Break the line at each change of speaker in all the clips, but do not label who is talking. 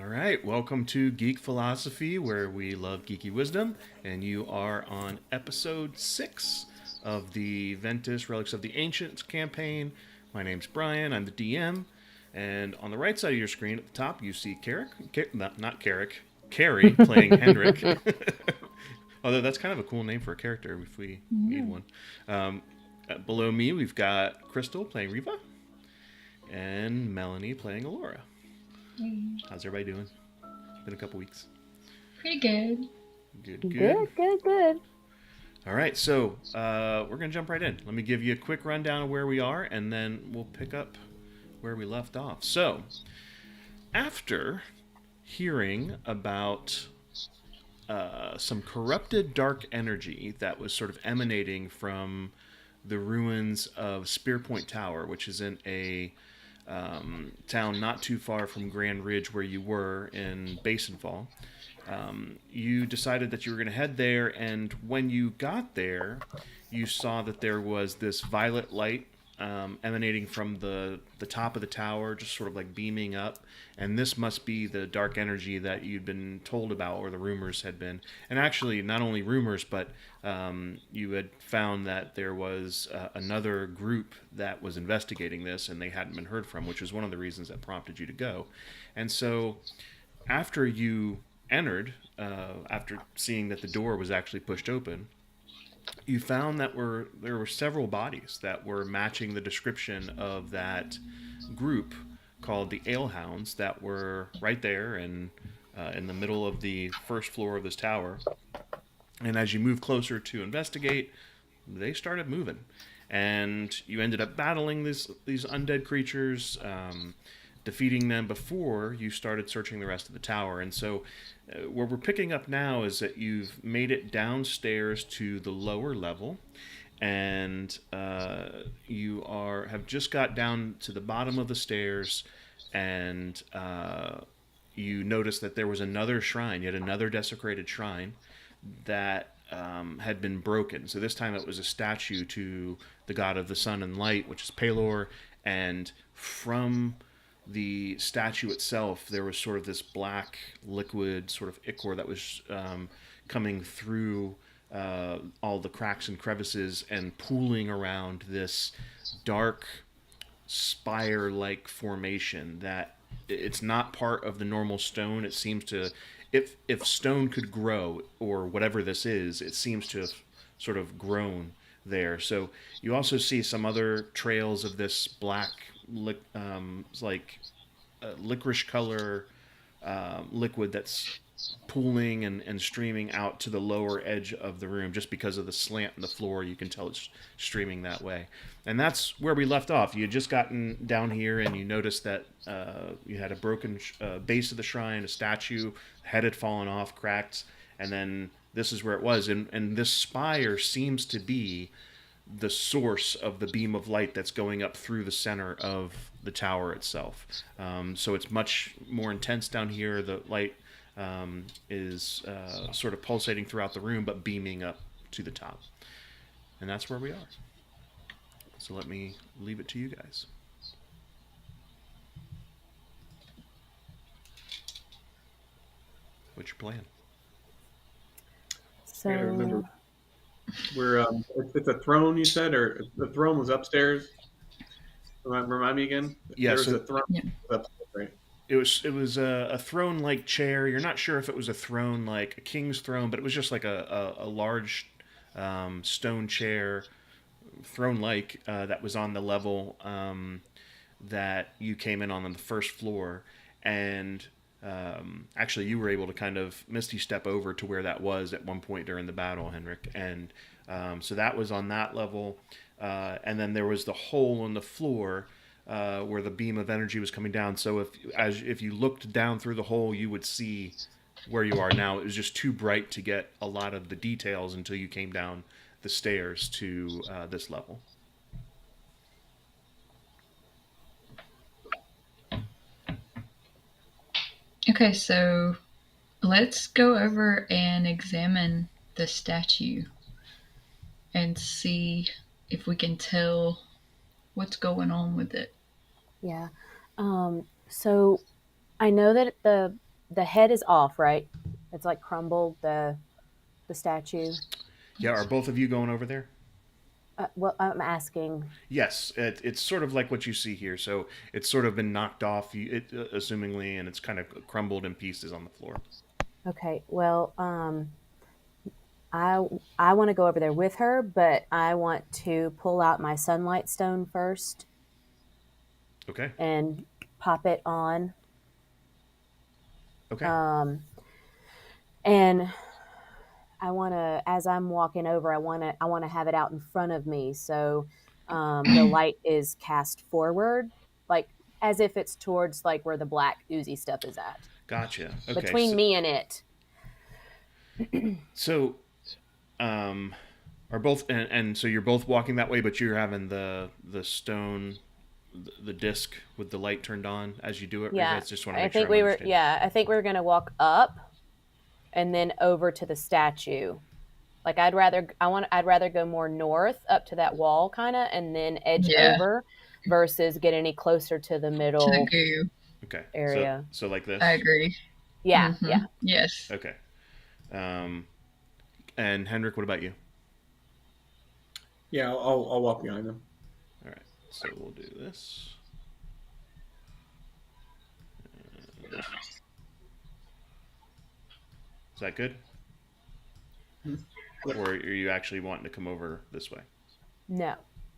All right, welcome to Geek Philosophy, where we love geeky wisdom, and you are on episode 6 of the Ventas Relics of the Ancients campaign. My name's Brian, I'm the DM, and on the right side of your screen at the top you see Carrie playing Henrik. Although that's kind of a cool name for a character if we need one. Below me we've got Crystal playing Riva, and Melanie playing Alora. How's everybody doing? Been a couple weeks.
Pretty good.
Good.
All right, so we're going to jump right in. Let me give you a quick rundown of where we are, and then we'll pick up where we left off. So, after hearing about some corrupted dark energy that was sort of emanating from the ruins of Spearpoint Tower, which is in a town not too far from Grand Ridge where you were in Basin Fall, you decided that you were going to head there, and when you got there, you saw that there was this violet light emanating from the top of the tower, just sort of like beaming up, and this must be the dark energy that you'd been told about, or the rumors had been. And actually, not only rumors, but you had found that there was another group that was investigating this, and they hadn't been heard from, which was one of the reasons that prompted you to go. And so, after you entered, after seeing that the door was actually pushed open, you found that there were several bodies that were matching the description of that group called the Alehounds that were right there in the middle of the first floor of this tower. And as you move closer to investigate, they started moving. And you ended up battling these undead creatures, defeating them before you started searching the rest of the tower. And so where we're picking up now is that you've made it downstairs to the lower level, and you have just got down to the bottom of the stairs, and you notice that there was another shrine, yet another desecrated shrine that had been broken. So this time it was a statue to the god of the sun and light, which is Pelor, and from the statue itself, there was sort of this black liquid, sort of ichor that was coming through all the cracks and crevices and pooling around this dark spire-like formation that it's not part of the normal stone. It seems to, if stone could grow, or whatever this is, it seems to have sort of grown there. So you also see some other trails of this black, like licorice color liquid that's pooling and streaming out to the lower edge of the room just because of the slant in the floor. You can tell it's streaming that way. And that's where we left off. You had just gotten down here and you noticed that you had a broken base of the shrine, a statue, head had fallen off, cracked, and then this is where it was. And this spire seems to be the source of the beam of light that's going up through the center of the tower itself. So it's much more intense down here. The light is sort of pulsating throughout the room, but beaming up to the top. And that's where we are. So let me leave it to you guys. What's your plan?
So
I gotta remember. We're it's a throne, you said, or the throne was upstairs. Remind me again.
Yeah,
There was
so
a throne
Yeah.
upstairs, right?
it was a throne-like chair. You're not sure if it was a throne like a king's throne, but it was just like a large stone chair, throne-like, that was on the level that you came in on the first floor. And actually, you were able to kind of misty step over to where that was at one point during the battle, Henrik. And so that was on that level. And then there was the hole in the floor where the beam of energy was coming down. So if you looked down through the hole, you would see where you are now. It was just too bright to get a lot of the details until you came down the stairs to this level.
Okay, so let's go over and examine the statue and see if we can tell what's going on with it.
yeah. So I know that the head is off, right? It's like crumbled the statue.
Yeah, are both of you going over there?
Well, I'm asking.
Yes, it's sort of like what you see here. So it's sort of been knocked off, assumingly, and it's kind of crumbled in pieces on the floor.
Okay, well, I want to go over there with her, but I want to pull out my sunlight stone first
Okay.
and pop it on.
Okay.
And I want to, as I'm walking over, I want to have it out in front of me, so the light is cast forward, like as if it's towards like where the black oozy stuff is at,
Gotcha. Okay.
between me and it.
So, are both and so you're both walking that way, but you're having the stone, the disc with the light turned on as you do it.
Yeah,
I just want to
I
make
think
sure I'm
we were.
understanding.
Yeah, I think we were gonna walk up and then over to the statue. Like I'd rather go more north up to that wall kind of and then edge
Yeah.
over versus get any closer to the
To the
middle
goo.
Okay.
area.
So like this.
I agree.
Yeah,
Mhm.
yeah.
Yes.
Okay. And Henrik, what about you?
Yeah, I'll walk behind them.
All right. So we'll do this. Is that good? Or are you actually wanting to come over this way?
No.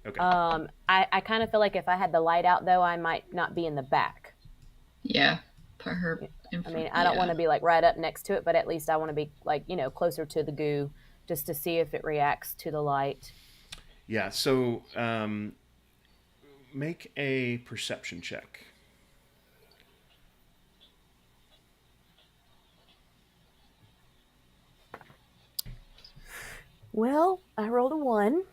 Okay.
I kind of feel like if I had the light out though, I might not be in the back.
Yeah. Put her in
I
front.
mean, I don't want to be like right up next to it, but at least I want to be like, closer to the goo just to see if it reacts to the light.
Yeah. So make a perception check.
Well, I rolled a 1.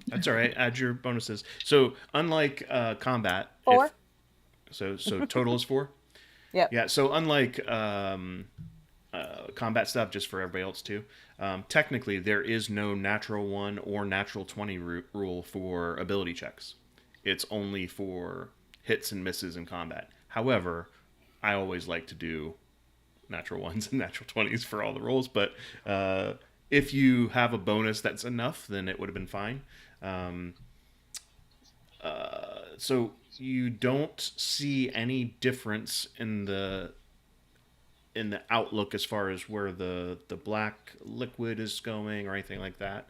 That's all right. Add your bonuses. So unlike combat,
4.
So total is 4.
Yep.
Yeah. So unlike combat stuff, just for everybody else too. Technically, there is no natural 1 or natural 20 rule for ability checks. It's only for hits and misses in combat. However, I always like to do natural 1s and natural 20s for all the rolls, but if you have a bonus that's enough, then it would have been fine. So you don't see any difference in the outlook as far as where the black liquid is going or anything like that.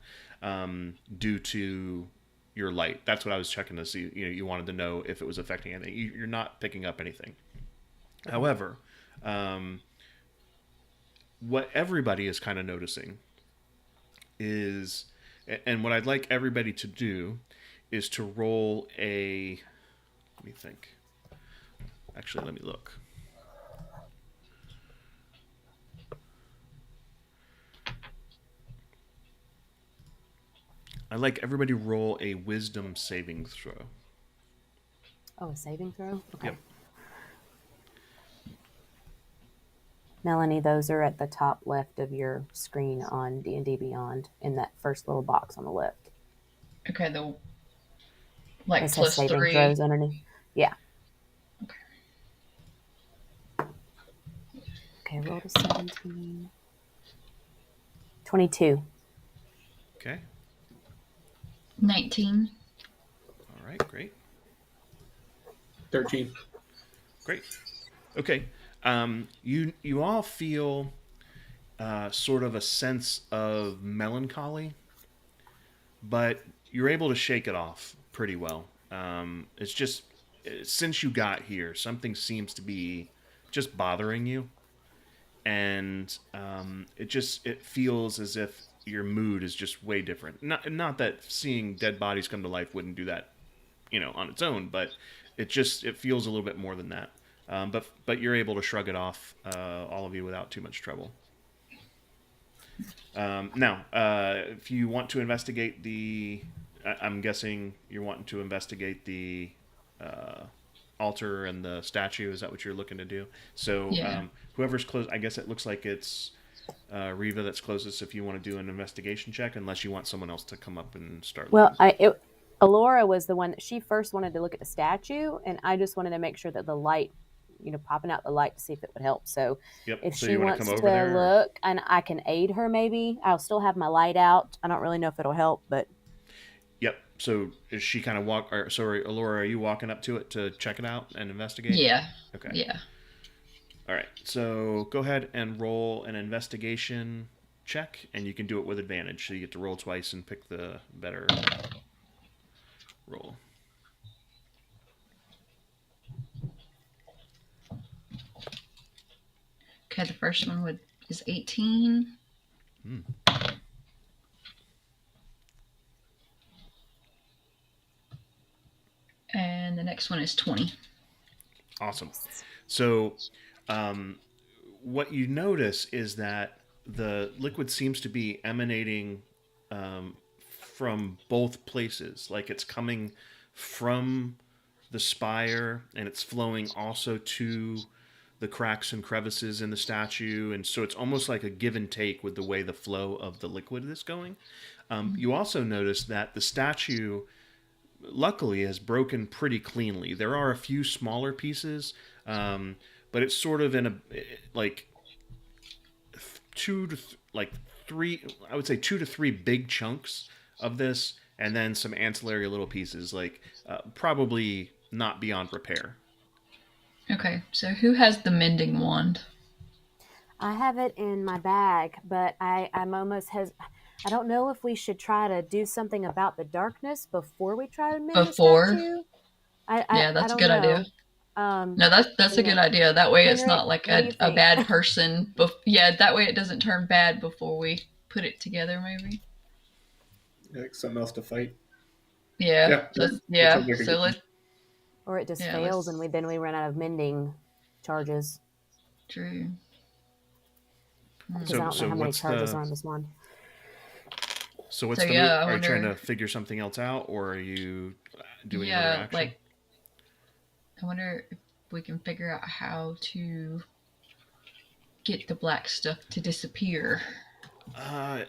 due to your light. That's what I was checking to see. You wanted to know if it was affecting anything. You're not picking up anything. However, what everybody is kind of noticing is, and what I'd like everybody to do is to roll a. Let me think. Actually, let me look. I'd like everybody to roll a wisdom saving throw.
Oh, a saving throw? Okay.
Yep.
Melanie, those are at the top left of your screen on D&D Beyond in that first little box on the left.
Okay, the
It
like
says
plus
saving
3.
throws underneath. Yeah. Okay, roll to 17. 22.
Okay.
19.
All right. Great.
13.
Great. Okay. You all feel sort of a sense of melancholy, but you're able to shake it off pretty well. It's just since you got here, something seems to be just bothering you, and it feels as if your mood is just way different. Not that seeing dead bodies come to life wouldn't do that, on its own, but it feels a little bit more than that. But you're able to shrug it off, all of you, without too much trouble. Now, if you want to investigate I'm guessing you're wanting to investigate the altar and the statue. Is that what you're looking to do? So,
Yeah.
Whoever's close, I guess it looks like it's Riva that's closest. If you want to do an investigation check, unless you want someone else to come up and start.
Well, Alora was the one that she first wanted to look at the statue, and I just wanted to make sure that the light, popping out the light to see if it would help. So
Yep.
if
So
she
you want
wants
to come
to
over there?
look, and I can aid her, maybe I'll still have my light out. I don't really know if it'll help, but
Yep. So is she kind of sorry, Alora, are you walking up to it to check it out and investigate?
Yeah.
Okay.
Yeah.
All right. So go ahead and roll an investigation check, and you can do it with advantage. So you get to roll twice and pick the better roll.
Okay, the first one is 18. And the next one is 20.
Awesome. So, what you notice is that the liquid seems to be emanating from both places. Like it's coming from the spire, and it's flowing also to the cracks and crevices in the statue, and so it's almost like a give and take with the way the flow of the liquid is going. You also notice that the statue, luckily, has broken pretty cleanly. There are a few smaller pieces, but it's sort of in a like three. I would say 2 to 3 big chunks of this, and then some ancillary little pieces, like probably not beyond repair.
Okay, so who has the mending wand?
I have it in my bag, but I'm almost I don't know if we should try to do something about the darkness before we try to mend the statue.
Yeah, that's
I
a
don't
good idea.
know.
No, that's a good idea. That way it's
Henry,
not like
what do you
a
think?
bad person. Yeah, that way it doesn't turn bad before we put it together, maybe.
Like something else to fight.
Yeah.
Yeah.
So let's.
Or it just
Yeah,
fails,
let's-
and then we run out of mending charges.
True.
Because I don't know how many
what's
charges are on this one.
So what's
So,
the
yeah,
move?
I
Are you trying
wonder-
to figure something else out, or are you doing
Yeah,
another action?
like I wonder if we can figure out how to get the black stuff to disappear.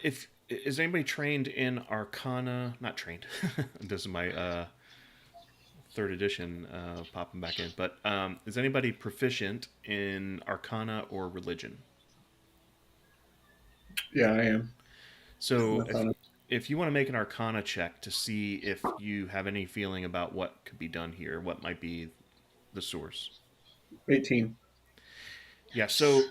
If is anybody trained in Arcana? Not trained. This is my third edition popping back in. But is anybody proficient in Arcana or Religion?
Yeah, I am.
So
Arcana.
if you want to make an Arcana check to see if you have any feeling about what could be done here, what might be the source.
18.
Yeah, so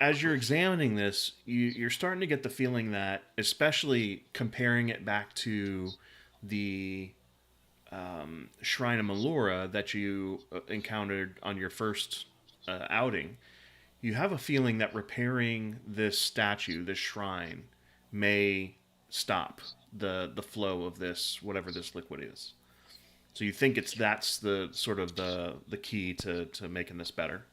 as you're examining this, you're starting to get the feeling that, especially comparing it back to the Shrine of Melora that you encountered on your first outing, you have a feeling that repairing this statue, this shrine, may stop the flow of this whatever this liquid is. So you think that's the sort of the key to making this better.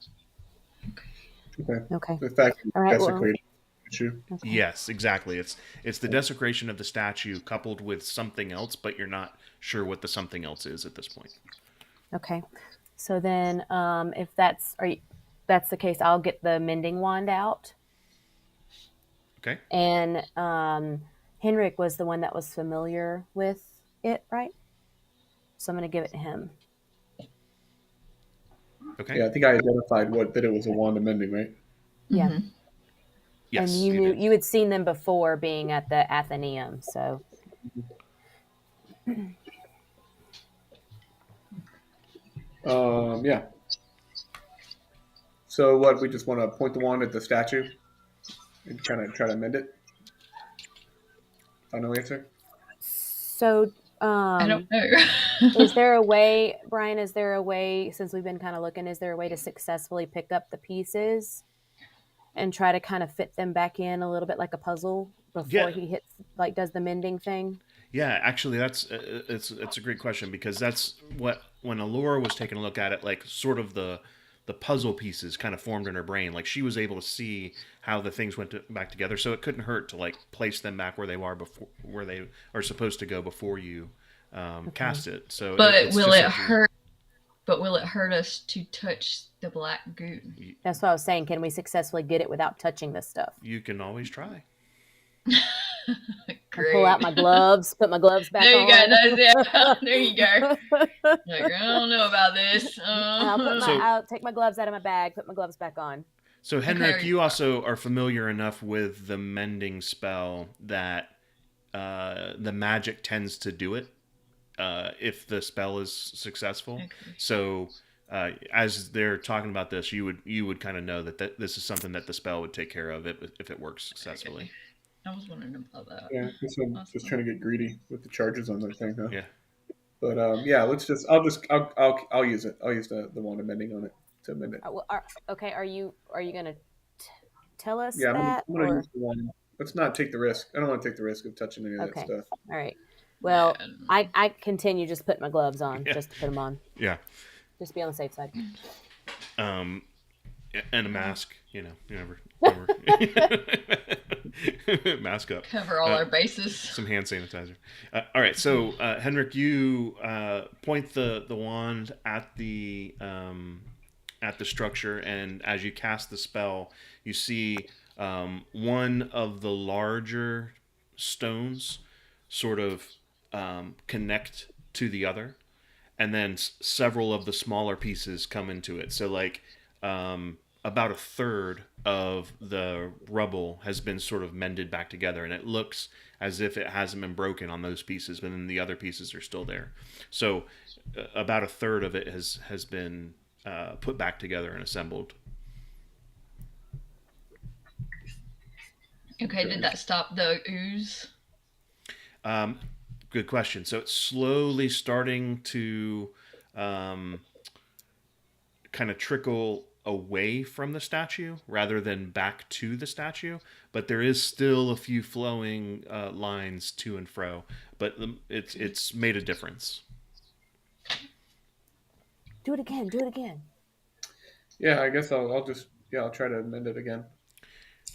Okay.
Okay.
The fact that
All
it's
right. Well.
desecrated issue.
Okay.
Yes, exactly. It's the desecration of the statue coupled with something else, but you're not sure what the something else is at this point.
Okay. So then, if that's the case, I'll get the mending wand out.
Okay.
And Henrik was the one that was familiar with it, right? So I'm going to give it to him.
Okay.
Yeah, I think I identified that it was a wand of mending, right?
Yeah.
Mhm.
Yes.
And you
did.
you had seen them before being at the Athenaeum, so
Yeah. So what? We just want to point the wand at the statue and kind of try to mend it. Final answer.
so
I don't know.
is there a way, Brian, since we've been kind of looking, is there a way to successfully pick up the pieces and try to kind of fit them back in a little bit like a puzzle before
Yeah.
he hits, like, does the mending thing?
Yeah, actually, that's it's a great question because that's what when Allura was taking a look at it, like sort of the puzzle pieces kind of formed in her brain. Like she was able to see how the things back together, so it couldn't hurt to like place them back where they were before, where they are supposed to go before you cast it. So,
But will it hurt? But will it hurt us to touch the black goo?
That's what I was saying. Can we successfully get it without touching this stuff?
You can always try.
Great.
Pull out my gloves, put my gloves back
there you
on.
go. Yeah, there you go. Like, I don't know about this.
I'll take my gloves out of my bag, put my gloves back on.
So, Henrik, you also are familiar enough with the mending spell that the magic tends to do it if the spell is successful. Okay. So, as they're talking about this, you would kind of know that this is something that the spell would take care of if it works successfully.
Okay. I was wondering about that.
Yeah, I'm just trying to get greedy with the charges on that thing, huh?
Yeah.
But yeah, I'll use it. I'll use the wand of mending on it to mend it.
Okay, are you gonna tell us
Yeah,
that?
I'm gonna use the wand. Let's not take the risk. I don't want to take the risk of touching any of that stuff.
All right. Well, I continue just putting my gloves on, just to put them on.
Yeah.
Just be on the safe side.
And a mask, you never mask up.
Cover all our bases.
Some hand sanitizer. All right, so Henrik, you point the wand at the structure, and as you cast the spell, you see one of the larger stones sort of connect to the other, and then several of the smaller pieces come into it. So like about a third of the rubble has been sort of mended back together, and it looks as if it hasn't been broken on those pieces, but then the other pieces are still there. So about a third of it has been put back together and assembled.
Okay, did that stop the ooze?
Good question. So it's slowly starting to kind of trickle away from the statue rather than back to the statue, but there is still a few flowing lines to and fro, but it's made a difference.
Do it again.
Yeah, I guess I'll try to mend it again.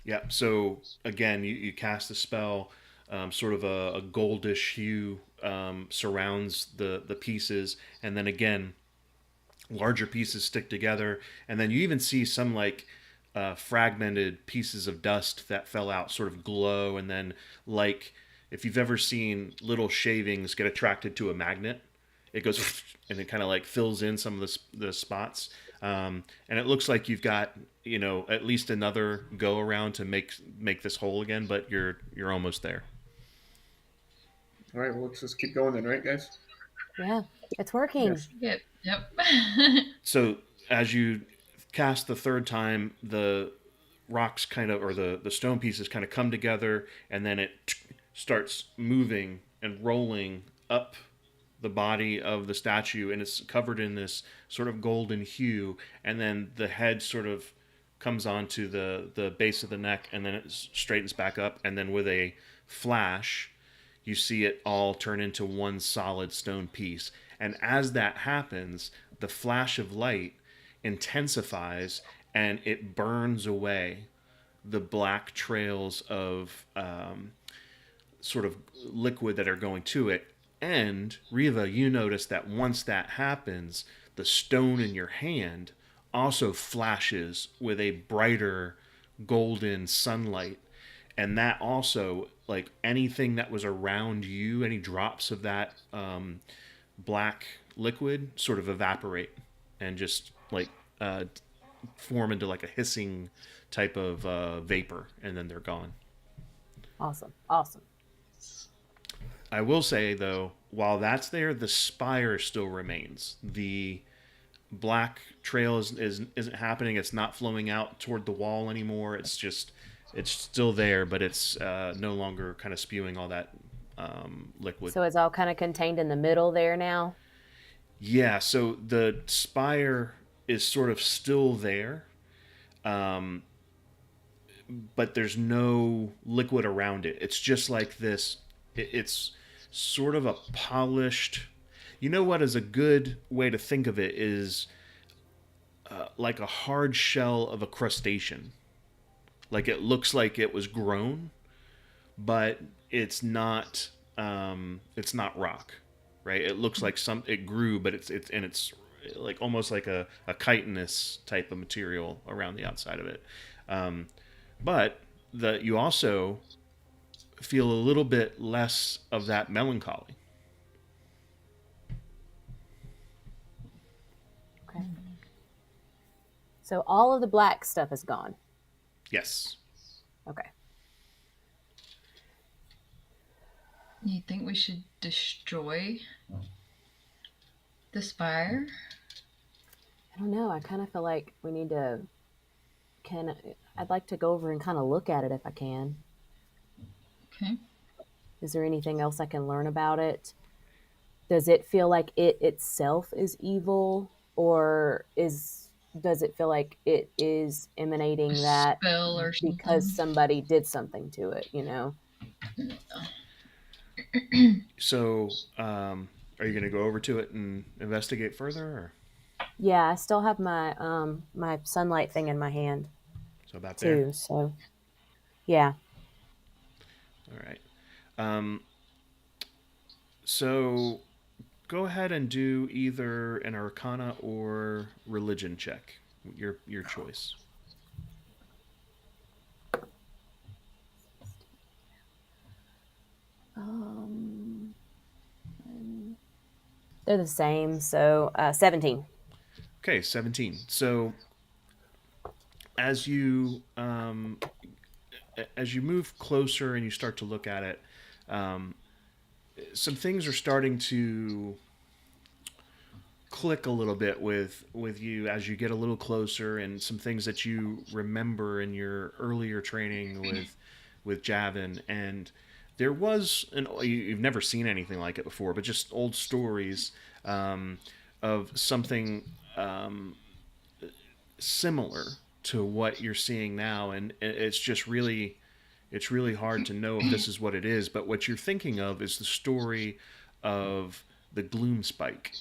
Yeah, so again, you cast the spell, sort of a goldish hue surrounds the pieces, and then again, larger pieces stick together, and then you even see some like fragmented pieces of dust that fell out sort of glow, and then like if you've ever seen little shavings get attracted to a magnet, it goes and it kind of like fills in some of the spots, and it looks like you've got at least another go around to make this whole again, but you're almost there.
All right, well, let's just keep going then, right, guys?
Yeah, it's working.
Yes.
Yep.
So as you cast the third time, the rocks kind of, or the stone pieces kind of come together, and then it starts moving and rolling up the body of the statue, and it's covered in this sort of golden hue, and then the head sort of comes onto the base of the neck, and then it straightens back up, and then with a flash you see it all turn into one solid stone piece. And as that happens, the flash of light intensifies and it burns away the black trails of sort of liquid that are going to it. And Riva, you notice that once that happens, the stone in your hand also flashes with a brighter golden sunlight. And that also, like anything that was around you, any drops of that black liquid sort of evaporate and just like form into like a hissing type of vapor, and then they're gone.
Awesome. Awesome.
I will say though, while that's there, the spire still remains. The black trail isn't happening. It's not flowing out toward the wall anymore. It's still there, but it's no longer kind of spewing all that liquid.
So it's all kind of contained in the middle there now.
Yeah, so the spire is sort of still there, um, but there's no liquid around it. It's just like this. It's sort of a polished. You know what is a good way to think of it is like a hard shell of a crustacean. Like it looks like it was grown, but it's not. It's not rock, right? It looks like it grew, but it's like almost like a chitinous type of material around the outside of it. Um, but you also feel a little bit less of that melancholy.
Okay. So all of the black stuff is gone.
Yes.
Okay.
You think we should destroy the spire?
I don't know. I kind of feel like we need to. I'd like to go over and kind of look at it if I can.
Okay.
Is there anything else I can learn about it? Does it feel like it itself is evil, or does it feel like it is emanating
A
that
spell or
because
something?
somebody did something to it? You know.
So, are you going to go over to it and investigate further, or
Yeah, I still have my sunlight thing in my hand
so about there?
too. So yeah.
All right. Um, so go ahead and do either an Arcana or Religion check. Your choice.
Um, they're the same. So 17.
Okay, 17. So as you as you move closer and you start to look at it, um, some things are starting to click a little bit with you as you get a little closer, and some things that you remember in your earlier training with Javin. And there was you've never seen anything like it before, but just old stories of something similar to what you're seeing now, and it's really hard to know if this is what it is. But what you're thinking of is the story of the gloom spike.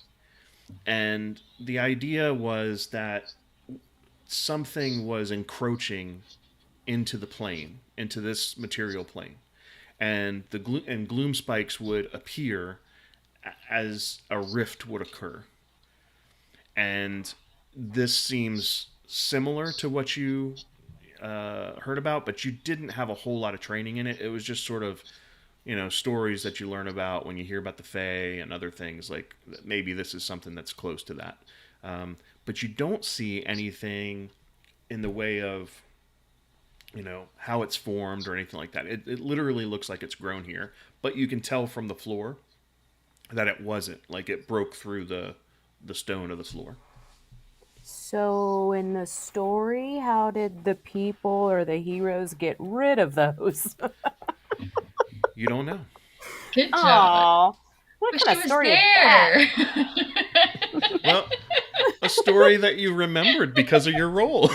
And the idea was that something was encroaching into the plane, into this material plane, and gloom spikes would appear as a rift would occur. And this seems similar to what you heard about, but you didn't have a whole lot of training in it. It was just sort of, stories that you learn about when you hear about the Fae and other things. Like maybe this is something that's close to that. But you don't see anything in the way of, how it's formed or anything like that. It literally looks like it's grown here, but you can tell from the floor that it wasn't. Like it broke through the stone of the floor.
So in the story, how did the people or the heroes get rid of those?
You don't know.
Good job.
Aw, what
But
kind
she
of
was
story is that?
there.
Well, a story that you remembered because of your role.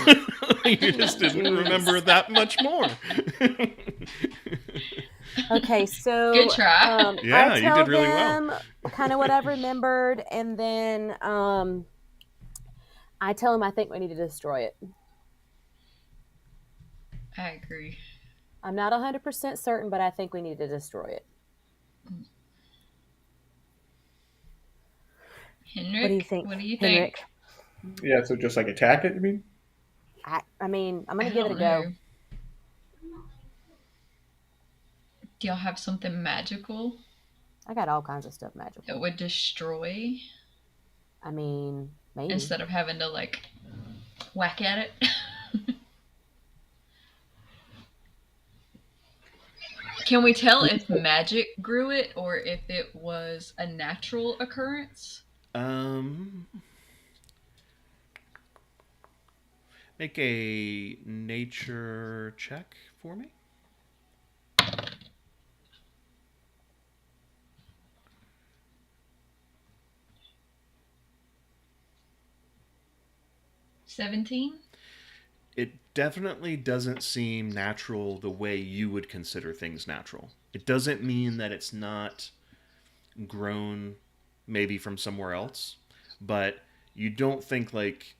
You just didn't remember that much more.
Okay,
Good
so
try.
Yeah,
I
you
tell
did really well.
them kind of what I've remembered, and then I tell them I think we need to destroy it.
I agree.
I'm not 100% certain, but I think we need to destroy it.
Henrik,
What do you think,
what do you
Henrik?
think?
Yeah, so just like attack it, you mean?
I mean, I'm going
I
to give it a
don't
go.
know. Do y'all have something magical
I got all kinds of stuff
that
magical.
would destroy
I mean, maybe.
instead of having to like whack at it? Can we tell if magic grew it or if it was a natural occurrence?
Um, make a nature check for me.
$17?
It definitely doesn't seem natural the way you would consider things natural. It doesn't mean that it's not grown maybe from somewhere else, but you don't think like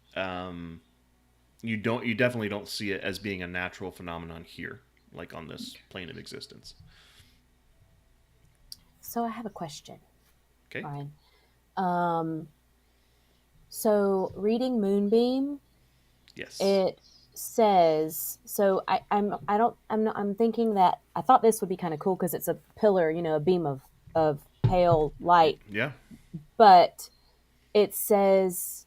you definitely don't see it as being a natural phenomenon here, like on this plane of existence.
So I have a question,
Okay.
Brian. Um, so reading Moonbeam,
Yes.
it says so. I'm thinking that I thought this would be kind of cool because it's a pillar, a beam of pale light,
Yeah.
but it says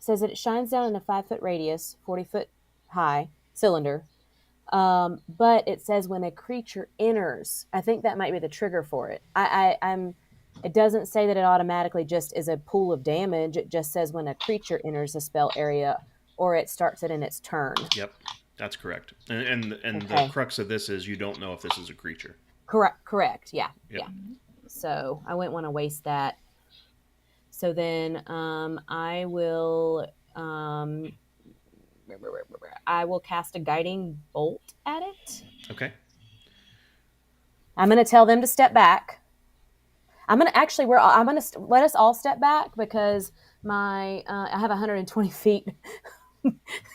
that it shines down in a 5-foot radius, 40-foot high cylinder. But it says when a creature enters, I think that might be the trigger for it. I'm. It doesn't say that it automatically just is a pool of damage. It just says when a creature enters the spell area, or it starts it in its turn.
Yep. That's correct. And the
Okay.
crux of this is you don't know if this is a creature.
Correct. Yeah.
Yep.
Yeah. So I wouldn't want to waste that. So then I will cast a guiding bolt at it.
Okay.
I'm going to tell them to step back. I'm going to let us all step back because I have 120 feet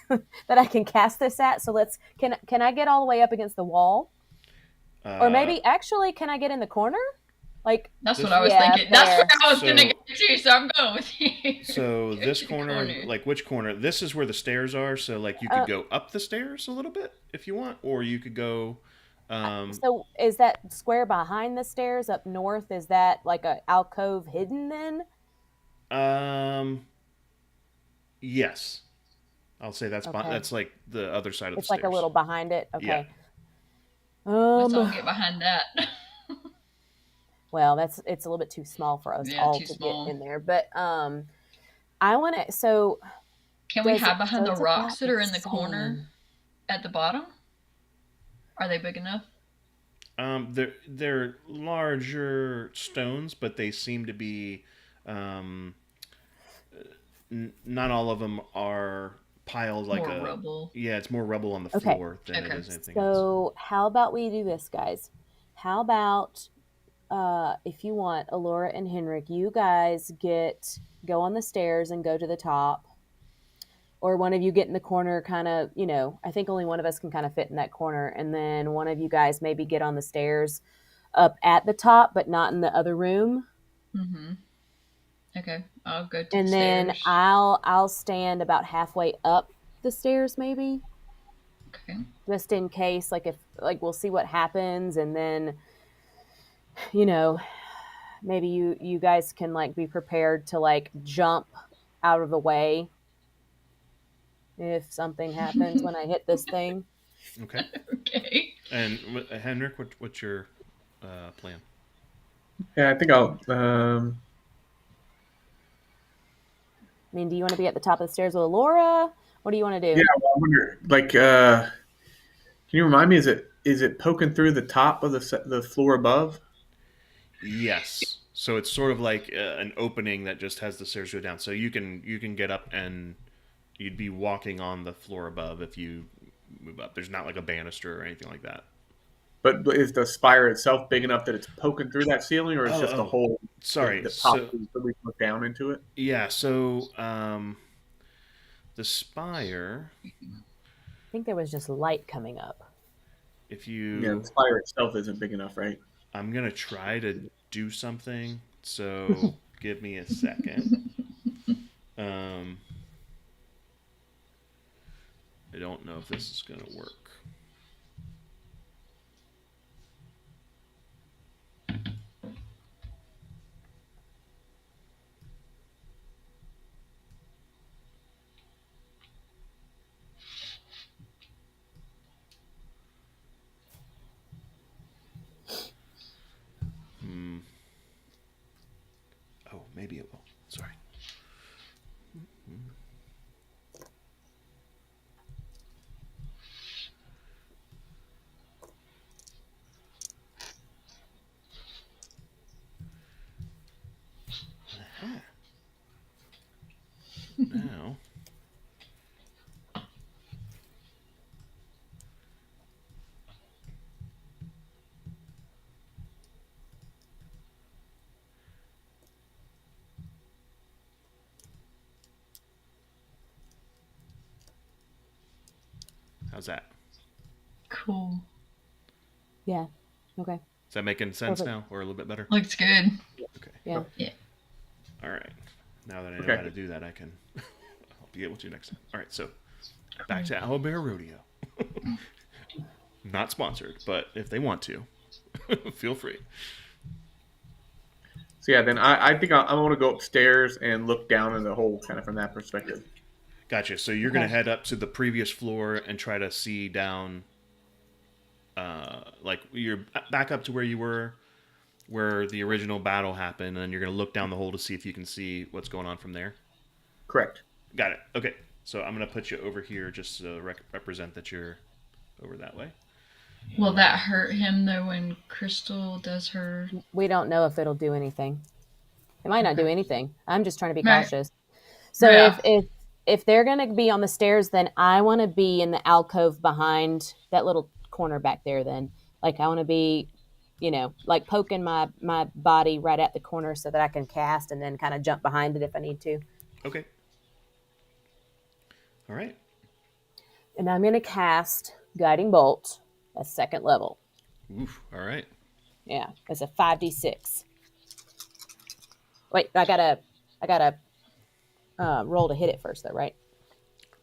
that I can cast this at. So can I get all the way up against the wall? Or maybe actually, can I get in the corner? Like
That's
This-
what I was
Yeah,
thinking. That's
there.
where I was
So-
gonna go to, so I'm going with you.
So
Go
this
to the
corner, like which corner? This is where the stairs are. So like you could go up the stairs a little bit if you want, or you could go.
So is that square behind the stairs up north? Is that like a alcove hidden then?
Yes, I'll say that's
Okay.
that's like the other side of
It's
the
like
stairs.
a little behind it. Okay.
Let's all get behind that.
Well, it's a little bit too small for us
Yeah,
all
too
to
small.
get in there. But I want to. So
Can we
does
hide
it-
behind
so
the
it's
rocks
about
that are
the
in the corner
same.
at the bottom? Are they big enough?
They're larger stones, but they seem to be. Not all of them are piled like
More rubble.
Yeah, it's more rubble on the
Okay.
floor than it
Okay.
is anything else.
So how about we do this, guys? How about if you want, Alora and Henrik, you guys go on the stairs and go to the top, or one of you get in the corner, kind of. I think only one of us can kind of fit in that corner, and then one of you guys maybe get on the stairs up at the top, but not in the other room.
Mm-hmm. Okay, I'll go to
And
the
then
stairs.
I'll stand about halfway up the stairs, maybe,
Okay.
just in case. Like if we'll see what happens, and then you know maybe you guys can like be prepared to like jump out of the way if something happens when I hit this thing.
Okay.
Okay.
And Henrik, what's your plan?
Yeah, I think I'll.
I mean, do you want to be at the top of the stairs with Laura? What do you want to
Yeah,
do?
well, I wonder, like, can you remind me? Is it poking through the top of the floor above?
Yes. So it's sort of like an opening that just has the stairs go down. So you can get up and you'd be walking on the floor above if you move up. There's not like a banister or anything like that.
But is the spire itself big enough that it's poking through that ceiling, or is
Oh,
just a
oh,
hole
sorry.
that pops
So
so we can look down into it?
yeah, so the spire,
I think there was just light coming up.
if
Yeah, the
you,
spire itself isn't big enough, right?
I'm gonna try to do something. So give me a second. Um, I don't know if this is gonna work. Hmm. Oh, maybe it will. Sorry. Aha. Now, how's that?
Cool.
Yeah. Okay.
Is that making sense
Perfect.
now, or a little bit better?
Looks good.
Okay.
Yeah.
Yeah.
All right. Now that I know
Okay.
how to do that, I can I'll be able to next time. All right. So back to Owlbear Rodeo. Not sponsored, but if they want to, feel free.
So yeah, then I think I want to go upstairs and look down in the hole, kind of from that perspective.
Gotcha. So you're
Okay.
gonna head up to the previous floor and try to see down. Like you're back up to where you were, where the original battle happened, and you're gonna look down the hole to see if you can see what's going on from there.
Correct.
Got it. Okay. So I'm gonna put you over here just to represent that you're over that way.
Will that hurt him though when Crystal does her?
We don't know if it'll do anything. It might not do
Okay.
anything. I'm just trying to be
Right.
cautious. So
Yeah.
if they're gonna be on the stairs, then I want to be in the alcove behind that little corner back there. Then, like, I want to be, like poking my body right at the corner so that I can cast and then kind of jump behind it if I need to.
Okay. All right.
And I'm gonna cast Guiding Bolt at second level.
Oof. All right.
Yeah, it's a 5d6. Wait, I gotta roll to hit it first, though, right?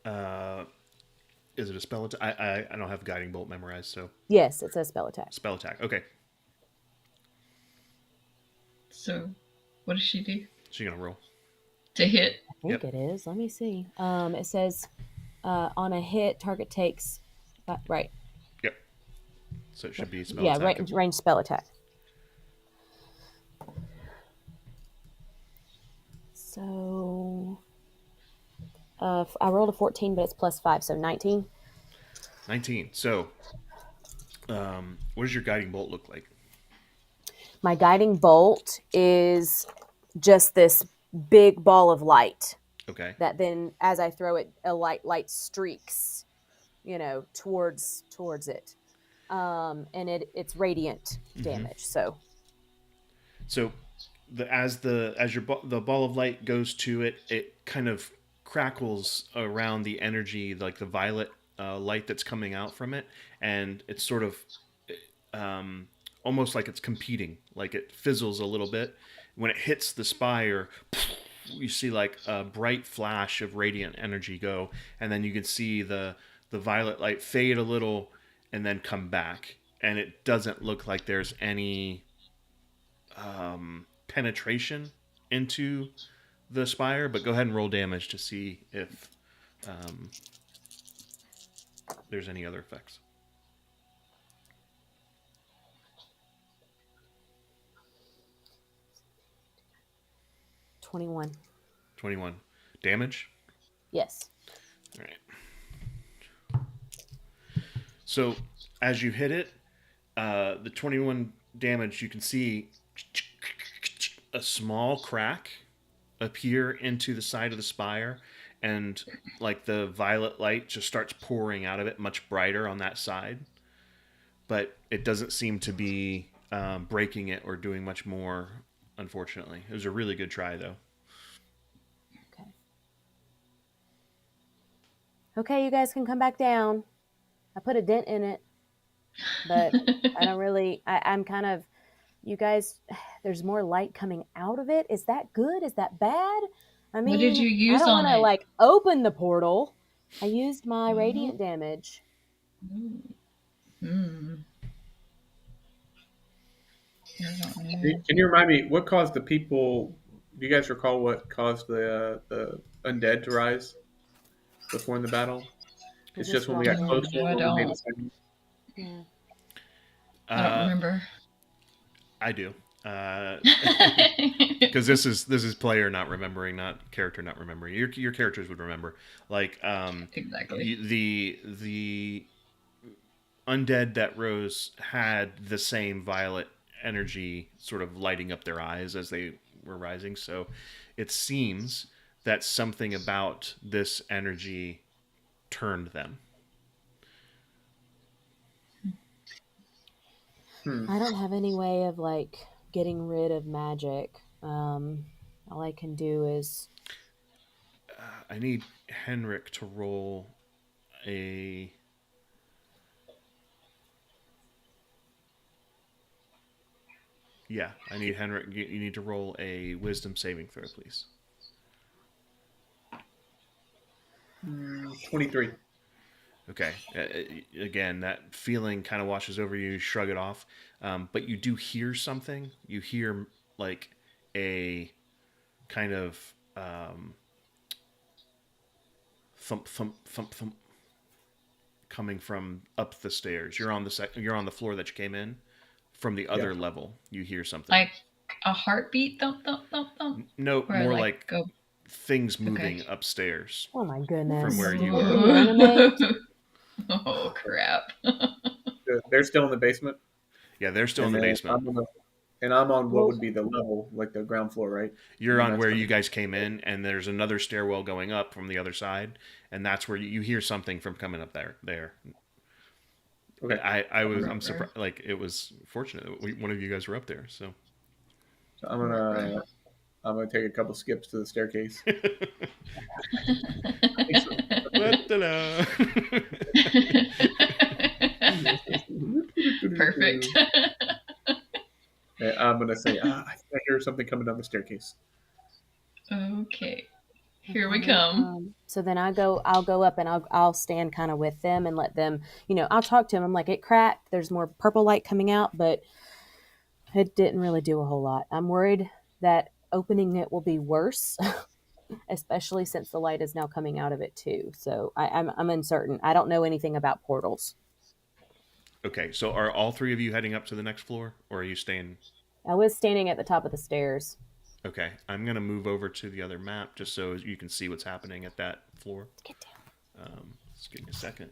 Uh, is it a spell attack? I don't have guiding bolt memorized, so
Yes, it says spell attack.
spell attack. Okay.
So, what does she do
So you're gonna roll.
to hit?
I think
Yep.
it is. Let me see. It says on a hit, target takes. Right.
Yep. So it should be spell
Yeah,
attack.
range spell attack. So I rolled a 14, but it's plus 5, so 19.
19. So, what does your guiding bolt look like?
My guiding bolt is just this big ball of light
Okay.
that then, as I throw it, a light streaks, towards it, and it's radiant damage. So
So, the ball of light goes to it, it kind of crackles around the energy, like the violet light that's coming out from it, and it's sort of almost like it's competing, like it fizzles a little bit. When it hits the spire, you see like a bright flash of radiant energy go, and then you can see the violet light fade a little and then come back, and it doesn't look like there's any penetration into the spire. But go ahead and roll damage to see if there's any other effects.
21.
21. Damage?
Yes.
All right. So as you hit it, the 21 damage, you can see a small crack appear into the side of the spire, and like the violet light just starts pouring out of it, much brighter on that side. But it doesn't seem to be breaking it or doing much more. Unfortunately, it was a really good try, though.
Okay. Okay, you guys can come back down. I put a dent in it, but I don't really. I'm kind of. You guys, there's more light coming out of it. Is that good? Is that bad? I
What did
mean,
you
I
use
don't
on
want to
it?
like open the portal. I used my
Oh.
radiant damage.
Hmm. I don't know.
Can you remind me what caused the people? Do you guys recall what caused the undead to rise before in the battle?
We
It's
just
just when we
walked
got
in.
closer
No, I
when we made the
don't.
second.
Yeah.
I don't
Uh,
remember.
I do, because this is player not remembering, not character not remembering. Your characters would remember. Like
Exactly.
the undead that rose had the same violet energy sort of lighting up their eyes as they were rising. So it seems that something about this energy turned them.
Hmm.
I don't have any way of like getting rid of magic. All I can do is
I need Henrik to roll a. Yeah, I need Henrik. You need to roll a wisdom saving throw, please.
23.
Okay. Again, that feeling kind of washes over you. You shrug it off, but you do hear something. You hear like a kind of thump, thump, thump, thump coming from up the stairs. You're on the floor that you came in. From the
Yeah.
other level, you hear something.
Like a heartbeat, thump, thump, thump, thump.
No,
Or
more
like
like
go.
things
Okay.
moving upstairs
oh my
from
goodness.
where you
Are we
were.
reanimate?
Oh crap.
They're still in the basement,
Yeah, they're still in
and
the
then
basement.
I'm on what
Well,
would be the level, like the ground floor, right? And
You're
then
on
that's
where you
coming.
guys came in, and there's another stairwell going up from the other side, and that's where you hear something from coming up there.
Okay.
I'm surprised. Like it was fortunate that one of you guys were up there. So
So
Right.
I'm gonna take a couple skips to the staircase.
Ta-da.
Perfect.
And I'm gonna say, I think I hear something coming down the staircase.
Okay. Here we
okay.
come.
So then I'll go up and I'll stand kind of with them and let them, I'll talk to them. I'm like, it cracked. There's more purple light coming out, but it didn't really do a whole lot. I'm worried that opening it will be worse, especially since the light is now coming out of it too. So I'm uncertain. I don't know anything about portals.
Okay, so are all three of you heading up to the next floor, or are you staying?
I was standing at the top of the stairs.
Okay, I'm gonna move over to the other map just so you can see what's happening at that floor.
Get down.
Just give me a second.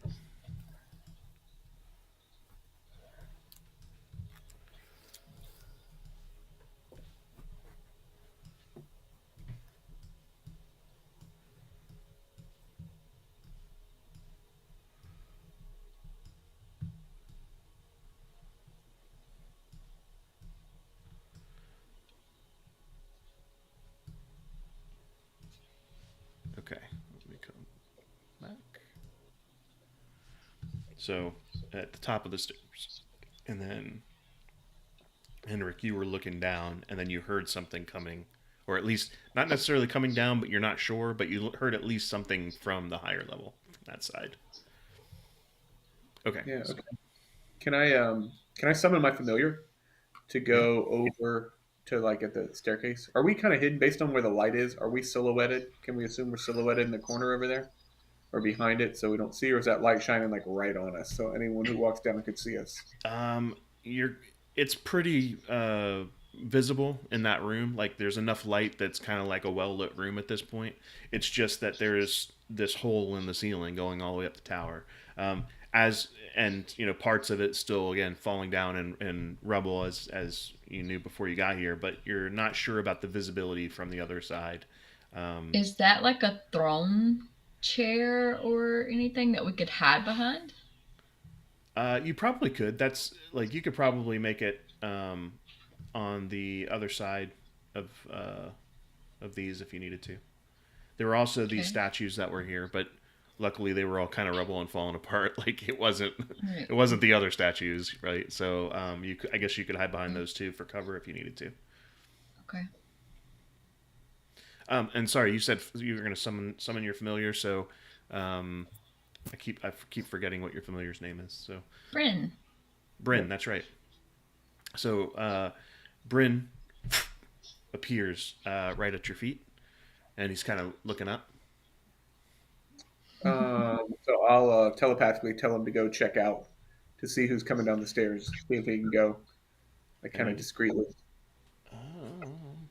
Okay, let me come back. So at the top of the stairs, and then Henrik, you were looking down, and then you heard something coming, or at least not necessarily coming down, but you're not sure, but you heard at least something from the higher level from that side. Okay.
Yeah.
So,
Okay. Can I summon my familiar to
yeah.
go over to like at the staircase? Are we kind of hidden based on where the light is? Are we silhouetted? Can we assume we're silhouetted in the corner over there or behind it so we don't see, or is that light shining like right on us so anyone who walks down could see us?
You're. It's pretty visible in that room. Like there's enough light that's kind of like a well lit room at this point. It's just that there's this hole in the ceiling going all the way up the tower. As and parts of it still again falling down in rubble as you knew before you got here, but you're not sure about the visibility from the other side. Um,
Is that like a throne chair or anything that we could hide behind?
you probably could. That's like you could probably make it on the other side of uh, of these if you needed to. There were also these
Okay.
statues that were here, but luckily they were all kind of rubble and falling apart. Like
Right.
it wasn't the other statues, right? So I guess you could hide behind those two for cover if you needed to.
Okay.
And sorry, you said you were going to summon your familiar. So um, I keep forgetting what your familiar's name is. So
Bryn.
Bryn, that's right. So Bryn appears right at your feet, and he's kind of looking up.
So I'll telepathically tell him to go check out to see who's coming down the stairs. See if he can go, like kind of
And
discreetly.
um,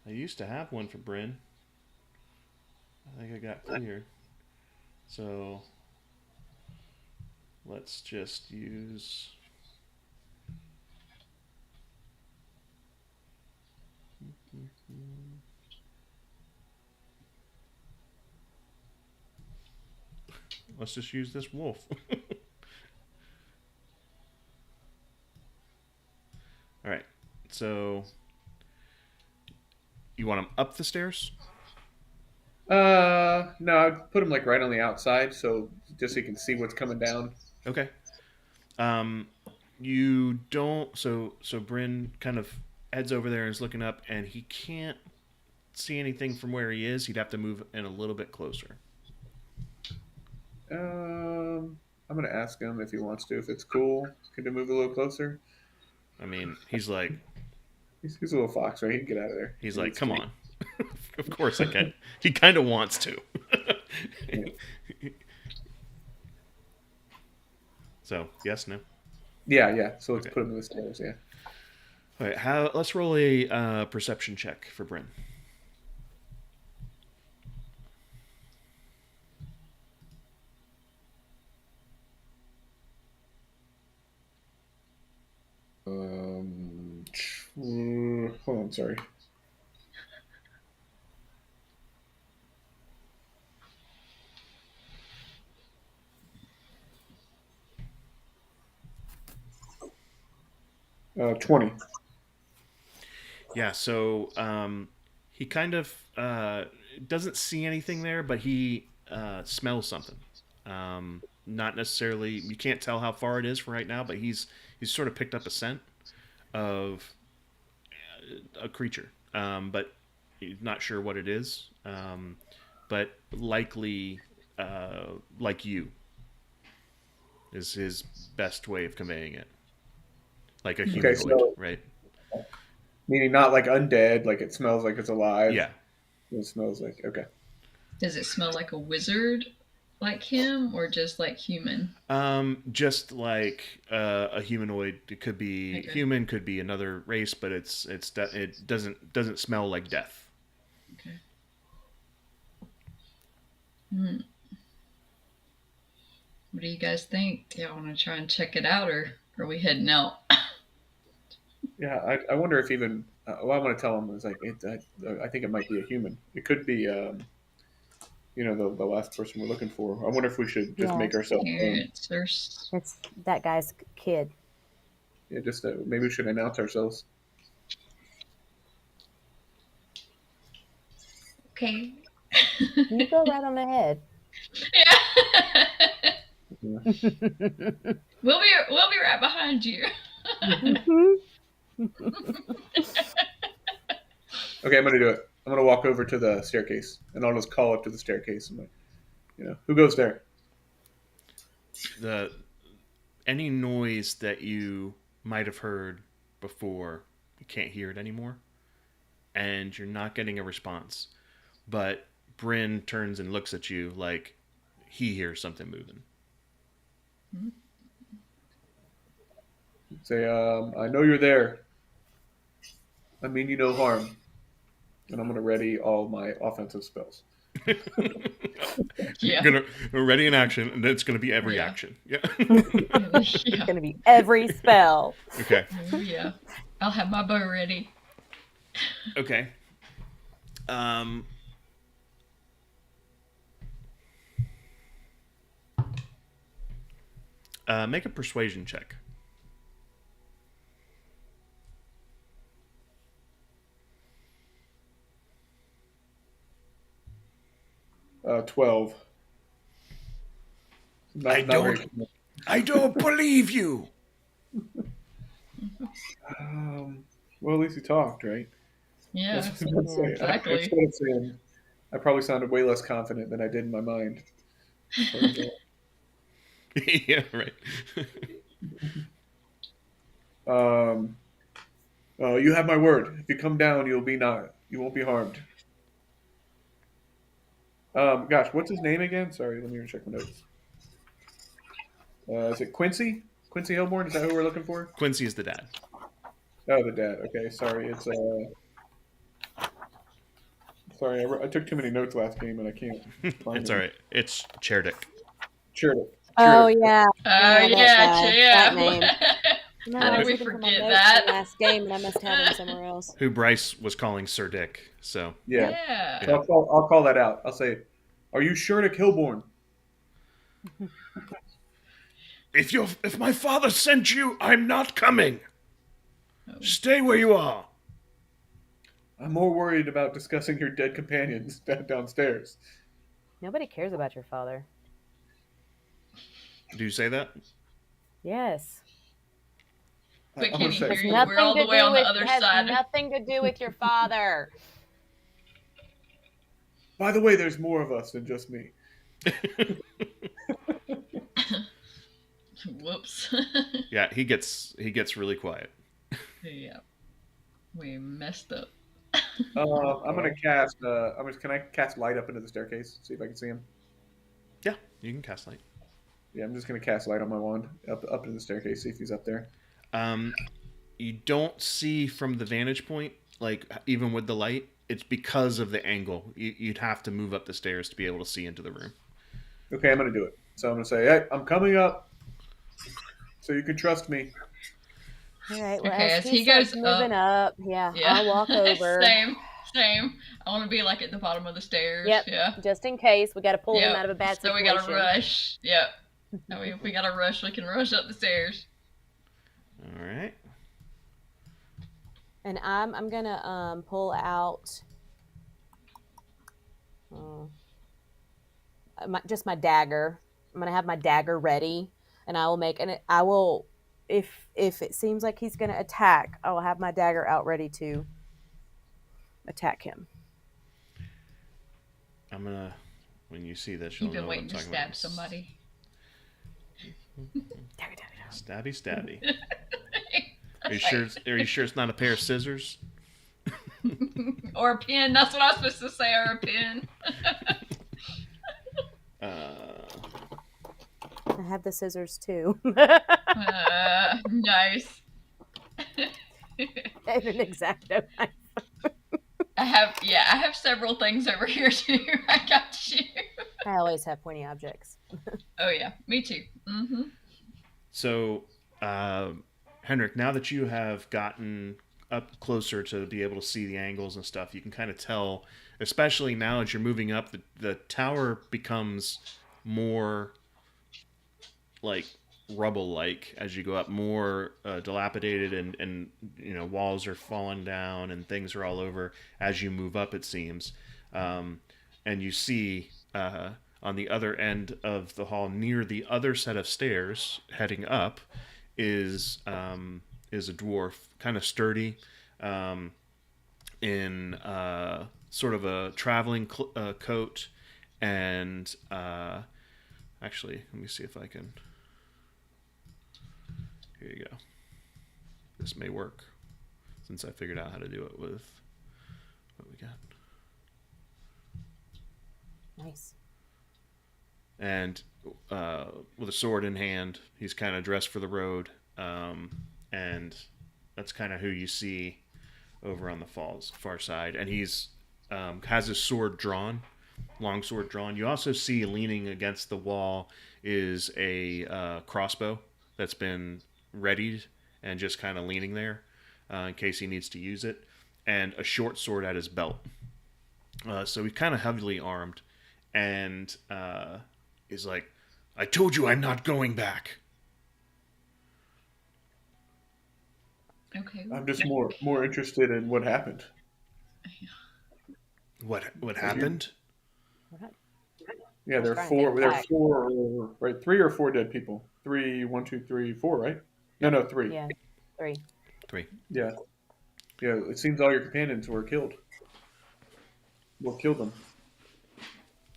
I used to have one for Bryn. I think I got cleared. So let's just use. Let's just use this wolf. All right. So you want him up the stairs?
No, I'd put him like right on the outside, so just so he can see what's coming down.
Okay. Um, you don't. So Bryn kind of heads over there and is looking up, and he can't see anything from where he is. He'd have to move in a little bit closer.
I'm gonna ask him if he wants to. If it's cool, can he move a little closer?
I mean, he's like,
He's a little fox, right? He can get out of there.
he's
He
like,
needs
come
to be.
on. Of course I can. He kind of wants to.
Yeah,
So yes, no.
yeah. So let's
Okay.
put him in the stairs. Yeah.
All right. How? Let's roll a perception check for Bryn.
Hold on, sorry. 20.
Yeah. So he kind of doesn't see anything there, but he smells something. Not necessarily. You can't tell how far it is for right now, but he's sort of picked up a scent of a creature, but he's not sure what it is. But likely, like you, is his best way of conveying it, like a
Okay,
humanoid,
so
right?
meaning not like undead, like it smells like it's alive.
Yeah.
It smells like okay.
Does it smell like a wizard like him or just like human?
Just like a humanoid, it could be
Okay.
human, could be another race, but it doesn't smell like death.
Okay. Hmm. What do you guys think? Do y'all want to try and check it out or are we heading out?
Yeah, I wonder if even well, I want to tell him is like I think it might be a human. It could be the last person we're looking for. I wonder if we should just
Yeah,
make ourselves known.
Parents or. S-
it's that guy's kid.
Yeah, just maybe we should announce ourselves.
Okay.
You go right on ahead.
Yeah.
Yeah.
we'll be right behind you.
Okay, I'm gonna do it. I'm gonna walk over to the staircase, and I'll just call up to the staircase. I'm like, who goes there?
The any noise that you might have heard before, you can't hear it anymore, and you're not getting a response. But Bryn turns and looks at you like he hears something moving.
Say, I know you're there. I mean you no harm. And I'm going to ready all my offensive spells.
You're
Yeah.
gonna ready in action, and it's gonna be every
Yeah.
action. Yeah.
It's
Yeah.
gonna be every spell.
Okay.
Oh, yeah. I'll have my bow ready.
Okay. Make a persuasion check.
12.
I don't-
Very.
I don't believe you.
Well, at least he talked, right?
Yeah.
That's what I'm saying.
Exactly.
That's what I'm saying. I probably sounded way less confident than I did in my mind.
Yeah, right.
You have my word. If you come down, you won't be harmed. Gosh, what's his name again? Sorry, let me check my notes. Is it Quincy? Quincy Hillborn? Is that who we're looking for?
Quincy is the dad.
Oh, the dad. Okay, sorry. It's sorry. I took too many notes last game and I can't find
It's
them.
all right. It's Cherdick.
Sure.
Oh yeah.
Oh, yeah,
that
yeah.
name. No,
How
I
did
was
we
looking for my
forget
notes
that?
from last game, and I must have them somewhere else.
Who Bryce was calling Sir Dick. So
Yeah.
Yeah.
So I'll call that out. I'll say, "Are you sure to Hillborn?"
if my father sent you, I'm not coming.
Oh.
Stay where you are.
I'm more worried about discussing your dead companions downstairs.
Nobody cares about your father.
Do you say that?
Yes.
But
I'm
can
gonna
he
say,
hear you? We're all the way on the other
has
side.
nothing to do with your father.
by the way, there's more of us than just me.
Whoops.
Yeah, he gets really quiet.
Yeah. We messed up.
I'm gonna cast. Can I cast light up into the staircase? See if I can see him.
Yeah, you can cast light.
Yeah, I'm just gonna cast light on my wand up into the staircase. See if he's up there.
You don't see from the vantage point, like even with the light. It's because of the angle. You'd have to move up the stairs to be able to see into the room.
Okay, I'm gonna do it. So I'm gonna say, "Hey, I'm coming up, so you can trust me."
All right. Well,
Okay,
as
as
he
he
starts
goes
moving up, yeah,
Yeah.
I'll walk over.
Same. I want to be like at the bottom of the stairs.
Yep.
Yeah.
Just in case we got to pull him
Yep.
out of a bad
So
situation.
we gotta rush. Yep. If we gotta rush, we can rush up the stairs.
All right.
And I'm gonna pull out just my dagger. I'm gonna have my dagger ready, and I will if it seems like he's gonna attack, I will have my dagger out ready to attack him.
I'm gonna. When you see this, you'll
You've been
know
waiting
what I'm
to
talking
stab
about.
somebody.
Stabby, stabby. Are you sure it's not a pair of scissors?
Or a pin. That's what I was supposed to say. Or a pin.
I have the scissors too.
Nice.
And an X-Acto knife.
I have several things over here too. I got you.
I always have pointy objects.
Oh yeah, me too. Mm-hmm.
So, Henrik, now that you have gotten up closer to be able to see the angles and stuff, you can kind of tell, especially now as you're moving up, the tower becomes more like rubble-like as you go up, more dilapidated, and walls are falling down and things are all over as you move up, it seems. And you see on the other end of the hall, near the other set of stairs heading up, is a dwarf, kind of sturdy, in sort of a traveling coat, and actually, let me see if I can. Here you go. This may work, since I figured out how to do it with what we got.
Nice.
And with a sword in hand, he's kind of dressed for the road, and that's kind of who you see over on the far side, and he's has his sword drawn, long sword drawn. You also see leaning against the wall is a crossbow that's been readied and just kind of leaning there in case he needs to use it, and a short sword at his belt. So he's kind of heavily armed, and is like, "I told you I'm not going back."
Okay.
I'm just more interested in what happened.
What
Like you,
happened?
We're not
yeah, there are
trying to think
four. There are
back.
four, right? 3 or 4 dead people. Three, 1, 2, 3, 4, right? No, 3.
Yeah, 3.
Three.
Yeah, yeah. It seems all your companions were killed. What killed them?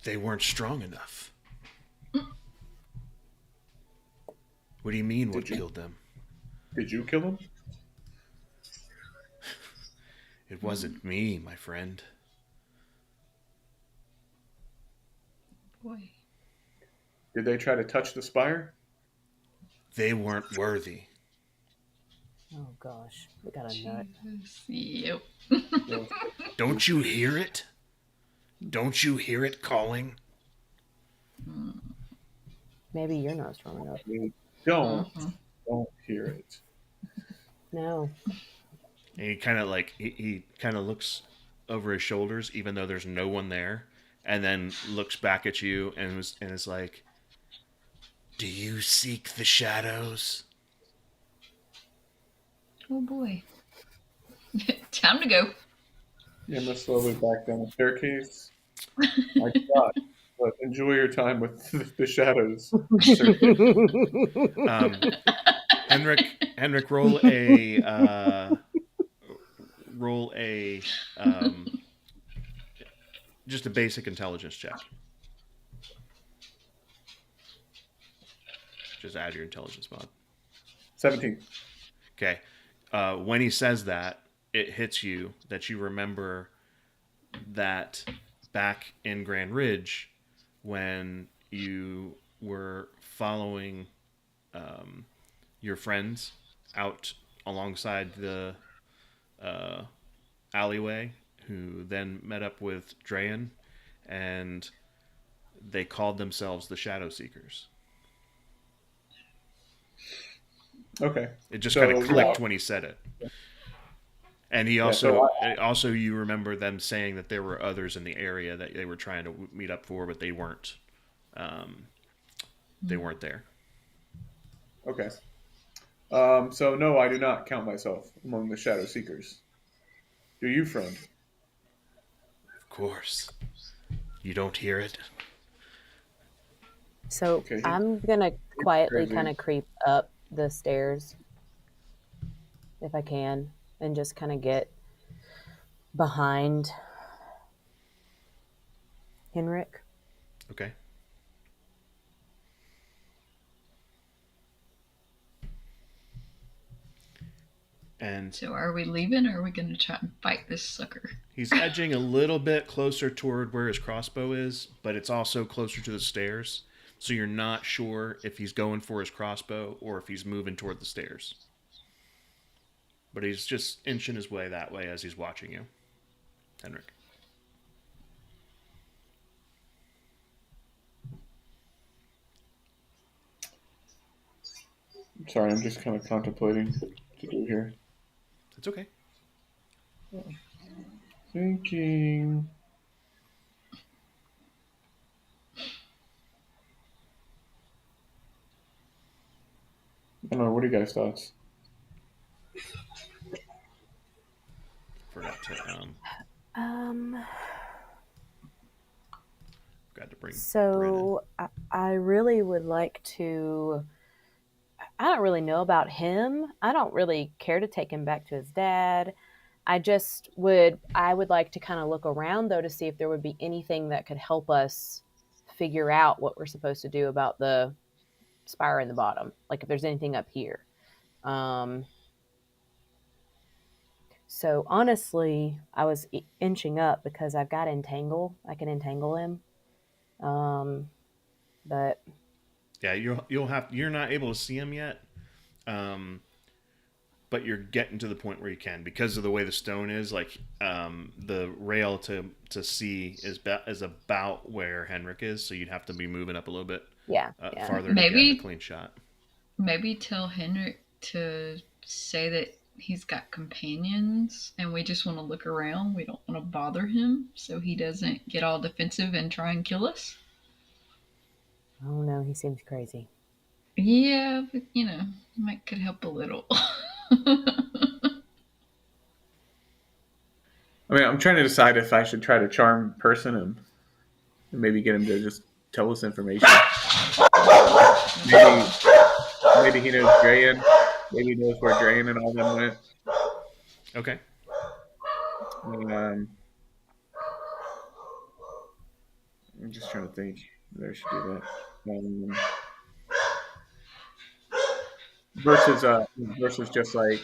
They weren't strong enough. What do you mean? What
Did you
killed them?
did you kill them?
It wasn't me, my friend.
Boy.
Did they try to touch the spire?
They weren't worthy.
Oh gosh, we got a nut.
Jesus. Yep.
Yes.
Don't you hear it? Don't you hear it calling?
Maybe you're not strong enough.
We don't
Mhm.
don't hear it.
No.
And he kind of he kind of looks over his shoulders, even though there's no one there, and then looks back at you and is like, "Do you seek the shadows?"
Oh boy. Time to go.
You must slowly back down the staircase. My God. But enjoy your time with the shadows. Sir.
Henrik, roll a just a basic intelligence check. Just add your intelligence mod.
17.
Okay. When he says that, it hits you that you remember that back in Grand Ridge, when you were following your friends out alongside the uh, alleyway, who then met up with Drayan, and they called themselves the Shadow Seekers.
Okay.
It just kind
So,
of
yeah.
clicked when he said it. And he
Yeah,
also,
so
also you remember them saying that there were others in the area that they were trying to meet up for, but they weren't. They weren't there.
okay. So no, I do not count myself among the shadow seekers. Do you, friend?
Of course, you don't hear it.
So
Okay,
I'm gonna quietly
crazy.
kind of creep up the stairs if I can, and just kind of get behind Henrik.
Okay. And
So are we leaving or are we going to try and fight this sucker?
he's edging a little bit closer toward where his crossbow is, but it's also closer to the stairs. So you're not sure if he's going for his crossbow or if he's moving toward the stairs. But he's just inching his way that way as he's watching you, Henrik.
Sorry, I'm just kind of contemplating to do here.
It's okay.
Thinking. I don't know. What are you guys' thoughts?
Forgot to
Um.
bring Bryn in.
So I really would like to. I don't really know about him. I don't really care to take him back to his dad. I would like to kind of look around though to see if there would be anything that could help us figure out what we're supposed to do about the spire in the bottom. Like if there's anything up here. Um, so honestly, I was inching up because I've got entangle. I can entangle him. But
Yeah, you're not able to see him yet. Um, but you're getting to the point where you can because of the way the stone is. Like the rail to see is about where Henrik is, so you'd have to be moving up a little bit
Yeah.
farther to get a clean shot.
Maybe tell Henrik to say that he's got companions and we just want to look around. We don't want to bother him so he doesn't get all defensive and try and kill us.
Oh no, he seems crazy.
Yeah, but might could help a little.
I mean, I'm trying to decide if I should try to charm person and maybe get him to just tell us information. Maybe he knows Drayan. Maybe he knows where Drayan and all them went.
Okay.
I'm just trying to think. Maybe I should do that. Versus just like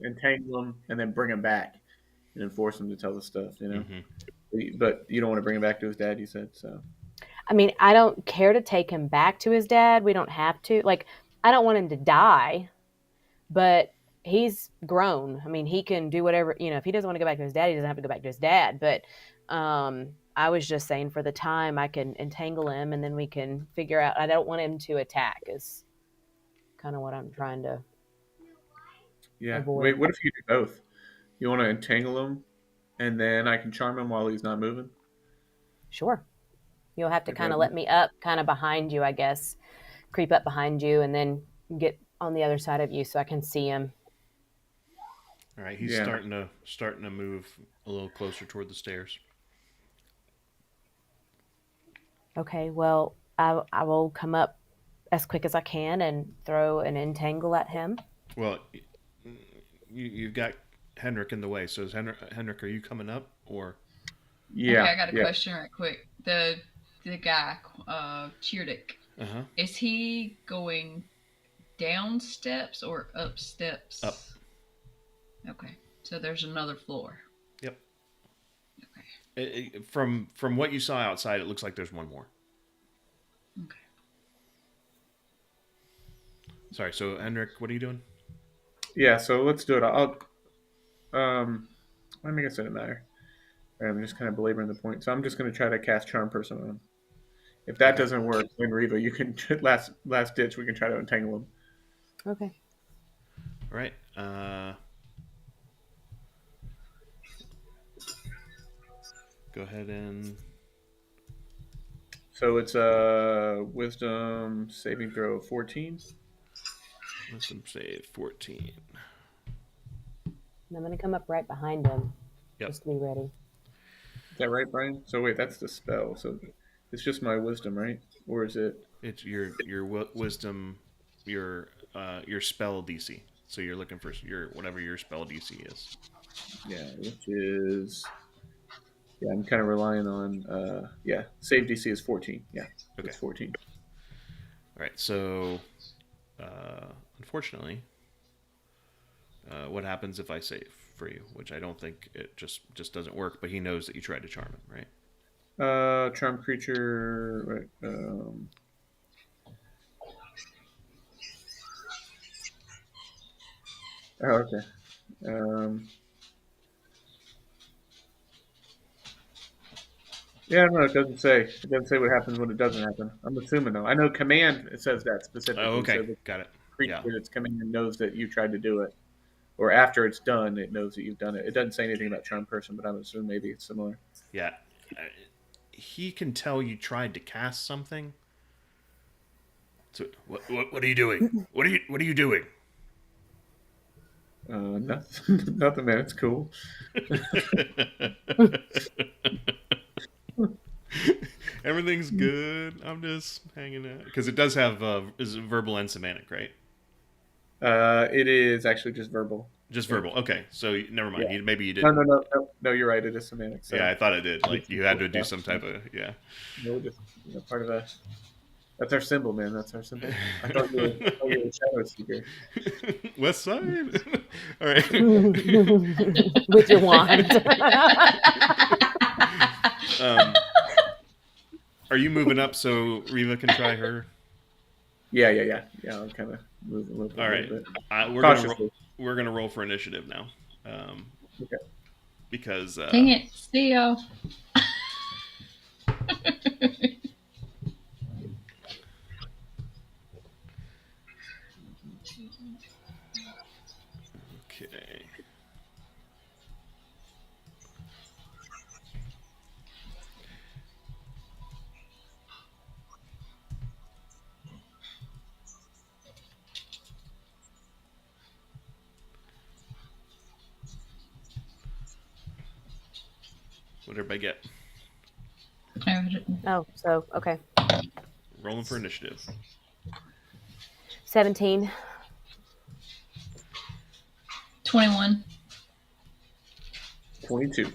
entangle him and then bring him back and then force him to tell the stuff, Mm-hmm. But you don't want to bring him back to his dad, you said, so.
I mean, I don't care to take him back to his dad. We don't have to. Like, I don't want him to die, but he's grown. I mean, he can do whatever, if he doesn't want to go back to his dad, he doesn't have to go back to his dad. But I was just saying for the time I can entangle him and then we can figure out. I don't want him to attack is kind of what I'm trying to avoid.
Wait, what if you do both? You want to entangle him and then I can charm him while he's not moving?
Sure. You'll have to kind of let me up kind of behind you, I guess. Creep up behind you and then get on the other side of you so I can see him.
All right, he's starting to move a little closer toward the stairs.
Okay, well, I will come up as quick as I can and throw an entangle at him.
Well, you've got Henrik in the way, so is Henrik, are you coming up or?
Yeah.
Okay, I got a question right quick. The guy, Cheerdick, is he going down steps or up steps?
Up.
Okay, so there's another floor.
Yep.
Okay.
From what you saw outside, it looks like there's one more.
Okay.
Sorry, so Henrik, what are you doing?
Yeah, so let's do it. I guess it doesn't matter. I'm just kind of belaboring the point. So I'm just going to try to cast Charm Person on him. If that doesn't work, then Reva, you can last ditch. We can try to entangle him.
Okay.
All right. Go ahead and.
So it's a Wisdom saving throw of 14.
Wisdom save 14.
And I'm going to come up right behind him.
Yep.
Just to be ready.
Is that right, Brian? So wait, that's the spell. So it's just my wisdom, right? Or is it?
It's your wisdom, your spell DC. So you're looking for whatever your spell DC is.
Yeah, which is. Yeah, I'm kind of relying on. Save DC is 14. Yeah, okay. It's 14.
All right, so unfortunately, what happens if I save for you? Which I don't think it just doesn't work. But he knows that you tried to charm him, right?
Charm creature. Right, okay. Yeah, no, it doesn't say. It doesn't say what happens when it doesn't happen. I'm assuming though. I know command. It says that specifically.
Oh, okay,
so
got it.
Creature that's command knows that you tried to do it, or after it's done, it knows that you've done it. It doesn't say anything about charm person, but I'm assuming maybe it's similar.
Yeah, he can tell you tried to cast something. So what are you doing? What are you doing?
Nothing, nothing, man. It's cool.
Everything's good. I'm just hanging out because it does have is it verbal and semantic, right?
It is actually just verbal.
Just verbal. Okay, so never mind. Yeah. Maybe you didn't.
No. You're right. It is semantic. So.
Yeah, I thought it did. Like you had to do some type of
No, just part of that. That's our symbol, man. That's our symbol. I thought you were a shadow seeker.
West Side. All right.
With your wand.
Are you moving up so Reva can try her?
Yeah. I'll kind of move a
All
little
right.
bit
We're
cautiously.
gonna roll for initiative now, um,
Okay.
because
Dang it. See y'all.
okay. What did everybody get?
Oh, so okay.
Rolling for initiative.
17.
21.
22.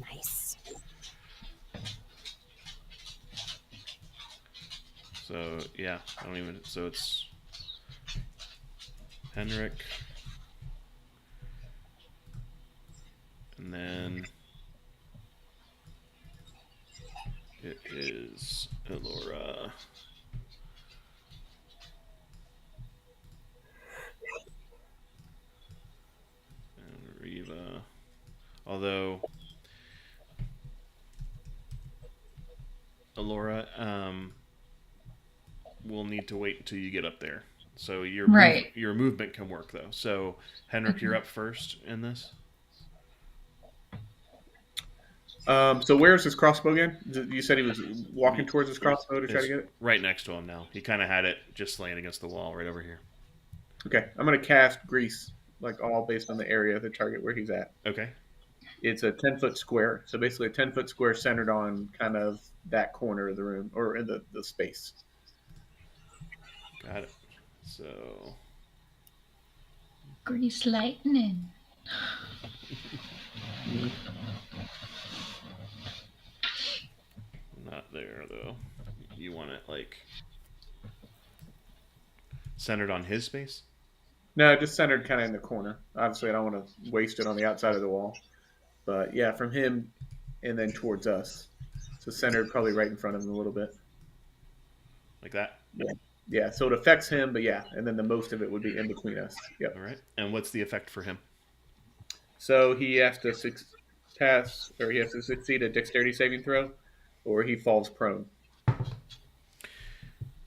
Nice.
So yeah, I don't even. So it's Henrik, and then it is Elora. And Riva. Although Elora, we'll need to wait until you get up there. So
Right.
your movement can work though. So Henrik, you're up first in this.
So where's his crossbow again? You said he was walking towards his crossbow to try to
It's
get it?
right next to him now. He kind of had it just laying against the wall right over here.
Okay. I'm going to cast Grease, like all based on the area of the target where he's at.
Okay.
It's a 10-foot square. So basically a 10-foot square centered on kind of that corner of the room or in the space.
Got it. So
Grease lightning.
not there though. You want it like centered on his space?
No, just centered kind of in the corner. Obviously, I don't want to waste it on the outside of the wall. But yeah, from him and then towards us. So centered probably right in front of him a little bit.
Like that?
Yeah, so it affects him, but yeah, and then the most of it would be in between us. Yep.
All right. And what's the effect for him?
So he has to pass, or he has to succeed a dexterity saving throw, or he falls prone.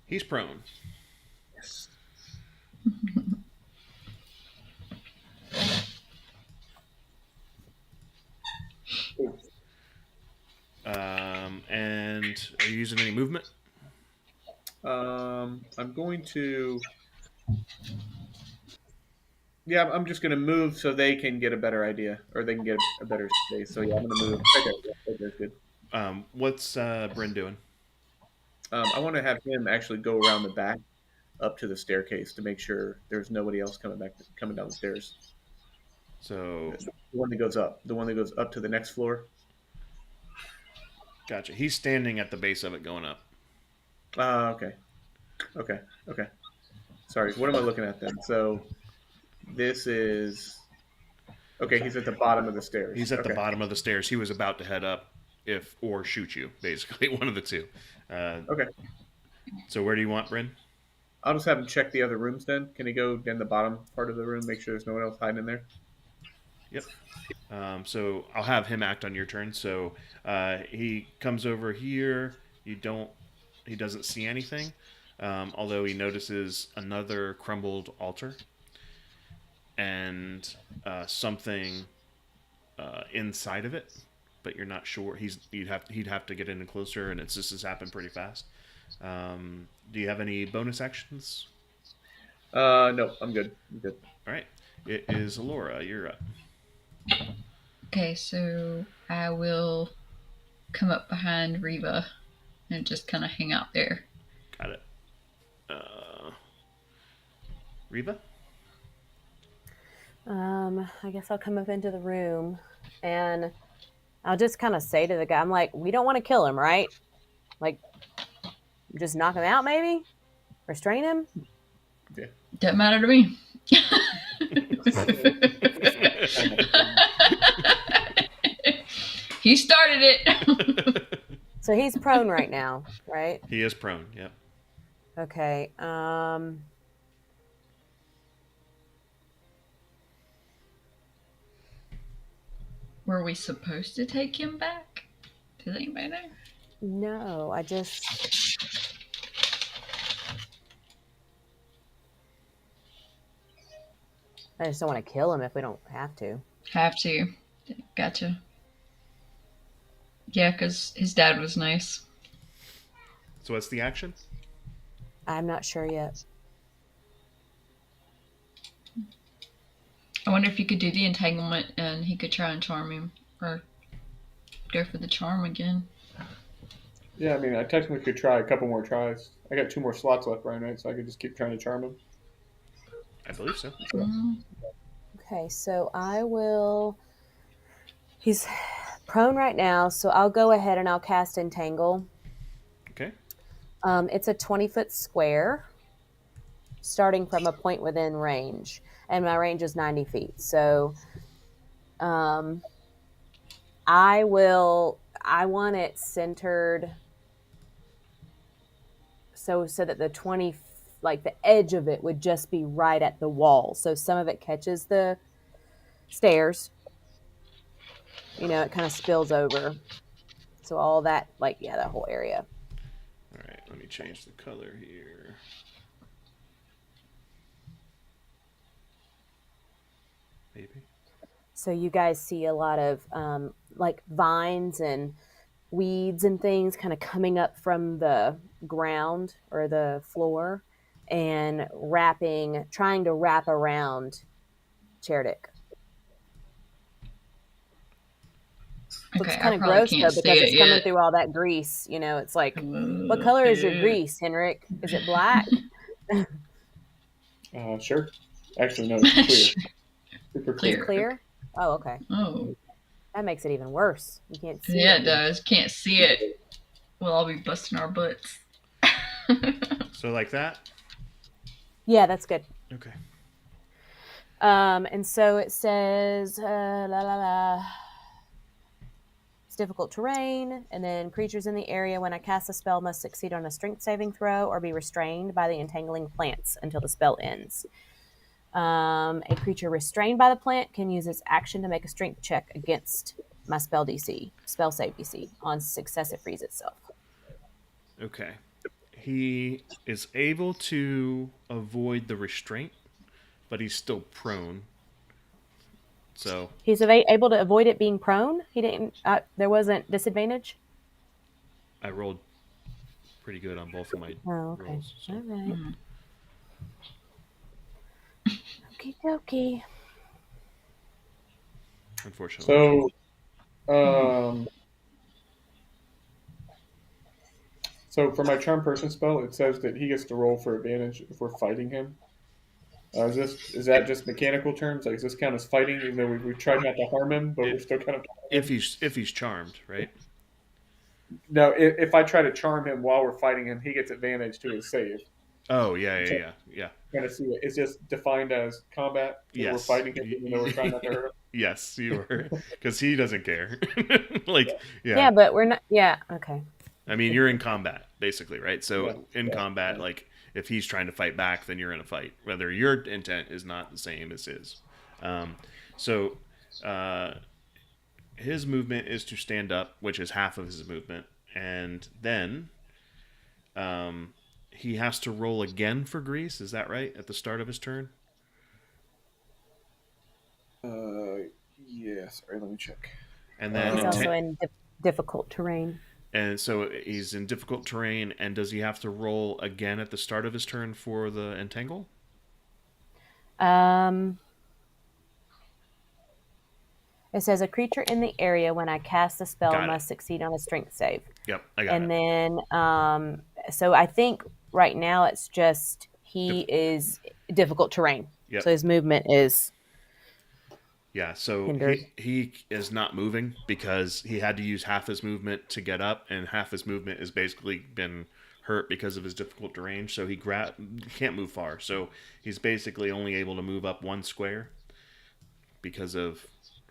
He's prone.
Yes.
And are you using any movement?
I'm going to. Yeah, I'm just going to move so they can get a better idea, or they can get a better space. So yeah, I'm going to move. Okay, yeah, that's good.
What's Bryn doing?
I want to have him actually go around the back up to the staircase to make sure there's nobody else coming down the stairs.
So
The one that goes up, the one that goes up to the next floor.
gotcha. He's standing at the base of it going up.
Okay. Sorry, what am I looking at then? So this is okay. He's at the bottom of the stairs.
He's at the
Okay.
bottom of the stairs. He was about to head up or shoot you, basically. One of the two.
Okay.
So where do you want Bryn?
I'll just have him check the other rooms then. Can he go in the bottom part of the room, make sure there's no one else hiding in there?
Yep. So I'll have him act on your turn. So he comes over here. He doesn't see anything, although he notices another crumbled altar and something inside of it, but you're not sure. He'd have to get in closer, and this has happened pretty fast. Do you have any bonus actions?
No, I'm good.
All right. It is Laura. You're up.
Okay, so I will come up behind Reva and just kind of hang out there.
Got it. Reva?
I guess I'll come up into the room and I'll just kind of say to the guy, I'm like, we don't want to kill him, right? Like, just knock him out, maybe? Restrain him?
Yeah.
Doesn't matter to me. He started it.
So he's prone right now, right?
He is prone, yep.
Okay.
Were we supposed to take him back? Does anybody know?
No, I just don't want to kill him if we don't have to.
Have to. Gotcha. Yeah, because his dad was nice.
So what's the action?
I'm not sure yet.
I wonder if you could do the entanglement and he could try and charm him. Or go for the charm again.
Yeah, I mean, I technically could try a couple more tries. I got 2 more slots left, right? So I could just keep trying to charm him.
I believe so.
Mm.
Okay, so I will. He's prone right now, so I'll go ahead and I'll cast Entangle.
Okay.
It's a 20-foot square, starting from a point within range, and my range is 90 feet. So, I want it centered so that the 20, like the edge of it would just be right at the wall. So some of it catches the stairs. It kind of spills over. So all that, that whole area.
All right. Let me change the color here. Maybe.
So you guys see a lot of vines and weeds and things kind of coming up from the ground or the floor and trying to wrap around Cherdick. Looks
Okay, I
kind of
probably
gross
can't
though
see
because
it
it's coming
yet.
through all that grease. It's like, what color is your grease, Henrik? Is it black?
Sure. Actually, no, it's clear. Super
It's
clear.
Clear.
clear? Oh, okay.
Oh.
That makes it even worse. You can't see
Yeah,
it.
it does. Can't see it. We'll all be busting our butts.
So like that?
Yeah, that's good.
Okay.
And so it says, la la la. It's difficult terrain, and then creatures in the area when I cast a spell must succeed on a strength saving throw or be restrained by the entangling plants until the spell ends. A creature restrained by the plant can use its action to make a strength check against my spell save DC. On success, it frees itself.
Okay. He is able to avoid the restraint, but he's still prone. So
He's able to avoid it being prone. He didn't. There wasn't disadvantage.
I rolled pretty good on both of my
Oh, okay.
rolls. So.
All right.
Mm.
Okie dokie.
Unfortunately.
So for my charm person spell, it says that he gets to roll for advantage if we're fighting him. Is that just mechanical terms? Like, does this count as fighting, even though we tried not to harm him, but we're still kind of
if he's charmed, right?
No, if I try to charm him while we're fighting him, he gets advantage to his save.
Oh yeah.
Kind of see it. It's just defined as combat.
Yes.
We're fighting him, even though we're trying not to hurt him.
Yes, you were, because he doesn't care. Yeah.
Yeah, but we're not. Yeah. Okay.
I mean, you're in combat, basically, right? So in
Yeah.
combat, like if he's trying to fight back, then you're in a fight. Whether your intent is not the same as his. So his movement is to stand up, which is half of his movement, and then he has to roll again for grease. Is that right? At the start of his turn.
Yeah. Sorry, let me check.
And then
He's also in difficult terrain.
And so he's in difficult terrain, and does he have to roll again at the start of his turn for the entangle?
It says a creature in the area when I cast the spell
Got it.
must succeed on a strength save.
Yep, I got it.
And then, so I think right now it's just he is difficult terrain.
Yep.
So his movement is.
Yeah, so he is not moving because he had to use half his movement to get up, and half his movement has basically been hurt because of his difficult terrain. So he can't move far. So he's basically only able to move up one square because of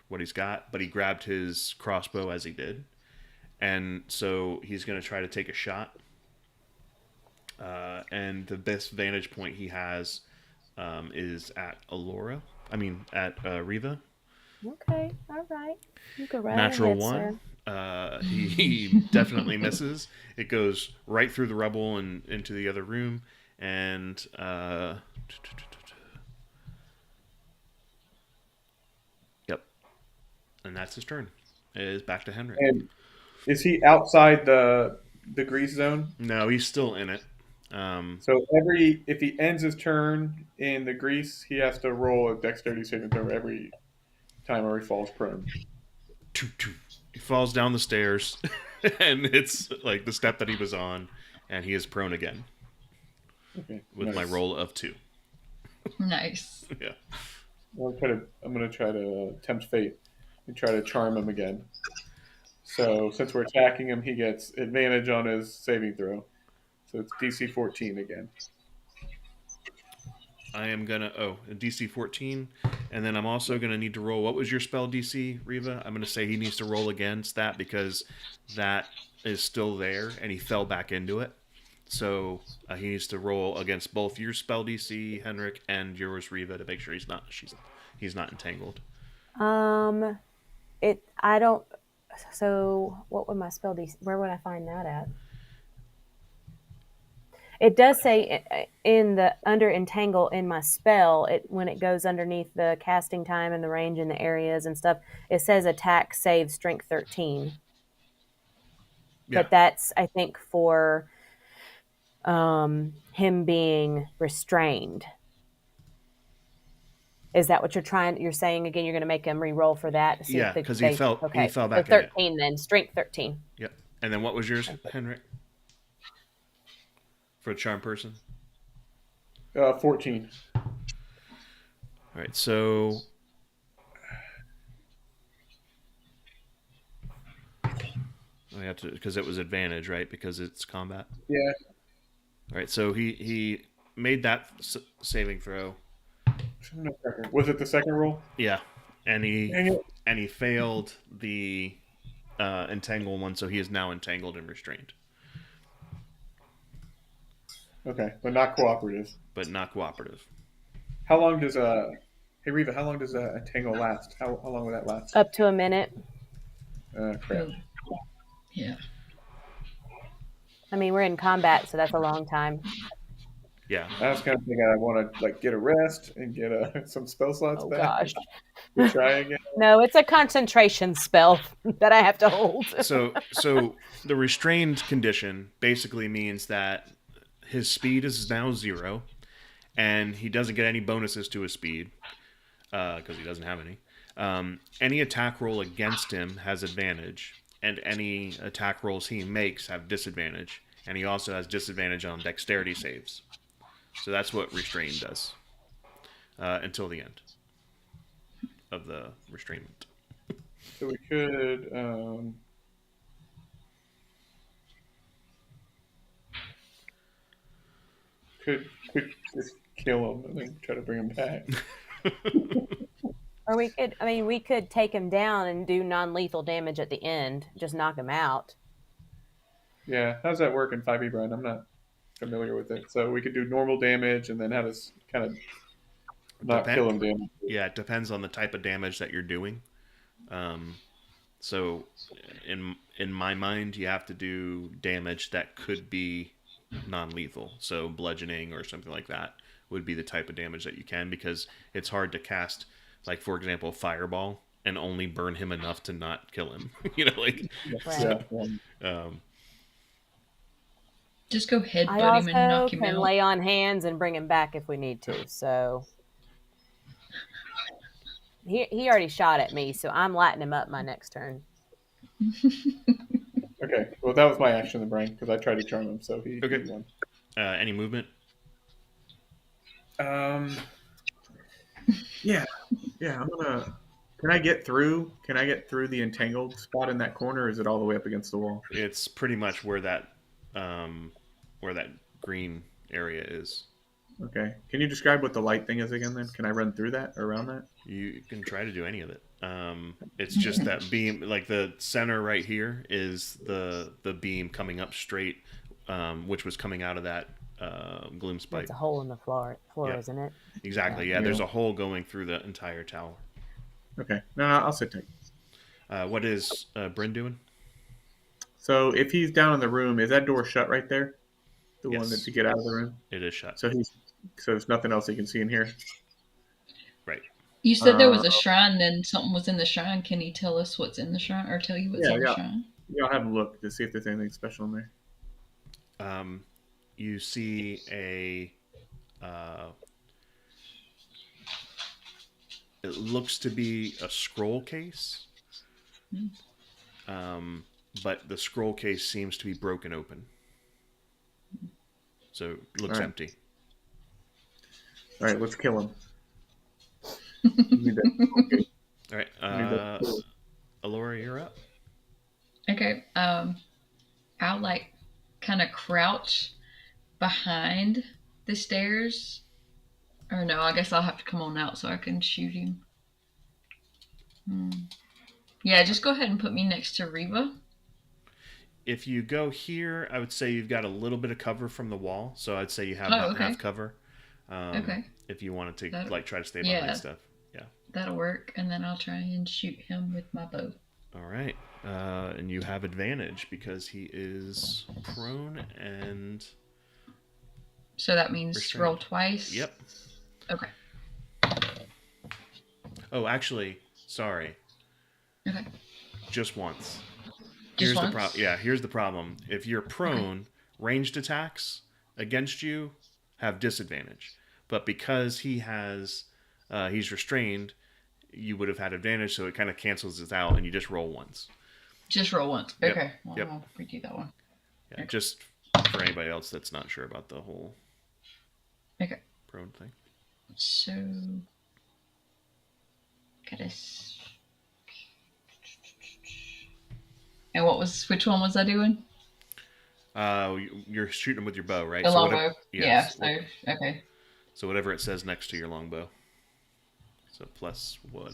what he's got. But he grabbed his crossbow as he did, and so he's going to try to take a shot. and the best vantage point he has is at Alora. I mean, at Riva.
Okay, all right. You go right
Natural
ahead,
one.
sir.
He definitely misses. It goes right through the rubble and into the other room, and yep, and that's his turn. It is back to Henrik.
And is he outside the grease zone?
No, he's still in it.
So if he ends his turn in the grease, he has to roll a dexterity saving throw every time or he falls prone.
He falls down the stairs, and it's like the step that he was on, and he is prone again
Okay,
with
nice.
my roll of 2.
Nice.
Yeah.
I'm gonna try to tempt fate and try to charm him again. So since we're attacking him, he gets advantage on his saving throw. So it's DC 14 again.
I am gonna DC 14, and then I'm also gonna need to roll. What was your spell DC, Riva? I'm gonna say he needs to roll against that because that is still there, and he fell back into it. So he needs to roll against both your spell DC, Henrik, and yours, Riva, to make sure he's not entangled.
I don't. So what would my spell DC? Where would I find that at? It does say in the under entangle in my spell, when it goes underneath the casting time and the range and the areas and stuff, it says attack, save, strength 13.
Yeah.
But that's, I think, for him being restrained. Is that what you're saying again? You're going to make him re-roll for that? To see
Yeah, because he fell back
so
in it.
13 then, strength 13.
Yep. And then what was yours, Henrik? For a charm person?
14.
All right, so I have to, because it was advantage, right? Because it's combat.
Yeah.
All right, so he made that saving throw.
Was it the second roll?
Yeah, and
Dang it.
he failed the entangle one, so he is now entangled and restrained,
Okay, but not cooperative.
but not cooperative.
How long does Hey Riva, how long does a entangle last? How long will that last?
Up to a minute.
Crap.
Yeah.
I mean, we're in combat, so that's a long time.
Yeah.
I was kind of thinking I want to get a rest and get some spell slots back.
Gosh.
And try again.
No, it's a concentration spell that I have to hold.
So the restrained condition basically means that his speed is now 0, and he doesn't get any bonuses to his speed because he doesn't have any. Any attack roll against him has advantage, and any attack rolls he makes have disadvantage, and he also has disadvantage on dexterity saves. So that's what restrain does until the end of the restrainment.
So we could just kill him and then try to bring him back.
Or we could take him down and do non-lethal damage at the end, just knock him out.
Yeah, how's that work in 5e, Brian? I'm not familiar with it. So we could do normal damage and then how to kind of not kill him damage.
Yeah, it depends on the type of damage that you're doing. So in my mind, you have to do damage that could be non-lethal. So bludgeoning or something like that would be the type of damage that you can, because it's hard to cast, like, for example, fireball and only burn him enough to not kill him.
Right.
Yeah.
Just go headbutt
I
him and knock
also
him
can
out.
lay on hands and bring him back if we need to. So he already shot at me, so I'm lighting him up my next turn.
Okay, well that was my action, then, Brian, because I tried to charm him, so he won.
Any movement?
Yeah. I'm gonna. Can I get through? Can I get through the entangled spot in that corner? Or is it all the way up against the wall?
It's pretty much where that green area is.
Okay. Can you describe what the light thing is again? Then can I run through that or around that?
You can try to do any of it. It's just that beam, like the center right here is the beam coming up straight, which was coming out of that gloom
That's
spike.
a hole in the floor,
Yep,
isn't it?
exactly.
Yeah.
Yeah, there's
Yeah.
a hole going through the entire tower.
Okay. No, I'll sit tight.
What is Bryn doing?
So if he's down in the room, is that door shut right there? The one that
Yes,
to get out of the room.
it is shut.
So there's nothing else he can see in here.
Right.
You said there
Uh,
was a shrine, then something was in the shrine. Can he tell us what's in the shrine or tell you what's
yeah,
in the
yeah.
shrine?
Yeah, I'll have a look to see if there's anything special in there.
You see a. It looks to be a scroll case, but the scroll case seems to be broken open, so it looks
All right.
empty.
All right, let's kill him. We need that. Okay.
All right,
We need that.
Alora, you're up.
Okay. I'll like kind of crouch behind the stairs. Or no, I guess I'll have to come on out so I can shoot him. Yeah, just go ahead and put me next to Reba.
If you go here, I would say you've got a little bit of cover from the wall, so I'd say you have
Oh, okay.
half cover.
Okay.
If you wanted to
That-
like try to stay
yeah.
behind stuff, yeah.
That'll work, and then I'll try and shoot him with my bow.
All right, and you have advantage because he is prone and.
So that means
Restrained.
roll twice?
Yep.
Okay.
Oh, actually, sorry.
Okay.
Just once.
Just
Here's
once?
the problem. Yeah, here's the problem. If you're prone, ranged attacks against you have disadvantage. But because he's restrained, you would have had advantage, so it kind of cancels it out, and you just roll once.
Just roll once.
Yep.
Okay. Well,
Yep.
I'll redo that one.
Yeah,
Okay.
just for anybody else that's not sure about the whole
Okay.
prone thing.
So. And which one was I doing?
You're shooting them with your bow, right?
The
So
longbow.
yes.
Yeah, so, okay.
So whatever it says next to your longbow. So plus what?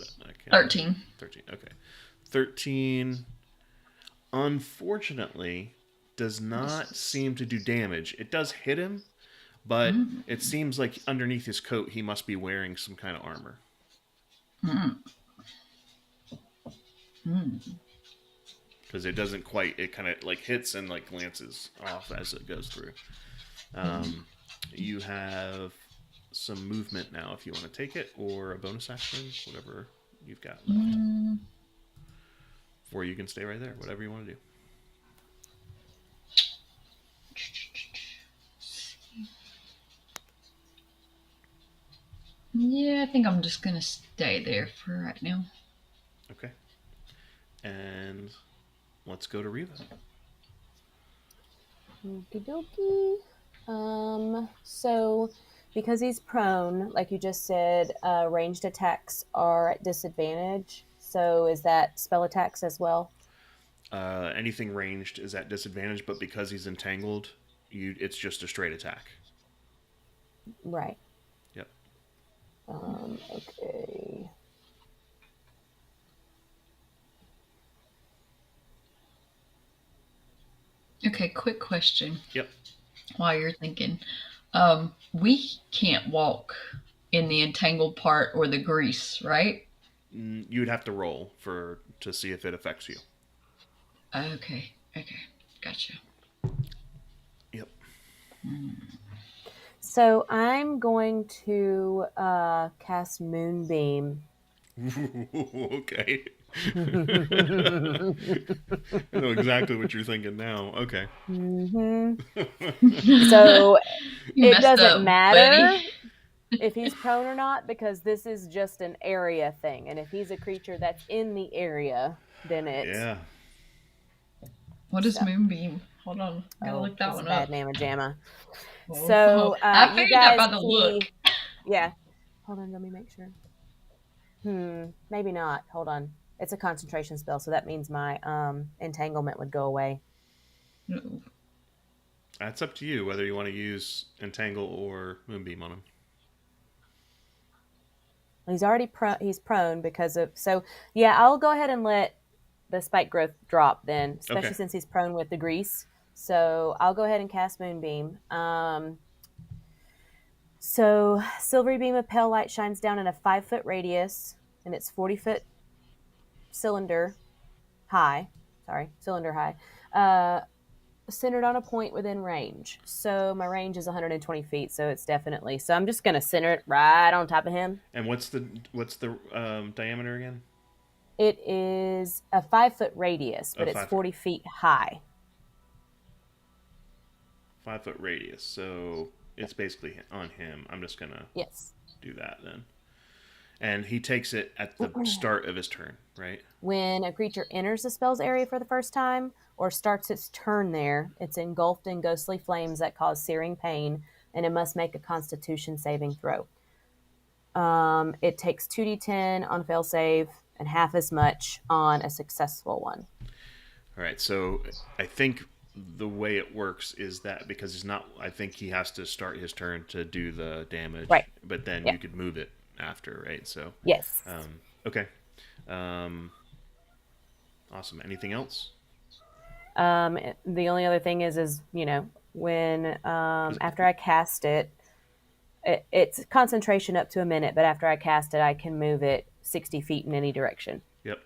13.
13. Okay. 13. Unfortunately, does not seem to do damage. It does hit him, but it seems like underneath his coat he must be wearing some kind of armor. Because it doesn't quite. It kind of like hits and like glances off as it goes through. You have some movement now if you want to take it, or a bonus action, whatever you've got left. Or you can stay right there, whatever you want to do.
Yeah, I think I'm just gonna stay there for right now.
Okay. And let's go to Reva.
Okie dokie. So because he's prone, like you just said, ranged attacks are at disadvantage. So is that spell attacks as well?
Anything ranged is at disadvantage, but because he's entangled, it's just a straight attack.
Right.
Yep.
Okay.
Okay, quick question.
Yep.
While you're thinking, we can't walk in the entangled part or the grease, right?
You would have to roll to see if it affects you.
Okay, gotcha.
Yep.
So I'm going to cast Moonbeam.
Okay. I know exactly what you're thinking now. Okay.
So
You
it
messed
doesn't
up,
matter
buddy.
if he's prone or not, because this is just an area thing. And if he's a creature that's in the area, then it's...
Yeah.
What is Moonbeam? Hold on, gotta look that
it's
one
a bad
up.
mamma jamma.
Oh,
So
I
you
figured that
guys
by the
see...
look.
Yeah. Hold on, let me make sure. Maybe not. Hold on. It's a concentration spell, so that means my entanglement would go away.
No.
That's up to you whether you want to use Entangle or Moonbeam on him.
He's already he's prone because of... So, yeah, I'll go ahead and let the spike growth drop then, especially
Okay.
since he's prone with the grease. So I'll go ahead and cast Moonbeam. So, silvery beam of pale light shines down in a 5-foot radius, and it's 40-foot cylinder high. Sorry, cylinder high. Centered on a point within range. So my range is 120 feet. So it's definitely. So I'm just gonna center it right on top of him.
And what's the diameter again?
It is a 5-foot radius, but
Oh,
it's
5 foot.
40 feet high.
5 foot radius. So it's basically on him. I'm just gonna
Yes.
do that then. And he takes it at the start of his turn, right?
When a creature enters the spell's area for the first time or starts its turn there, it's engulfed in ghostly flames that cause searing pain, and it must make a Constitution saving throw. It takes 2d10 on fail save and half as much on a successful one.
All right. So I think the way it works is that because he's not, I think he has to start his turn to do the damage,
Right.
but then
Yeah.
you could move it after, right? So
Yes.
okay. Awesome. Anything else?
The only other thing is when after I cast it's concentration up to a minute, but after I cast it, I can move it 60 feet in any direction.
Yep.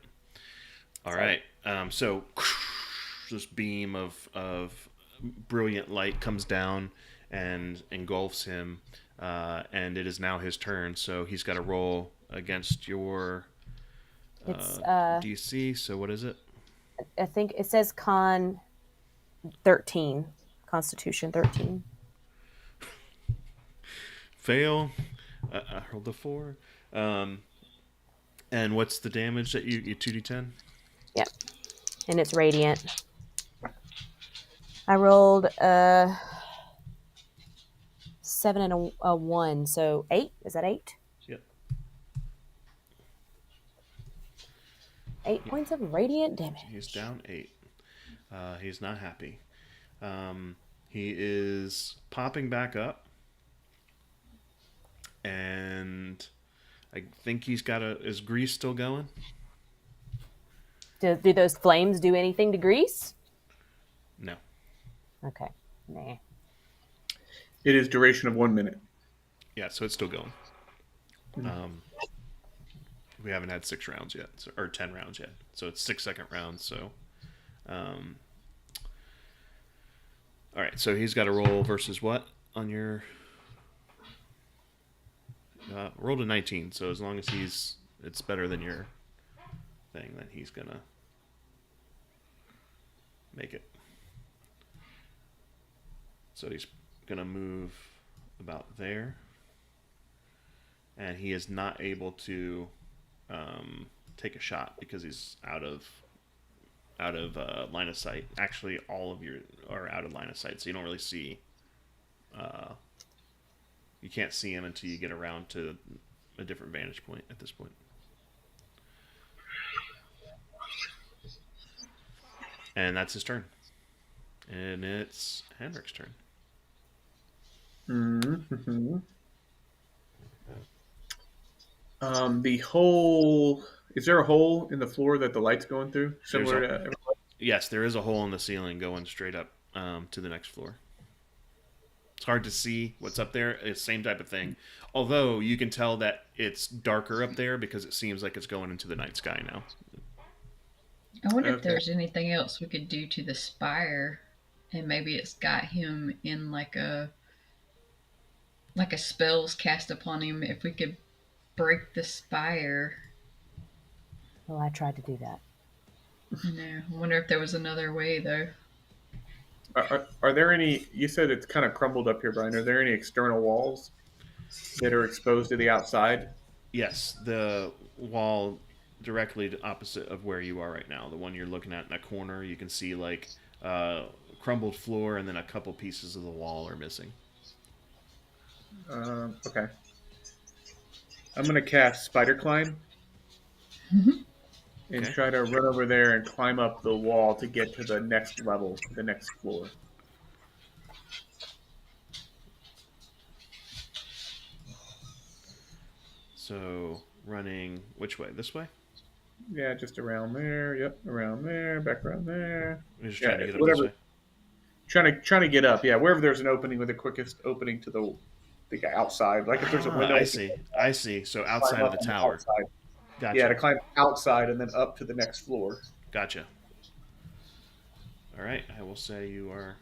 All right. So this beam of brilliant light comes down and engulfs him, and it is now his turn. So he's got to roll against your
It's
DC. So what is it?
I think it says Con 13, Constitution 13.
Fail. I rolled a 4. And what's the damage that you 2d10?
Yep, and it's radiant. I rolled a 7 and a 1, so 8. Is that 8?
Yep.
8 points of radiant damage.
He's down 8. He's not happy. He is popping back up, and I think he's got is grease still going?
Do those flames do anything to grease?
No.
Okay. Nah.
It is duration of 1 minute.
Yeah, so it's still going. We haven't had 6 rounds yet, or 10 rounds yet. So it's 6-second rounds. So, all right. So he's got to roll versus what on your? Rolled a 19. So as long as it's better than your thing, then he's gonna make it. So he's gonna move about there, and he is not able to take a shot because he's out of line of sight. Actually, all of you are out of line of sight, so you don't really see. You can't see him until you get around to a different vantage point at this point. And that's his turn. And it's Henrik's turn.
Mm-hmm. The hole. Is there a hole in the floor that the light's going through? Similar to.
Yes, there is a hole in the ceiling going straight up to the next floor. It's hard to see what's up there. It's the same type of thing. Although you can tell that it's darker up there because it seems like it's going into the night sky now.
I wonder if there's anything else we could do to the spire, and maybe it's got him in like a spell's cast upon him. If we could break the spire.
Well, I tried to do that.
I wonder if there was another way though.
Are there any? You said it's kind of crumbled up here, Brian. Are there any external walls that are exposed to the outside?
Yes, the wall directly opposite of where you are right now, the one you're looking at in that corner, you can see like crumbled floor, and then a couple pieces of the wall are missing.
Okay. I'm gonna cast Spider Climb and try to run over there and climb up the wall to get to the next level, the next floor.
So running which way? This way?
Yeah, just around there. Yep, around there, back around there.
You're just trying to get up this way.
Trying to get up. Yeah, wherever there's an opening with the quickest opening to the the guy outside. Like if there's a window,
I see. I see. So outside
climb
of
up
the
on the
tower.
outside.
Gotcha.
Yeah, to climb outside and then up to the next floor.
Gotcha. All right. I will say you are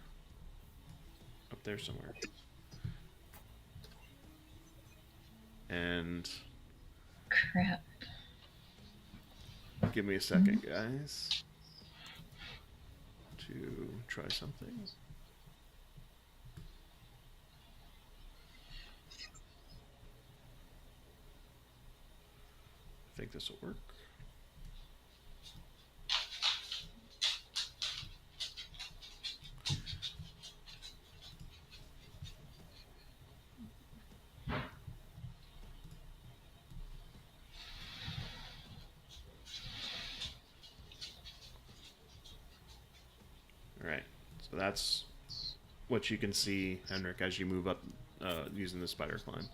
up there somewhere. And
Crap.
give me a second, guys, to try something. I think this will work. All right. So that's what you can see, Henrik, as you move up using the spider climb.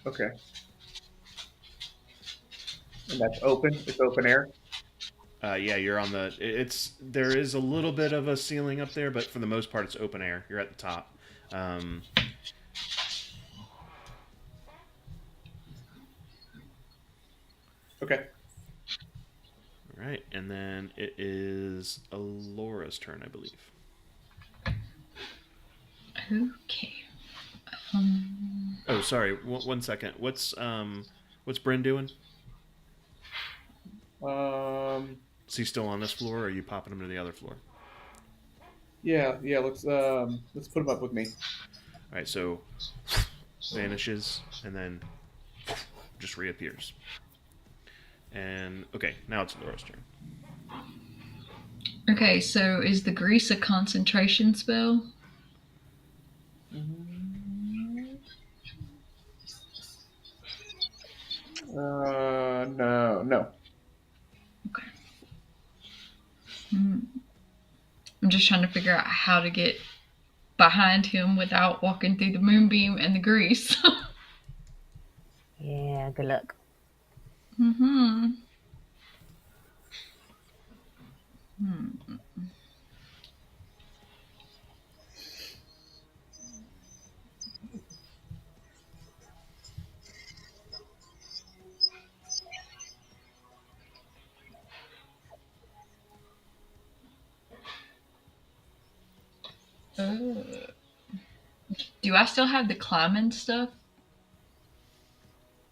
Okay. And that's open. It's open air.
Yeah, you're on the. There is a little bit of a ceiling up there, but for the most part, it's open air. You're at the top.
Okay.
All right, and then it is Alora's turn, I believe.
Okay.
Oh, sorry. One second. What's Bryn doing? Is he still on this floor, or are you popping him to the other floor?
Yeah. Let's put him up with me.
All right, so vanishes and then just reappears. And okay, now it's Alora's turn.
Okay, so is the grease a concentration spell?
No.
Okay. I'm just trying to figure out how to get behind him without walking through the moonbeam and the grease.
Yeah, good luck.
Mm-hmm. Do I still have the climbing stuff?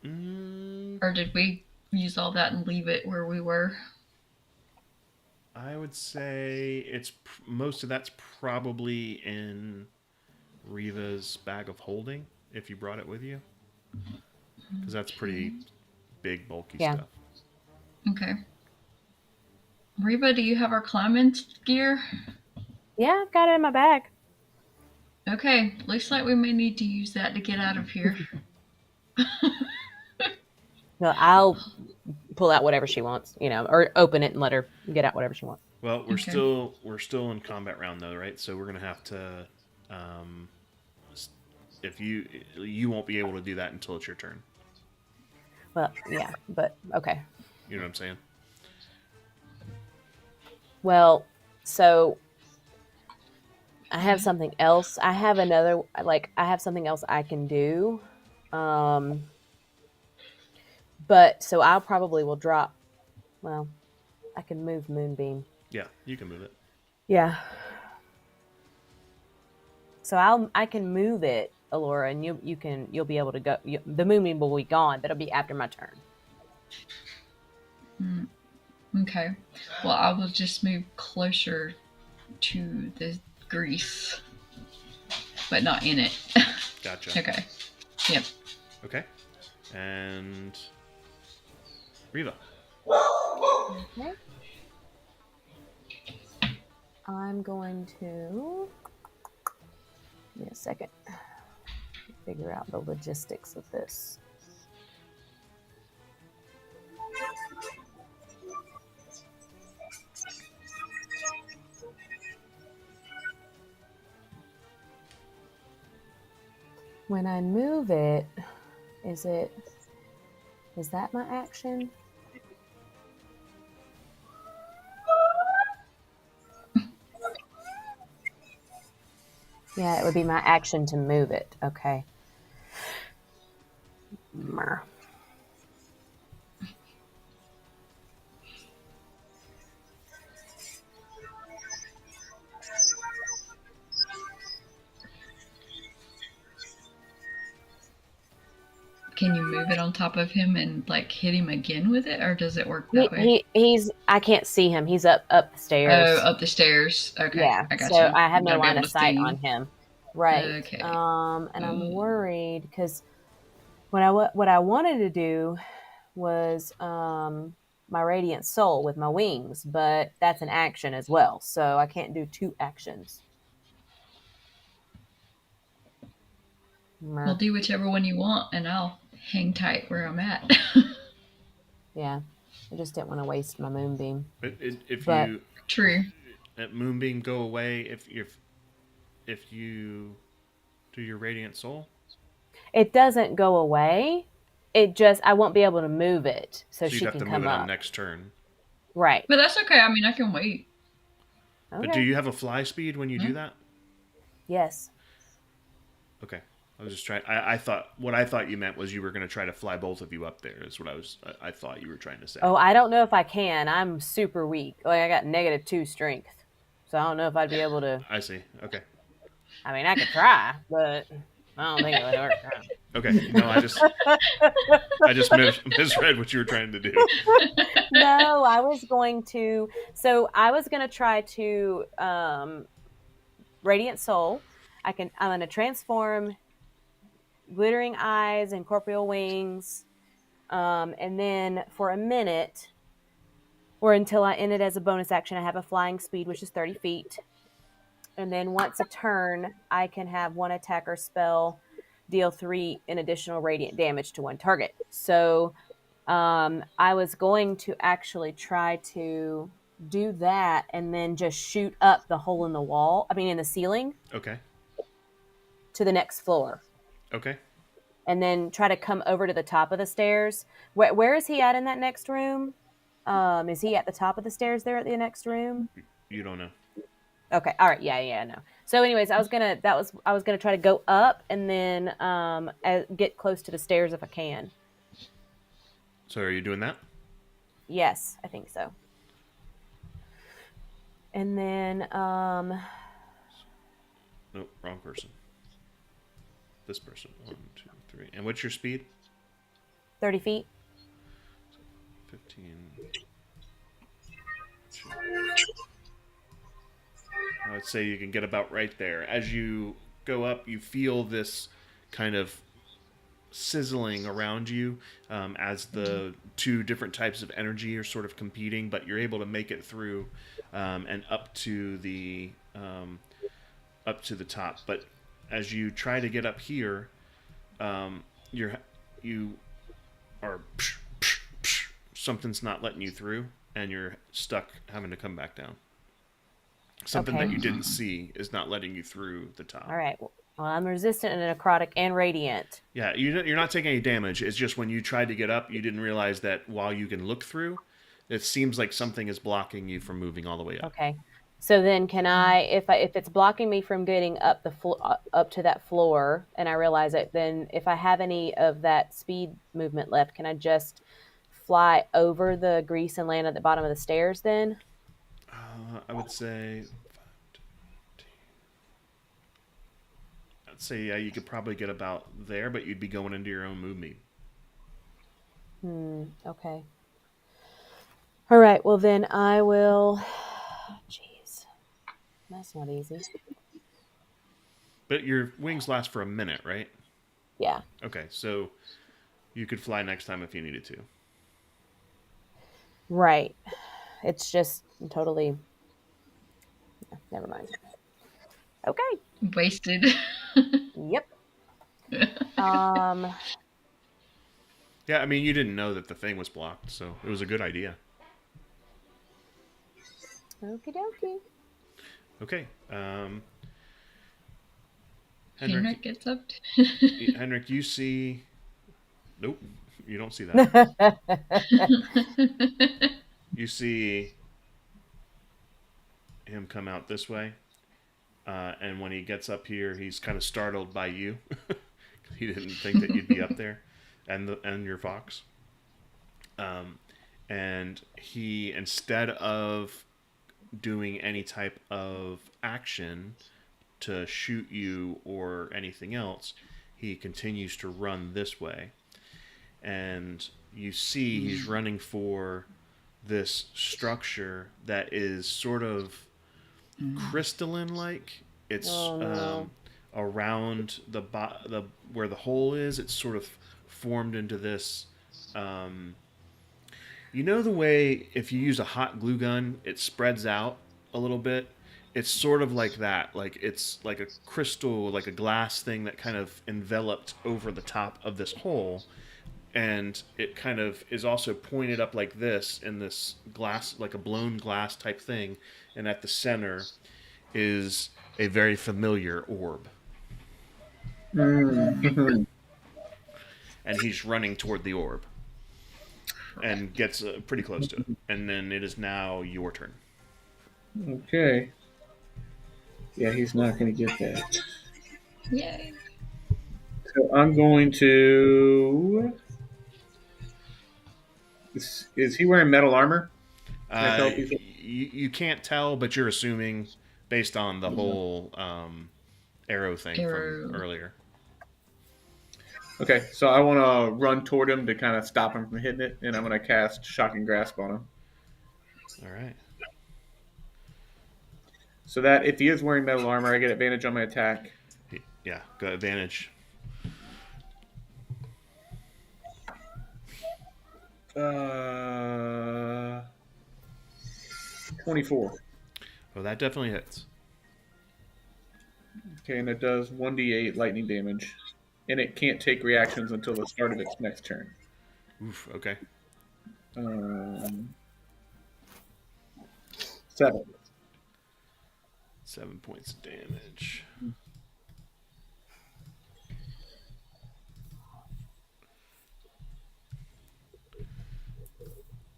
Or did we use all that and leave it where we were?
I would say most of that's probably in Riva's bag of holding, if you brought it with you, because that's pretty big, bulky stuff.
Okay. Riva, do you have our climbing gear?
Yeah, I've got it in my bag.
Okay, looks like we may need to use that to get out of here.
No, I'll pull out whatever she wants, or open it and let her get out whatever she wants.
Well, we're still in combat round though, right? So we're gonna have to, if you won't be able to do that until it's your turn.
Well, yeah, but okay.
You know what I'm saying?
Well, so I have something else. I have something else I can do. But so I'll probably will drop. Well, I can move Moonbeam.
Yeah, you can move it.
Yeah. So I can move it, Alora, and you'll be able to go. The Moonbeam will be gone, but it'll be after my turn.
Okay. Well, I will just move closer to the grease, but not in it.
Gotcha.
Okay. Yep.
Okay. And Riva.
Okay. I'm going to give me a second. Figure out the logistics of this. When I move it, is that my action? Yeah, it would be my action to move it. Okay.
Can you move it on top of him and like hit him again with it, or does it work that way?
He's I can't see him. He's up the
Oh,
stairs.
up the stairs. Okay,
Yeah,
I got
so
you.
I have
You're
no
gonna be
line
able
of
to
sight
see.
on him. Right.
Okay.
And I'm worried because what I wanted to do was my radiant soul with my wings, but that's an action as well, so I can't do two actions.
We'll
Mer.
do whichever one you want, and I'll hang tight where I'm at.
Yeah, I just didn't want to waste my moonbeam.
If
But
you
True.
let Moonbeam go away, if you do your Radiant Soul,
it doesn't go away. It just I won't be able to move it, so
so you'd
she
have
can
to move
come
it on
up.
next turn.
Right.
But that's okay. I mean, I can wait.
But do
Okay.
you have a fly speed when you do
Hmm?
that?
Yes.
Okay. I was just trying. I thought what I thought you meant was you were going to try to fly both of you up there. Is what I thought you were trying to say.
Oh, I don't know if I can. I'm super weak. Like I got -2 strength, so I don't know if I'd be able to.
I see. Okay.
I mean, I could try, but I don't think it would work.
Okay. No, I just misread what you were trying to do.
No, I was going to. So I was going to try to radiant soul. I'm going to transform glittering eyes and corporeal wings, and then for a minute or until I end it as a bonus action, I have a flying speed, which is 30 feet. And then once a turn, I can have one attacker spell deal 3 in additional radiant damage to one target. So I was going to actually try to do that and then just shoot up the hole in the wall, I mean, in the ceiling
Okay.
to the next floor.
Okay.
And then try to come over to the top of the stairs. Where is he at in that next room? Is he at the top of the stairs there at the next room?
You don't know.
Okay. All right. Yeah. No. So, anyways, I was gonna try to go up and then get close to the stairs if I can.
So are you doing that?
Yes, I think so. And then
Nope. Wrong person. This person. 1, 2, 3. And what's your speed?
30 feet.
15. I would say you can get about right there. As you go up, you feel this kind of sizzling around you as the two different types of energy are sort of competing, but you're able to make it through and up to the top. But as you try to get up here, you are something's not letting you through, and you're stuck having to come back down. Something
Okay.
that you didn't see is not letting you through the top.
All right. Well, I'm resistant and necrotic and radiant.
Yeah, you're not taking any damage. It's just when you tried to get up, you didn't realize that while you can look through, it seems like something is blocking you from moving all the way up.
Okay. So then, can I, if it's blocking me from getting up up to that floor, and I realize it, then if I have any of that speed movement left, can I just fly over the grease and land at the bottom of the stairs? Then
I would say, yeah, you could probably get about there, but you'd be going into your own moonbeam.
Okay. All right. Well, then I will. Jeez, that's not easy.
But your wings last for a minute, right?
Yeah.
Okay, so you could fly next time if you needed to.
Right. It's just totally. Never mind. Okay.
Wasted.
Yep.
Yeah, I mean, you didn't know that the thing was blocked, so it was a good idea.
Okie dokie.
Okay.
Henrik gets up.
Henrik, you see. Nope, you don't see that. You see him come out this way, and when he gets up here, he's kind of startled by you. He didn't think that you'd be up there, and your fox. And he, instead of doing any type of action to shoot you or anything else, he continues to run this way. And you see he's running for this structure that is sort of crystalline-like. It's around the where the hole is. It's sort of formed into this. You know the way if you use a hot glue gun, it spreads out a little bit. It's sort of like that. Like it's like a crystal, like a glass thing that kind of enveloped over the top of this hole. And it kind of is also pointed up like this in this glass, like a blown glass type thing. And at the center is a very familiar orb.
Mm-hmm.
And he's running toward the orb. And gets pretty close to it. And then it is now your turn.
Okay. Yeah, he's not going to get that.
Yay.
So I'm going to... Is he wearing metal armor?
You can't tell, but you're assuming based on the whole arrow thing from earlier.
Okay, so I want to run toward him to kind of stop him from hitting it, and I'm going to cast Shocking Grasp on him.
All right.
So that if he is wearing metal armor, I get advantage on my attack.
Yeah, got advantage.
24.
Oh, that definitely hits.
Okay, and it does 1d8 lightning damage. And it can't take reactions until the start of its next turn.
Oof, okay.
7.
7 points of damage.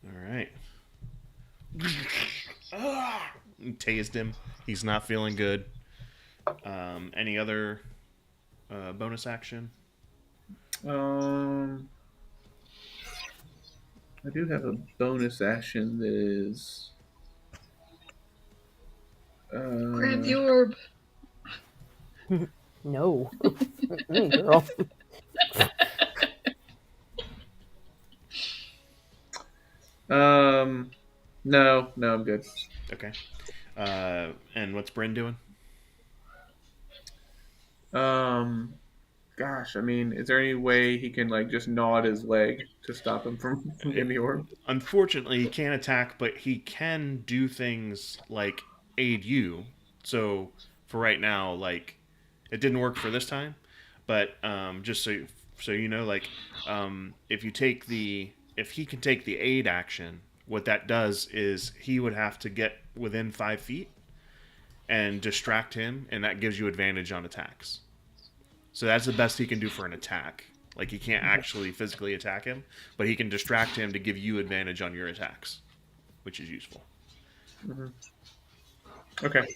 All right. Tased him. He's not feeling good. Any other bonus action?
I do have a bonus action that is...
Grab the orb.
No. Girl.
No, I'm good.
Okay. And what's Bryn doing?
Gosh, I mean, is there any way he can like just gnaw at his leg to stop him from getting the orb?
Unfortunately, he can't attack, but he can do things like aid you. So for right now, like it didn't work for this time, but just so you know, like if he can take the aid action, what that does is he would have to get within 5 feet and distract him, and that gives you advantage on attacks. So that's the best he can do for an attack. Like, he can't actually physically attack him, but he can distract him to give you advantage on your attacks, which is useful.
Mm-hmm. Okay.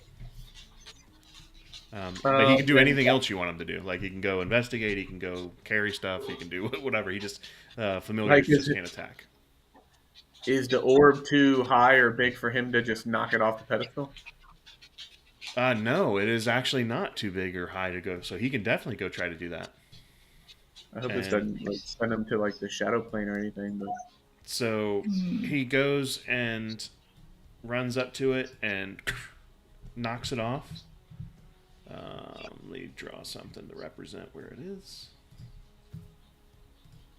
But he can do anything else you want him to do. Like, he can go investigate, he can go carry stuff, he can do whatever. He just, familiars just can't attack.
Is the orb too high or big for him to just knock it off the pedestal?
No, it is actually not too big or high to go, so he can definitely go try to do that.
I hope this doesn't like send him to like the shadow plane or anything. But
so he goes and runs up to it and knocks it off. Let me draw something to represent where it is.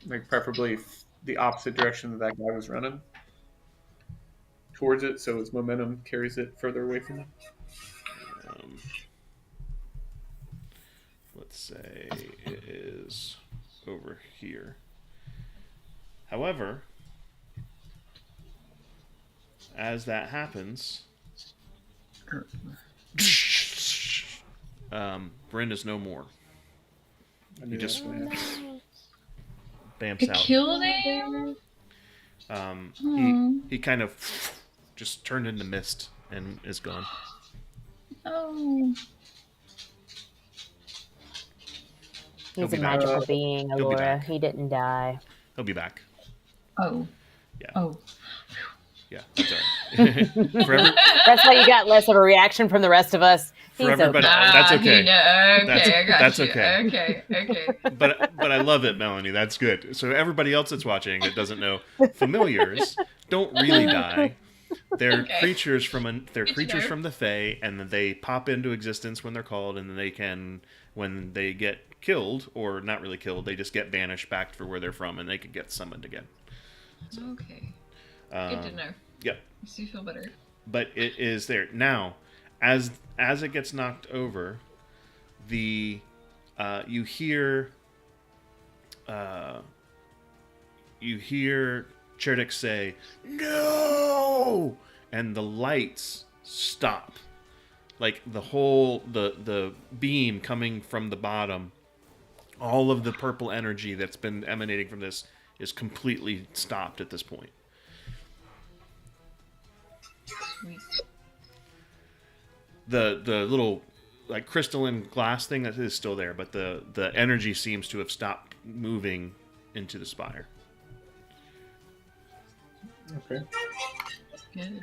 Like preferably the opposite direction that guy was running towards it, so his momentum carries it further away from him.
Let's say it is over here. However, as that happens, Bryn is no more. He just bamps out.
Killed him?
He kind of just turned into mist and is gone.
Oh.
He'll
He's a
be back.
magical being,
He'll be
Alora.
back.
He didn't die.
He'll be back.
Oh.
Yeah.
Oh.
Yeah, that's all right.
That's why you got less of a reaction from the rest of us.
For everybody,
okay.
that's okay.
Okay, I got
that's
you.
okay.
Okay.
But I love it, Melanie. That's good. So everybody else that's watching that doesn't know, familiars don't really die. They're creatures from the Fae, and then they pop into existence when they're called, and then they can, when they get killed or not really killed, they just get banished back for where they're from, and they can get summoned again.
So, okay. Good to know.
Yep.
Makes you feel better.
But it is there now. As it gets knocked over, you hear Cherdek say, "No!" and the lights stop. Like the beam coming from the bottom, all of the purple energy that's been emanating from this is completely stopped at this point.
Sweet.
The little like crystalline glass thing that is still there, but the energy seems to have stopped moving into the spire.
Okay.
Good.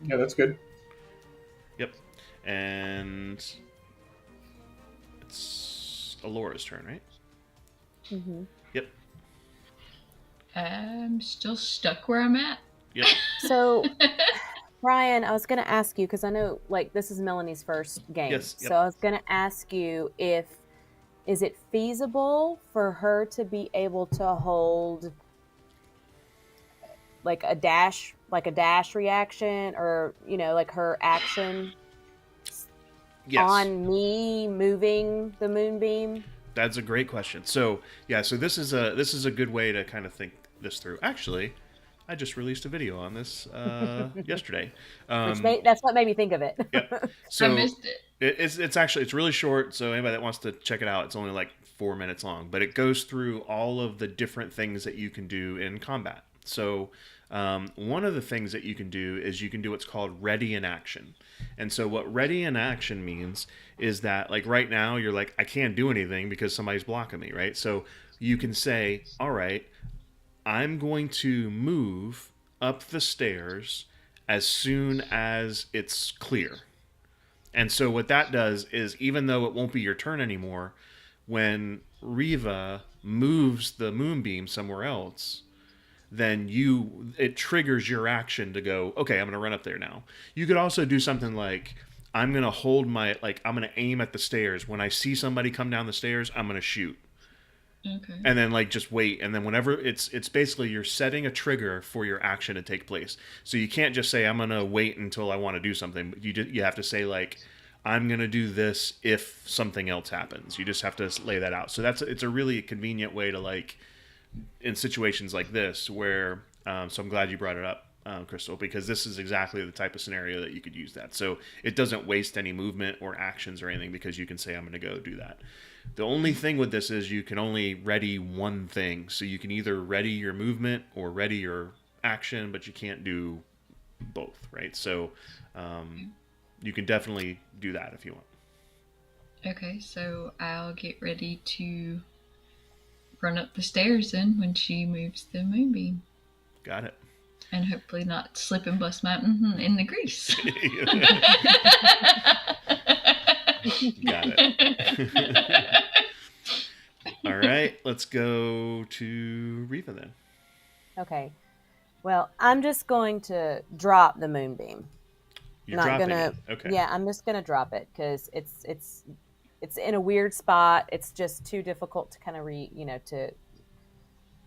Yeah, that's good.
Yep. And it's Alora's turn, right?
Mm-hmm.
Yep.
I'm still stuck where I'm at.
Yep.
So, Brian, I was going to ask you, because I know, like, this is Melanie's first game.
Yes, yep.
So I was going to ask you is it feasible for her to be able to hold, like, a dash reaction, or, like her action on me moving the moonbeam?
That's a great question. So, so this is a good way to kind of think this through. Actually, I just released a video on this yesterday.
That's what made me think of it.
Yep. So
I missed it.
It's really short. So anybody that wants to check it out, it's only like 4 minutes long, but it goes through all of the different things that you can do in combat. So one of the things that you can do is you can do what's called ready in action. And so what ready in action means is that, like, right now you're like, I can't do anything because somebody's blocking me, right? So you can say, all right, I'm going to move up the stairs as soon as it's clear. And so what that does is, even though it won't be your turn anymore, when Riva moves the moonbeam somewhere else, then it triggers your action to go, okay, I'm going to run up there now. You could also do something like, I'm going to aim at the stairs. When I see somebody come down the stairs, I'm going to shoot.
Okay.
And then, like, just wait, and then whenever it's basically you're setting a trigger for your action to take place. So you can't just say, I'm gonna wait until I want to do something. You have to say, like, I'm gonna do this if something else happens. You just have to lay that out. So it's a really convenient way to, like, in situations like this where so I'm glad you brought it up, Crystal, because this is exactly the type of scenario that you could use that. So it doesn't waste any movement or actions or anything, because you can say, I'm gonna go do that. The only thing with this is you can only ready one thing. So you can either ready your movement or ready your action, but you can't do both, right? So you can definitely do that if you want.
Okay, so I'll get ready to run up the stairs then when she moves the moonbeam.
Got it.
And hopefully not slip and bust my in the grease.
Got it. All right, let's go to Riva then.
Okay. Well, I'm just going to drop the moonbeam.
You're dropping it. Okay.
Yeah, I'm just gonna drop it because it's in a weird spot. It's just too difficult to kind of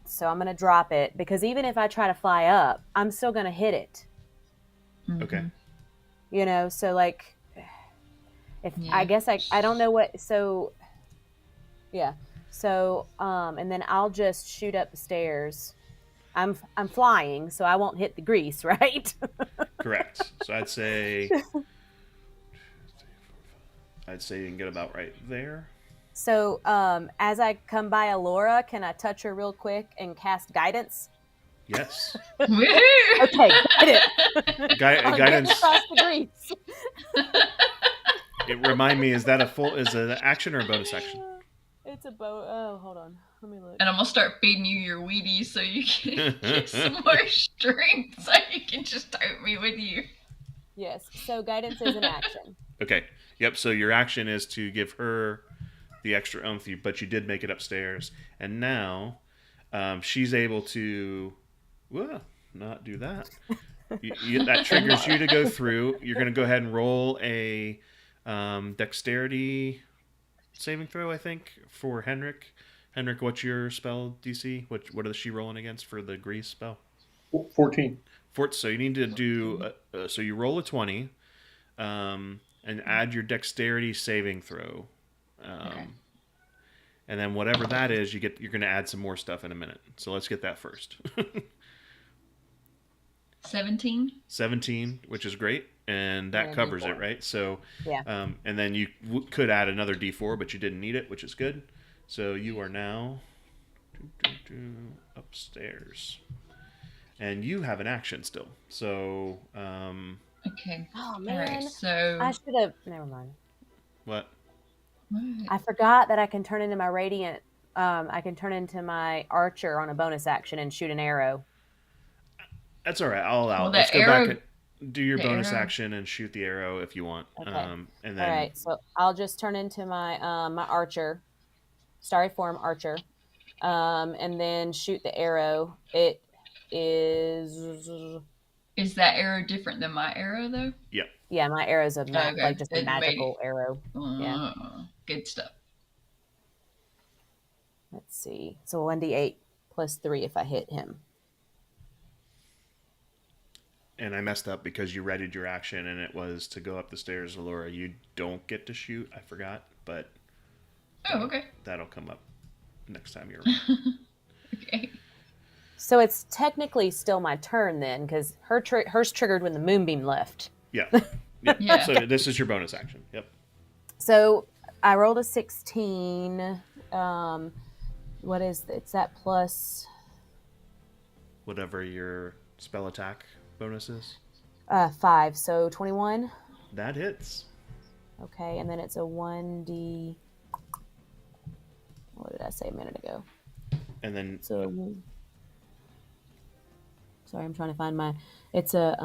So I'm gonna drop it, because even if I try to fly up, I'm still gonna hit it.
Okay.
So like, I guess I don't know what. So yeah. So and then I'll just shoot up the stairs. I'm flying, so I won't hit the grease, right?
Correct. So I'd say you can get about right there.
So as I come by Alora, can I touch her real quick and cast guidance?
Yes.
Okay, guidance.
Guidance.
Across the grease.
Remind me, is that is it an action or a bonus action?
It's a bow. Oh, hold on. Let me look.
And I'm gonna start feeding you your Wheaties so you can get some more strength so you can just tote me with you.
Yes. So guidance is an action.
Okay. Yep. So your action is to give her the extra oomph, but you did make it upstairs, and now she's able to, not do that. That triggers you to go through. You're going to go ahead and roll a dexterity saving throw, I think, for Henrik. Henrik, what's your spell DC? What is she rolling against for the grease spell?
14.
So you need to do. So you roll a 20, and add your dexterity saving throw.
Okay.
And then whatever that is, you're going to add some more stuff in a minute. So let's get that first.
17.
17, which is great, and that
Yeah,
covers
D4.
it, right? So,
Yeah.
and then you could add another D4, but you didn't need it, which is good. So you are now upstairs, and you have an action still. So,
Okay.
Oh
All
man.
right. So
I should have. Never mind.
what?
I forgot that I can turn into my radiant. I can turn into my archer on a bonus action and shoot an arrow.
That's all right. I'll allow
Well,
it. Let's
the
go back
arrow.
and do your
The
bonus
arrow.
action and shoot the arrow if you want.
Okay.
And
All
then
right. So I'll just turn into my my archer, starry form archer, and then shoot the arrow. It is.
Is that arrow different than my arrow though?
Yeah, my arrow's a
Okay.
like just a
It made
magical arrow. Yeah.
Good stuff.
Let's see. So 1d8 plus 3 if I hit him.
and I messed up because you readied your action and it was to go up the stairs, Laura. You don't get to shoot. I forgot, but
Okay.
that'll come up next time you're around.
Okay.
So it's technically still my turn then, because hers triggered when the moonbeam left.
Yeah. Yep.
Yeah.
So this is your bonus action. Yep.
So I rolled a 16. What is it's that plus
Whatever your spell attack bonus is.
5, so 21.
That hits.
Okay, and then it's a 1d. What did I say a minute ago?
And then
So sorry, I'm trying to find my. It's a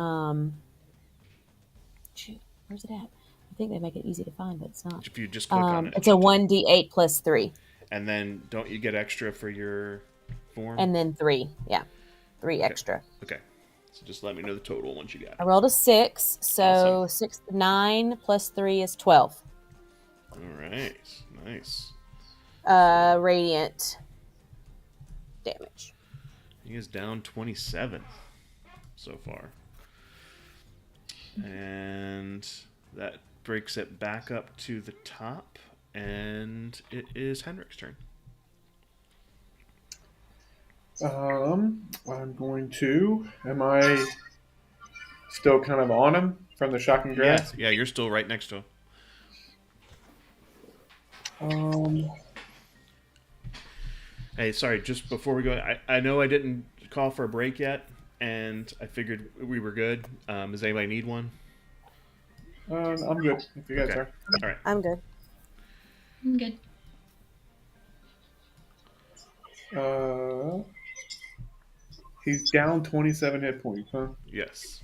Shoot, where's it at? I think they make it easy to find, but it's not.
if you just click on it.
It's a 1d8 plus 3.
And then don't you get extra for your form?
And then 3. Yeah. 3 extra.
Okay. So just let me know the total once you got it.
I rolled a 6. So
Awesome.
9 plus 3 is 12.
All right. Nice.
Radiant damage.
He is down 27 so far. And that breaks it back up to the top. And it is Henrik's turn.
I'm going to. Am I still kind of on him from the shocking grasp?
Yeah, you're still right next to him. Hey, sorry, just before we go, I know I didn't call for a break yet, and I figured we were good. Does anybody need one?
I'm good. If you guys
Okay.
are.
All right.
I'm good.
I'm good.
He's down 27 hit points, huh?
Yes.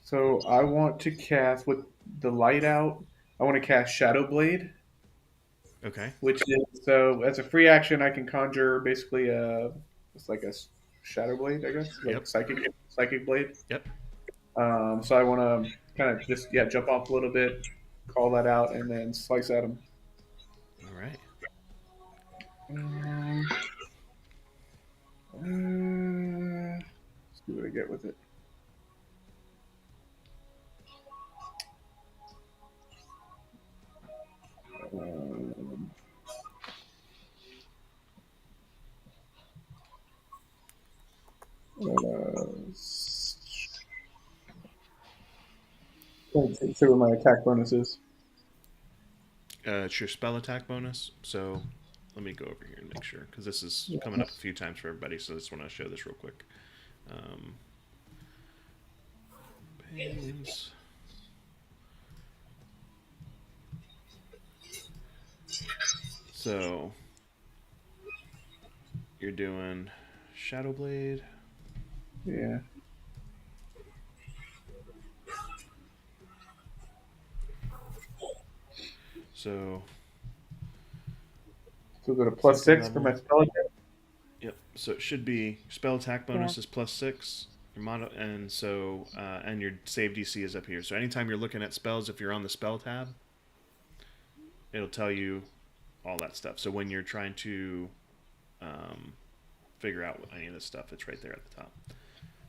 So I want to cast with the light out. I want to cast Shadow Blade,
Okay.
which is so as a free action I can conjure basically it's like a Shadow Blade, I guess, like
Yep.
psychic blade.
Yep.
So I want to kind of just jump off a little bit, call that out, and then slice at him.
All right.
Let's see what I get with it. Let's see what my attack bonus is.
It's your spell attack bonus. So let me go over here and make sure, because this is coming up a few times for everybody. So I just want to show this real quick. Pains. So you're doing Shadow Blade.
Yeah.
So
So go to plus
second
6 for
level.
my spell attack.
Yep. So it should be spell attack bonus
Yeah.
is +6. Your mono, and so and your save DC is up here. So anytime you're looking at spells, if you're on the spell tab, it'll tell you all that stuff. So when you're trying to figure out any of this stuff, it's right there at the top.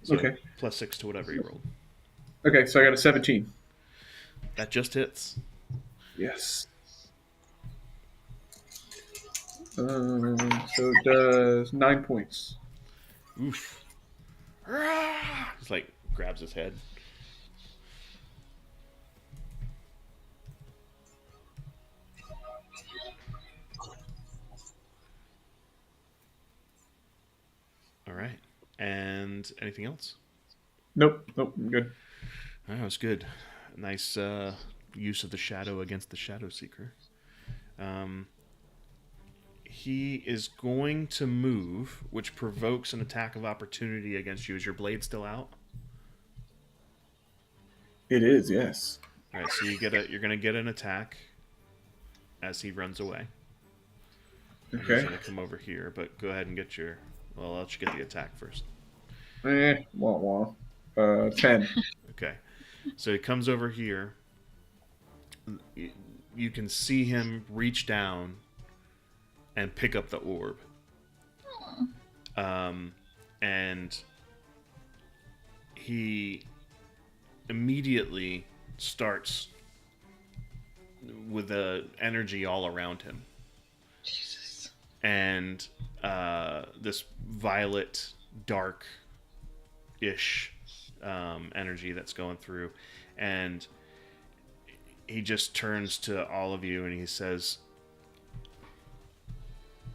So
Okay.
+6 to whatever you rolled.
Okay, so I got a 17.
That just hits.
Yes. So it does 9 points.
Oof. Just like grabs his head. All right. And anything else?
Nope, I'm good.
That was good. Nice use of the shadow against the Shadow Seeker. He is going to move, which provokes an attack of opportunity against you. Is your blade still out?
It is, yes.
All right, so you're going to get an attack as he runs away. And
Okay.
he's going to come over here, but go ahead and get your... Well, I'll let you get the attack first.
Wah. 10.
Okay. So he comes over here. You can see him reach down and pick up the orb. And he immediately starts with the energy all around him.
Jesus.
And this violet, dark-ish energy that's going through. And he just turns to all of you and he says,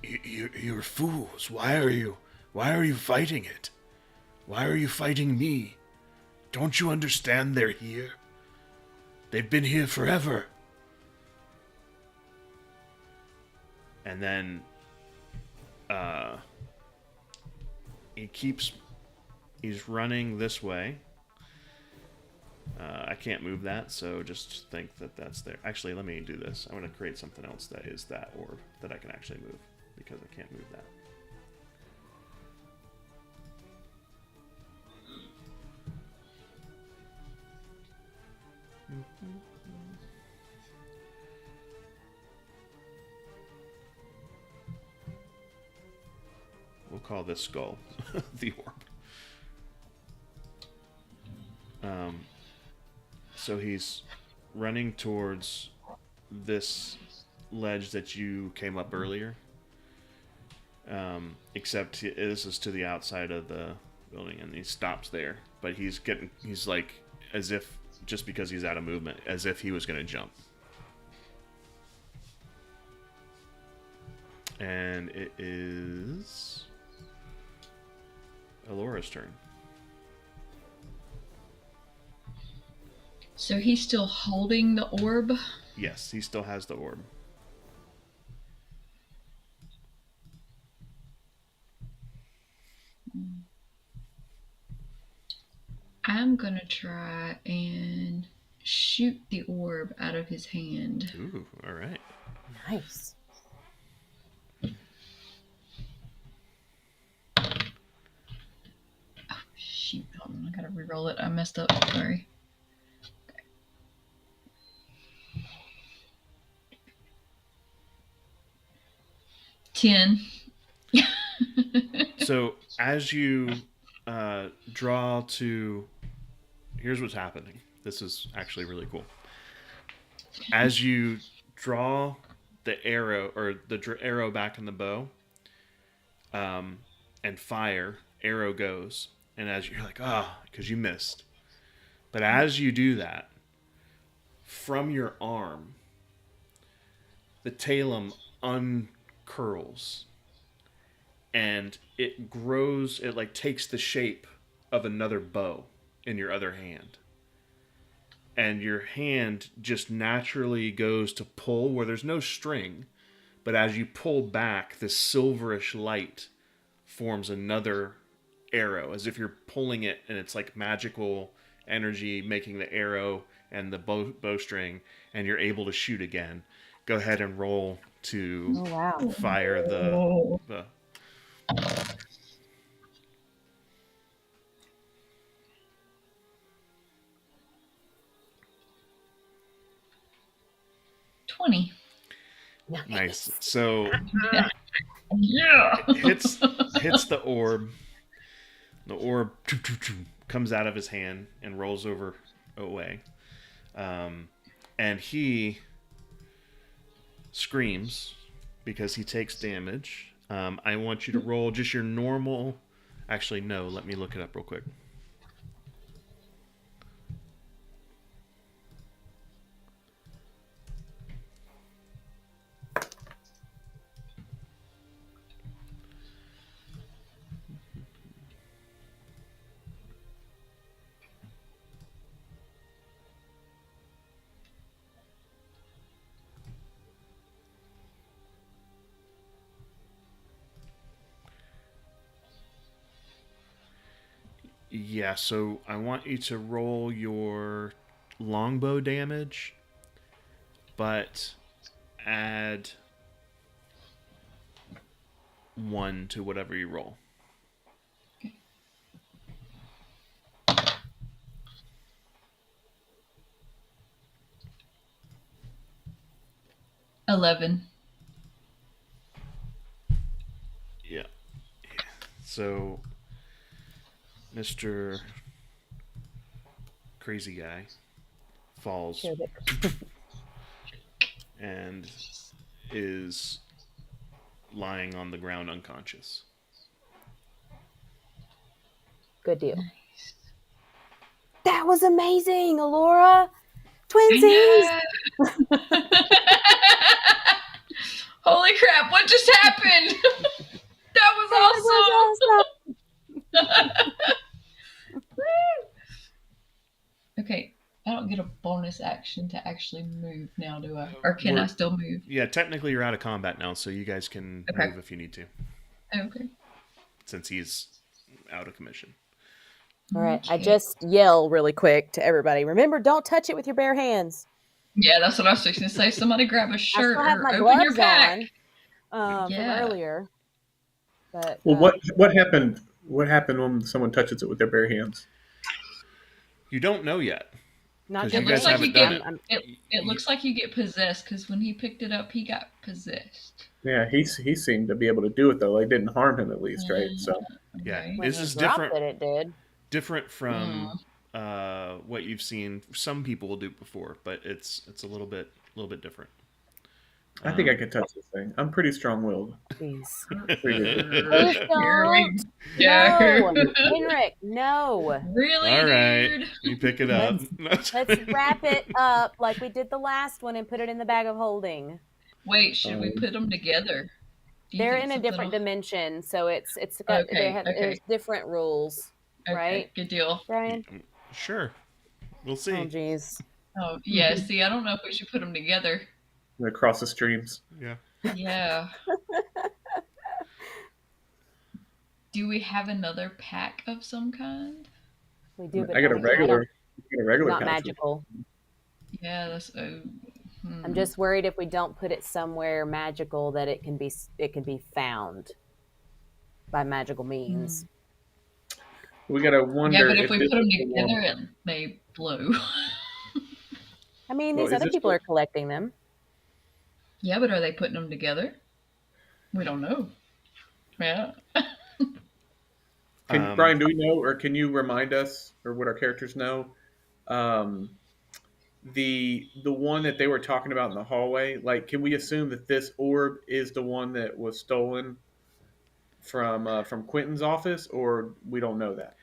You're fools. Why are you fighting it? Why are you fighting me? Don't you understand they're here? They've been here forever. And then he's running this way. I can't move that, so just think that that's there. Actually, let me do this. I'm going to create something else that is that orb that I can actually move, because I can't move that. We'll call this skull the orb. So he's running towards this ledge that you came up earlier. Except this is to the outside of the building, and he stops there. But he's like, as if, just because he's out of movement, as if he was going to jump. And it is Alora's turn.
So he's still holding the orb?
Yes, he still has the orb.
I'm gonna try and shoot the orb out of his hand.
Ooh, all right.
Nice.
Oh, shoot. Hold on, I gotta re-roll it. I messed up. Sorry. Okay. 10.
So as you draw to... Here's what's happening. This is actually really cool. As you draw the arrow, or the arrow back in the bow, and fire, arrow goes. And as you're like, because you missed. But as you do that, from your arm, the talum uncurls. And it grows, it like takes the shape of another bow in your other hand. And your hand just naturally goes to pull where there's no string, but as you pull back, this silverish light forms another arrow, as if you're pulling it, and it's like magical energy making the arrow and the bowstring, and you're able to shoot again. Go ahead and roll to
Oh wow.
fire
Oh.
the
20.
nice. So
Yeah.
hits the orb. The orb comes out of his hand and rolls over away. And he screams because he takes damage. I want you to roll just your normal... Actually, no. Let me look it up real quick. Yeah, so I want you to roll your longbow damage, but add 1 to whatever you roll.
Okay. 11.
Yeah. So, Mr. Crazy Guy falls and is lying on the ground unconscious.
Good deal. That was amazing, Alora. Twinsies.
Holy crap, what just happened? That was awesome. Okay, I don't get a bonus action to actually move now, do I? Or can I still move?
Yeah, technically you're out of combat now, so you guys can move if you need to.
Okay.
Since he's out of commission.
All right,
Okay.
I just yell really quick to everybody. Remember, don't touch it with your bare hands.
Yeah, that's what I was fixing to say. Somebody grab a shirt
I still have
or
my
open your
gloves
pack.
on from
Yeah.
earlier. But
Well, what happened? What happened when someone touches it with their bare hands?
You don't know yet.
not
'Cause
just
you guys
me.
haven't done it.
It looks like you get possessed because when he picked it up, he got possessed.
Yeah, he seemed to be able to do it though. Like didn't harm him at least, right? So
Yeah,
Okay.
When
this
he
is
dropped
different.
it did.
Different from what you've seen. Some people will do before, but it's a little bit different.
I think I could touch this thing. I'm pretty strong-willed.
Please.
Pretty
Please don't.
Yeah.
No, Henrik, no.
Really,
All right,
dude?
you pick it up.
Let's wrap it up like we did the last one and put it in the bag of holding.
Wait, should we put them together? Do you
They're
think
in a
something
different
will-
dimension, so it's got
Okay,
there's different rules,
Okay,
right?
good deal.
Brian?
Sure, we'll see.
Oh, jeez.
Oh, yeah, see, I don't know if we should put them together.
across the streams.
Yeah.
Yeah. Do we have another pack of some kind?
We do, but
I got a
don't-
regular
not
couch.
magical.
Yeah, that's.
I'm just worried if we don't put it somewhere magical that it can be found by magical means.
We gotta wonder.
Yeah, but if we
this
put them
is the one-
together, it may blow.
I mean,
Well,
these
is
other
this
people
what-
are collecting them.
Yeah, but are they putting them together? We don't know. Yeah.
Brian, do we know, or can you remind us, or would our characters know, the one that they were talking about in the hallway? Like, can we assume that this orb is the one that was stolen from Quentin's office, or we don't know that?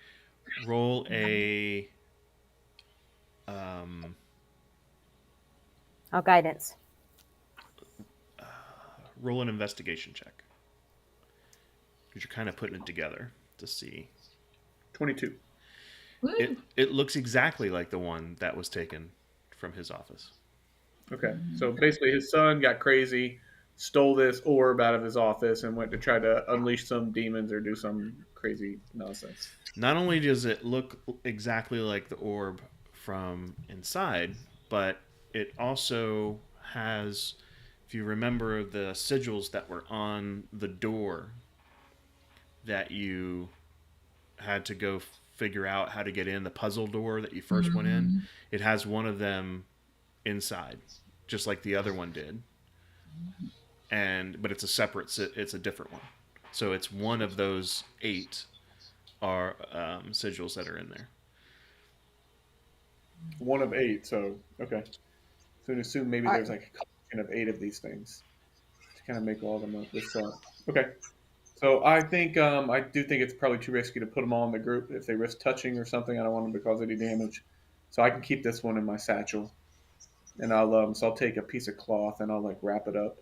Roll a
Oh, guidance.
roll an investigation check, because you're kind of putting it together to see.
22.
Woo.
It looks exactly like the one that was taken from his office.
Okay, so basically his son got crazy, stole this orb out of his office and went to try to unleash some demons or do some crazy nonsense.
Not only does it look exactly like the orb from inside, but it also has, if you remember, the sigils that were on the door that you had to go figure out how to get in, the puzzle door that you first went in, it has one of them inside, just like the other one did. But it's a separate, it's a different one. So it's one of those 8 are sigils that are in there.
One of 8, so okay. So to assume maybe there's like a collection of 8 of these things to kind of make all of them up. This okay. So I think I do think it's probably too risky to put them all in the group. If they risk touching or something, I don't want them to cause any damage. So I can keep this one in my satchel, and I'll take a piece of cloth and I'll like wrap it up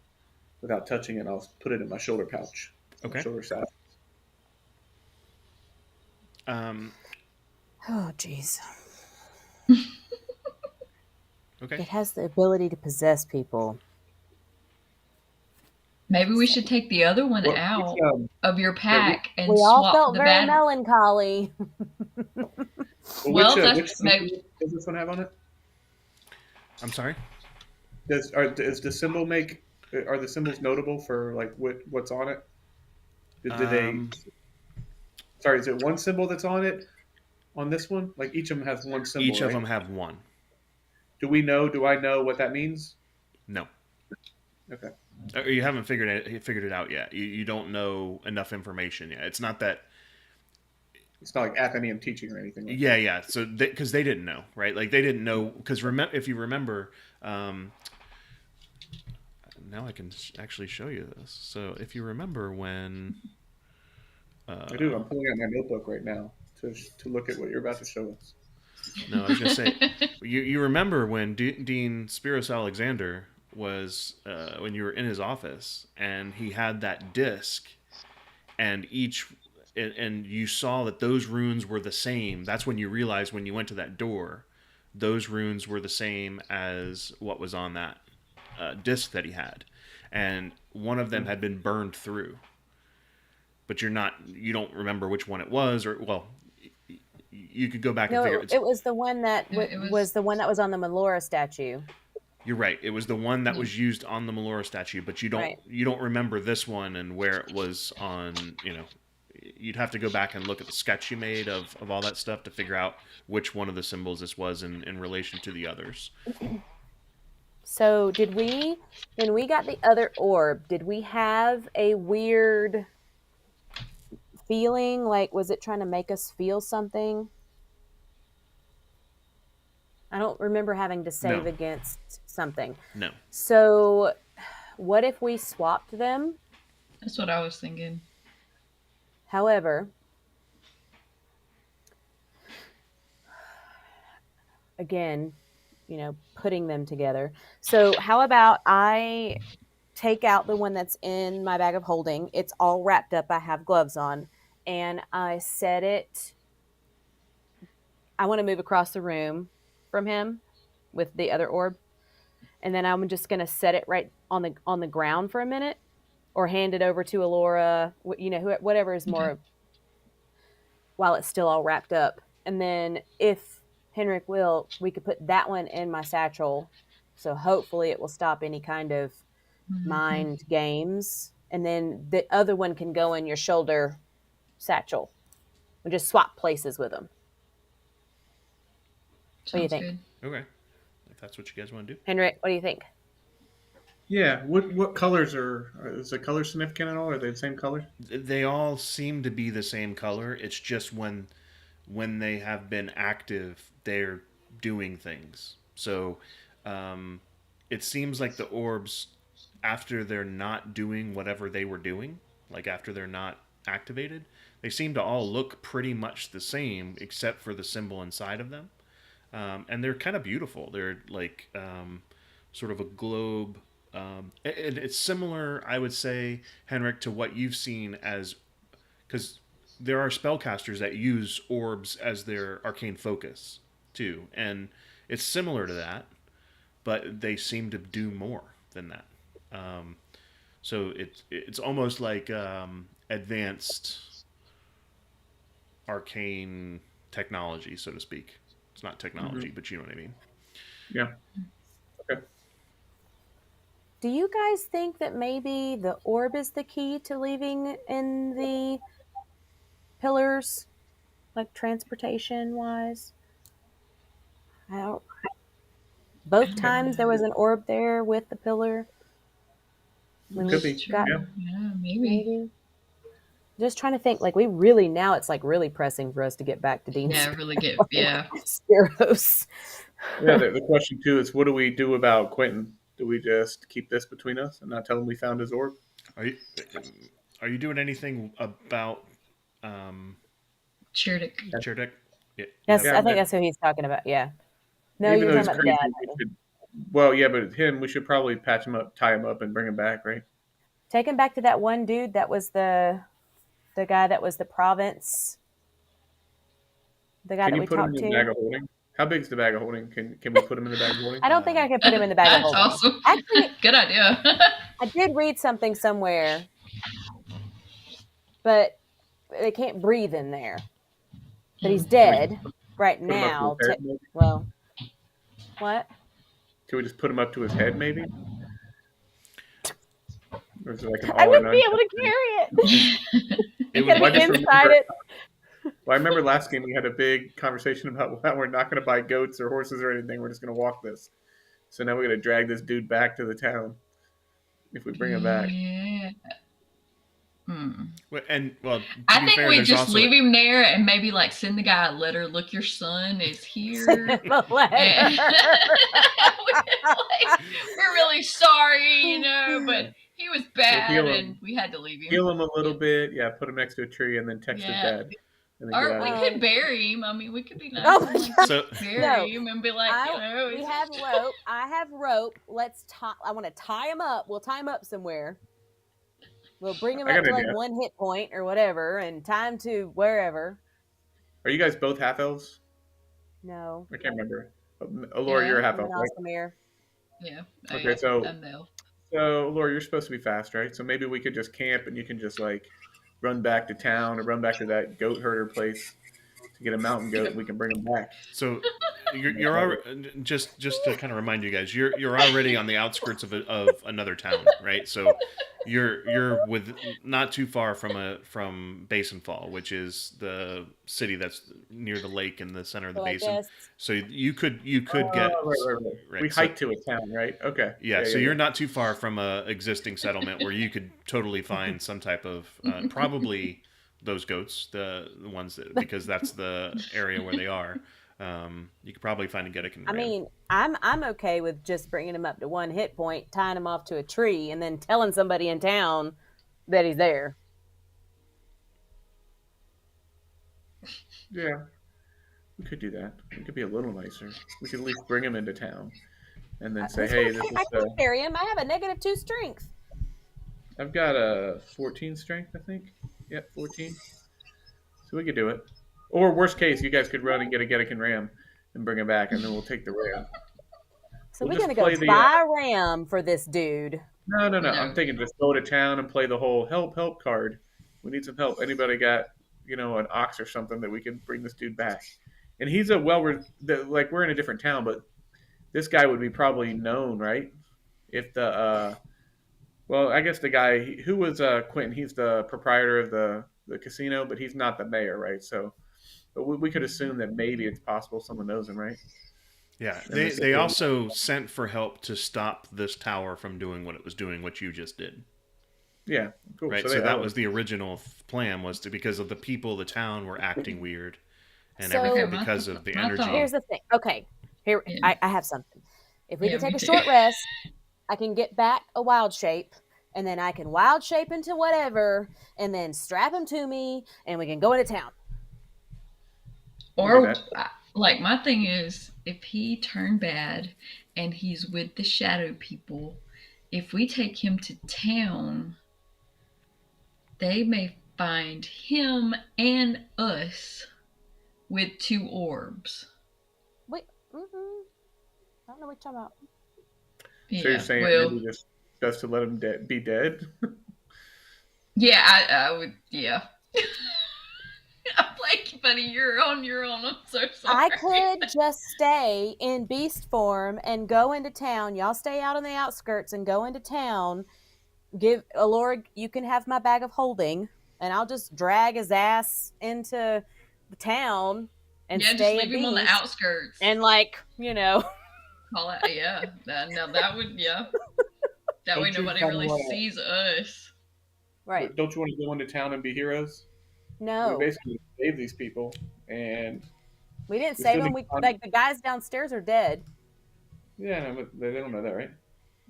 without touching it. I'll put it in my shoulder pouch.
Okay.
Shoulder satchel.
Oh, jeez.
Okay.
It has the ability to possess people.
Maybe we should take the other one out of your pack and
we all
swap
felt
the
very
bad.
melancholy.
Well,
which does this one have on it?
I'm sorry?
Does the symbol make? Are the symbols notable for like what's on it? Did they? Sorry, is it one symbol that's on it? On this one, like each of them has one symbol.
Each of
right?
them have one.
Do we know? Do I know what that means?
No.
Okay.
You haven't figured it out yet. You don't know enough information yet. It's not that.
It's not like Athenaeum teaching or anything. Like
Yeah, yeah. So because they didn't know, right? Like they didn't know because if you remember, now I can actually show you this. So if you remember when.
I do. I'm pulling out my notebook right now to look at what you're about to show us.
No, I was going to say, you remember when Dean Spiros Alexander was, when you were in his office, and he had that disc, and and you saw that those runes were the same. That's when you realized when you went to that door, those runes were the same as what was on that disc that he had. And one of them had been burned through. But you don't remember which one it was, or, well, you could go back and figure
it was the one that was the one that was on the Melora statue.
You're right. It was the one that was used on the Melora statue, but you don't remember this one and where it was on. You'd have to go back and look at the sketch you made of all that stuff to figure out which one of the symbols this was in relation to the others.
So when we got the other orb, did we have a weird feeling? Like, was it trying to make us feel something? I don't remember having to save against something.
No.
So what if we swapped them?
That's what I was thinking.
However, again, putting them together. So how about I take out the one that's in my bag of holding. It's all wrapped up. I have gloves on. And I set it. I want to move across the room from him with the other orb. And then I'm just going to set it right on the ground for a minute, or hand it over to Alora, whatever is more, while it's still all wrapped up. And then if Henrik will, we could put that one in my satchel. So hopefully it will stop any kind of mind games. And then the other one can go in your shoulder satchel. We just swap places with them. What do you think?
Good.
Okay. If that's what you guys want to do.
Henrik, what do you think?
Yeah. What colors is the color significant at all? Are they the same color?
They all seem to be the same color. It's just when they have been active, they're doing things. So it seems like the orbs, after they're not doing whatever they were doing, like after they're not activated, they seem to all look pretty much the same except for the symbol inside of them. And they're kind of beautiful. They're like sort of a globe. It's similar, I would say, Henrik, to what you've seen because there are spellcasters that use orbs as their arcane focus too, and it's similar to that, but they seem to do more than that. So it's almost like advanced arcane technology, so to speak. It's not technology,
Hmm.
but you know what I mean.
Yeah. Okay.
Do you guys think that maybe the orb is the key to leaving in the pillars, like transportation wise? I don't.
I
Both
don't
times there
know.
was an orb there with the pillar when we
Could
That's
be.
got
Yeah.
true. Yeah, maybe.
maybe. Just trying to think. Like we really now it's like really pressing for us to get back to Dean's
Yeah, really get, yeah.
Sparrows.
Yeah. The question too is, what do we do about Quentin? Do we just keep this between us and not tell him we found his orb?
Are you are you doing anything about um,
Chirdic.
Yeah.
Cherdek? Yeah, yeah.
Yes,
Yeah.
I
I
think
mean,
that's who he's talking about. Yeah. No, you
even
were
though
talking
he's
about the dad.
crazy, we should. Well, yeah, but him, we should probably patch him up, tie him up, and bring him back, right?
Take him back to that one dude that was the guy that was the province, the guy
Can
that
you
we
put him in
talked
the
to.
bag of holding? How big's the bag of holding? Can we put him in the bag of holding?
I don't think I could put him in the bag of
That's
holding.
awesome.
Actually,
Good idea.
I did read something somewhere, but they can't breathe in there. But he's
Can we
dead right
put him up to his
now.
head? Maybe?
Well, what?
Can we just put him up to his head? Maybe? Or is it like an
I
all or
wouldn't
none
be able
kind
to
of thing?
carry it.
It
You
would
gotta
Well, I
be
just
inside
remember.
it.
Well, I remember last game we had a big conversation about how we're not going to buy goats or horses or anything. We're just going to walk this. So now we're going to drag this dude back to the town if we bring him back.
Yeah. Hmm.
and well, to
I
be
think
fair,
we
there's
just
also
leave him there and maybe like send the guy a letter. Look, your son is
Send
here.
him a letter.
And we're really sorry, but he was
We'll
bad and we had to leave him.
heal him a little
Yeah.
bit. Yeah, put him next to a tree and then text his
Yeah.
dad and then get
Or
out
we
of there.
could bury him. I mean, we could be nice
Oh
and
my
like
God.
so
bury
No.
him and be like,
We
it's
have rope. I have rope. Let's tie. I want to tie him up. We'll tie him up somewhere. We'll bring him
I
up
got
to
an
like
idea.
1 hit point or whatever, and tie him to wherever.
Are you guys both half elves?
No,
I can't remember. Laura,
Yeah.
you're a half
I'm
elf,
an
right?
Ostamir.
yeah.
Okay, so
I'm the
Laura, you're supposed to be fast, right? So maybe we could just camp and you can just like run back to town or run back to that goat herder place to get a mountain goat and we can bring him back.
so you're already, just to kind of remind you guys, you're already on the outskirts of another town, right? So you're with not too far from Basin Fall, which is the city that's near the lake in the center of the
So I
basin.
guess
So you could get
Right. We
right. So
hike to a town, right? Okay.
yeah, so you're not too far from a existing settlement where you could totally find some type of probably those goats, the ones that, because that's the area where they are. You could probably find a Gedecan
I
ram.
mean, I'm okay with just bringing him up to 1 hit point, tying him off to a tree, and then telling somebody in town that he's there.
Yeah, we could do that. We could be a little nicer. We could at least bring him into town and then say, "Hey, this
I
is
can carry him. I have a -2 strength.
I've got a 14 strength, I think. Yep, 14. So we could do it. Or worst case, you guys could run and get a Gedecan ram and bring him back, and then we'll take the ram.
So
We'll
we're
just
gonna go
play the.
buy a ram for this dude.
No.
No.
I'm thinking just go to town and play the whole help card. We need some help. Anybody got an ox or something that we can bring this dude back? And he's a like we're in a different town, but this guy would be probably known, right? If the well, I guess the guy who was Quentin, he's the proprietor of the casino, but he's not the mayor, right? So, but we could assume that maybe it's possible someone knows him, right?
Yeah,
And
they
they said,
they
"Hey,
also sent for help to stop this tower from doing what it was doing, what you just did.
yeah, cool."
Right,
So,
so
they
that
help.
was the original plan, was to, because of the people, the town were acting weird and
So-
everything
Okay,
because of the
my
energy.
thought-
Here's the thing. Okay, here
Yeah.
I have something. If we
Yeah,
can take
me
a
too.
short rest, I can get back a wild shape, and then I can wild shape into whatever, and then strap him to me, and we can go into town.
Or,
do that.
like, my thing is, if he turned bad and he's with the shadow people, if we take him to town, they may find him and us with 2 orbs.
Wait, I don't know what you're talking about.
So you're saying
well,
maybe just just to let him be dead.
Yeah, I would. Yeah. I'm like, buddy, you're on your own. I'm so sorry.
I could just stay in beast form and go into town. Y'all stay out on the outskirts and go into town. Give Alora, you can have my bag of holding, and I'll just drag his ass into the town and
Yeah, just
stay a
leave him on the
beast.
outskirts.
And
Call it. Yeah. No, that would. Yeah. That way
Don't you
nobody
kinda
really
wanna-
sees us.
right.
Don't you want to go into town and be heroes? We
No,
basically saved these people, and
we didn't
we
save
still
them.
need
Like the guys downstairs are dead.
yeah, no, but they don't know that, right?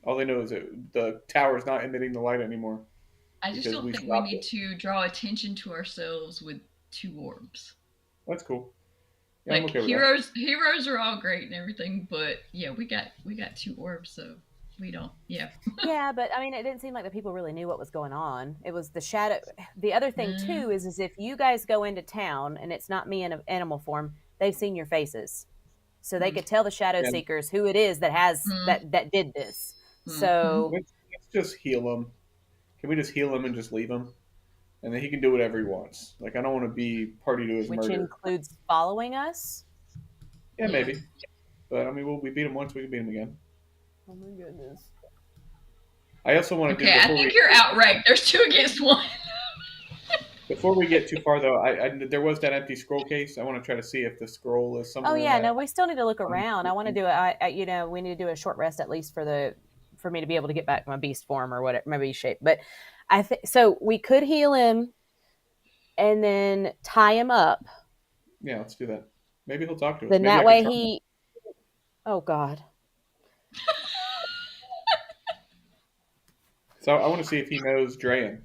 All they know is that the tower's not emitting the light anymore.
I just
Because
don't
we
think we
stopped
need
it.
to draw attention to ourselves with 2 orbs.
That's cool. Yeah, I'm
Like
okay with that.
heroes are all great and everything, but yeah, we got 2 orbs, so we don't. Yeah.
Yeah, but I mean, it didn't seem like the people really knew what was going on. It was the shadow. The other thing too is if you guys go into town and it's not me in an animal form, they've seen your faces, so they could tell the shadow
Yeah.
seekers who it is that has that did this. So
Let's just heal him. Can we just heal him and just leave him? And then he can do whatever he wants. Like, I don't want to be party to his
which
murder.
includes following us.
Yeah, maybe. But, I mean, we beat him once, we can beat him again.
Oh my goodness.
I also want to
Okay, I think you're outranked. There's 2 against 1.
Before we get too far, though, there was that empty scroll case. I want to try to see if the scroll is somewhere.
Oh
in
yeah,
that.
no, we still need to look around. I want to do it. We need to do a short rest at least for me to be able to get back to my beast form or whatever, my beast shape. But I think so. We could heal him and then tie him up.
Yeah, let's do that. Maybe he'll talk to us.
Then
Maybe
that
I
way
can charm him.
he. Oh God.
So I want to see if he knows Drayan.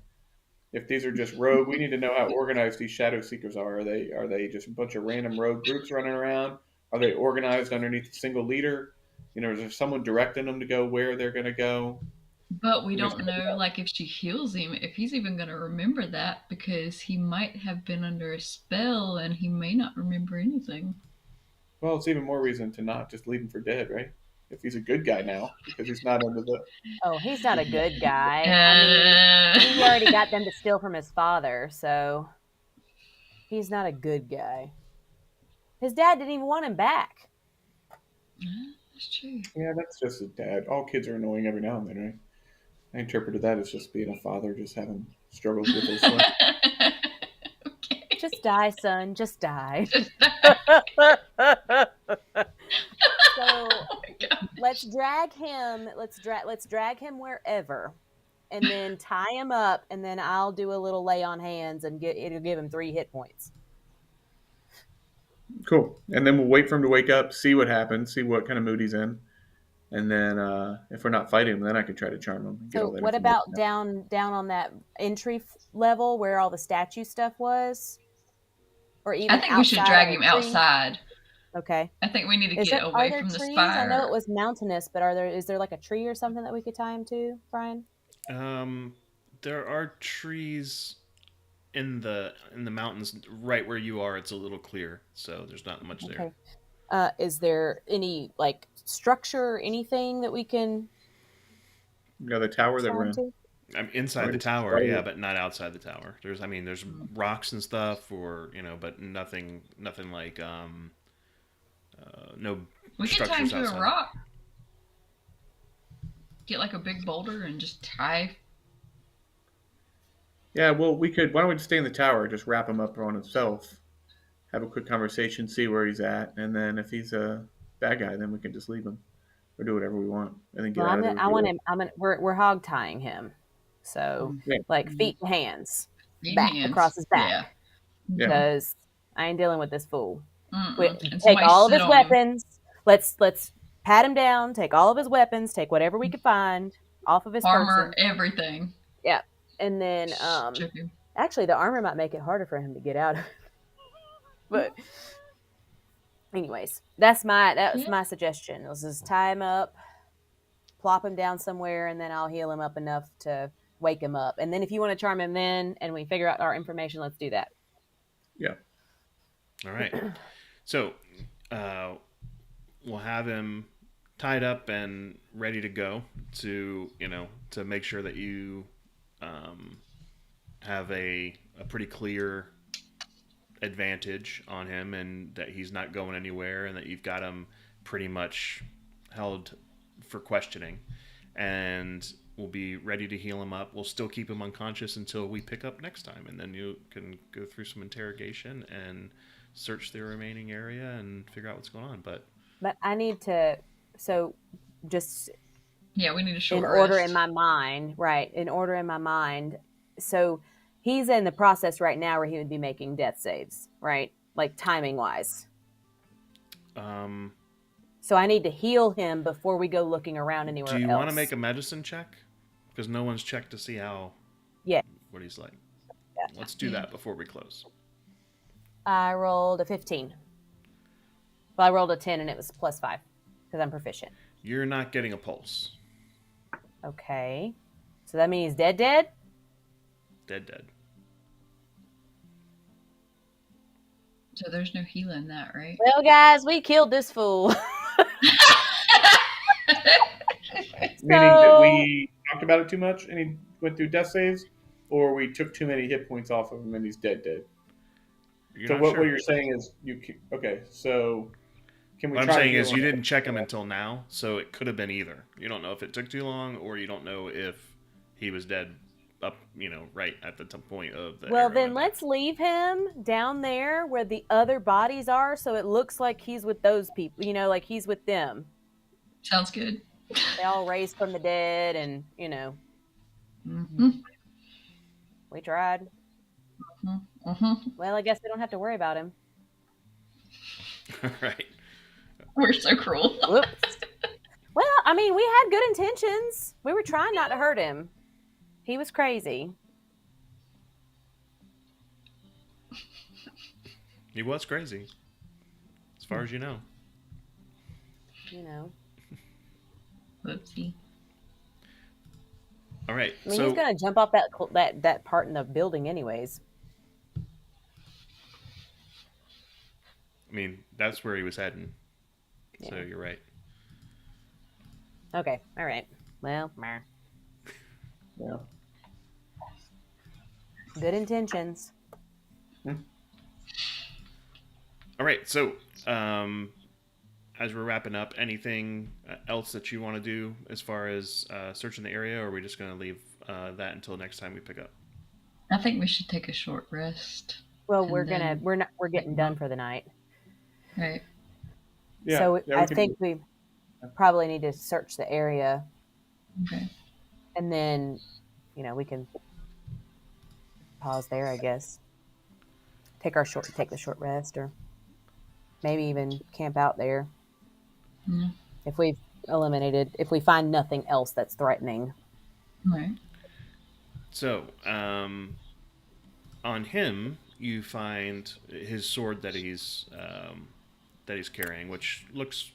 If these are just rogue, we need to know how organized these shadow seekers are. Are they just a bunch of random rogue groups running around? Are they organized underneath a single leader? You know, is there someone directing them to go where they're going to go?
But we don't know, like, if she heals him, if he's even going to remember that, because he might have been under a spell and he may not remember anything.
Well, it's even more reason to not just leave him for dead, right? If he's a good guy now, because he's not under the.
Oh, he's not a good guy. I mean, he already got them to steal from his father, so he's not a good guy. His dad didn't even want him back.
That's true.
Yeah, that's just his dad. All kids are annoying every now and then, right? I interpreted that as just being a father, just having struggles with his son.
Okay.
Just die, son. Just die. So let's drag him. Let's drag him wherever, and then tie him up, and then I'll do a little lay on hands, and it'll give him 3 hit points.
Cool. And then we'll wait for him to wake up, see what happens, see what kind of mood he's in, and then if we're not fighting him, then I can try to charm him. And get
So
all that
what about
information out.
down on that entry level where all the statue stuff was, or even
I think we should drag him
outside?
outside.
Okay.
I think we need to get away from the
trees?
spire.
I know it was mountainous, but is there like a tree or something that we could tie him to, Brian?
There are trees in the mountains right where you are. It's a little clear, so there's not much there.
Is there any like structure, anything that we can?
Yeah, the tower that we're in.
I'm inside the tower, yeah, but not outside the tower. There's rocks and stuff, or but nothing like no.
We can tie him to
outside.
a rock. Get like a big boulder and just tie.
Yeah, well, we could. Why don't we just stay in the tower? Just wrap him up on himself. Have a quick conversation, see where he's at, and then if he's a bad guy, then we can just leave him or do whatever we want, and then get out of there.
I want him. We're hog tying him, so like feet and hands, across his back, because I ain't dealing with this fool. Take all of his weapons. Let's pat him down. Take all of his weapons. Take whatever we can find off of his
armor,
person.
everything.
Yeah, and then actually, the armor might make it harder for him to get out of. But anyways, that was my suggestion. Let's just tie him up, plop him down somewhere, and then I'll heal him up enough to wake him up. And then if you want to charm him then and we figure out our information, let's do that.
Yeah.
All right. So we'll have him tied up and ready to go to to make sure that you have a pretty clear advantage on him and that he's not going anywhere and that you've got him pretty much held for questioning, and we'll be ready to heal him up. We'll still keep him unconscious until we pick up next time, and then you can go through some interrogation and search the remaining area and figure out what's going on. But
I need to, so just
Yeah, we need a short
in order
rest.
in my mind, right? In order in my mind. So he's in the process right now where he would be making death saves, right? Like timing wise. So I need to heal him before we go looking around anywhere else.
Do you want to make a medicine check? Because no one's checked to see how.
Yeah.
What he's like. Let's do that before we close.
I rolled a 15. Well, I rolled a 10 and it was +5 because I'm proficient.
You're not getting a pulse.
Okay. So that means dead?
Dead.
So there's no healing that, right?
Well, guys, we killed this fool.
Meaning that we talked about it too much and he went through death saves, or we took too many hit points off of him and he's dead. So what you're saying is okay. So can we?
What
try
I'm
to
saying
heal
is
him?
you didn't check him until now, so it could have been either. You don't know if it took too long, or you don't know if he was dead up, right at the point of the.
Well,
arrow
then
impact.
let's leave him down there where the other bodies are, so it looks like he's with those people. Like he's with them.
Sounds good.
They all raised from the dead, and
Mm-hmm.
we tried.
Mm-hmm.
Well, I guess we don't have to worry about him.
Right.
We're so cruel.
Whoops. Well, I mean, we had good intentions. We were trying not to hurt him. He was crazy.
He was crazy, as far as you know.
Whoopsie.
All right.
I mean, he's gonna jump off that part in the building, anyways.
I mean, that's where he was heading.
Yeah.
So you're right.
Okay. All right. Well, meh.
Yeah.
Good intentions.
All right. So, as we're wrapping up, anything else that you want to do as far as searching the area, or are we just going to leave that until next time we pick up?
I think we should take a short rest.
Well, we're getting done for the night.
Right.
Yeah.
So
yeah,
I think we probably need to search the area.
Okay.
And then, we can pause there, I guess. Take the short rest, or maybe even camp out there.
Yeah.
If we find nothing else that's threatening.
Right.
So, on him, you find his sword that he's carrying, which looks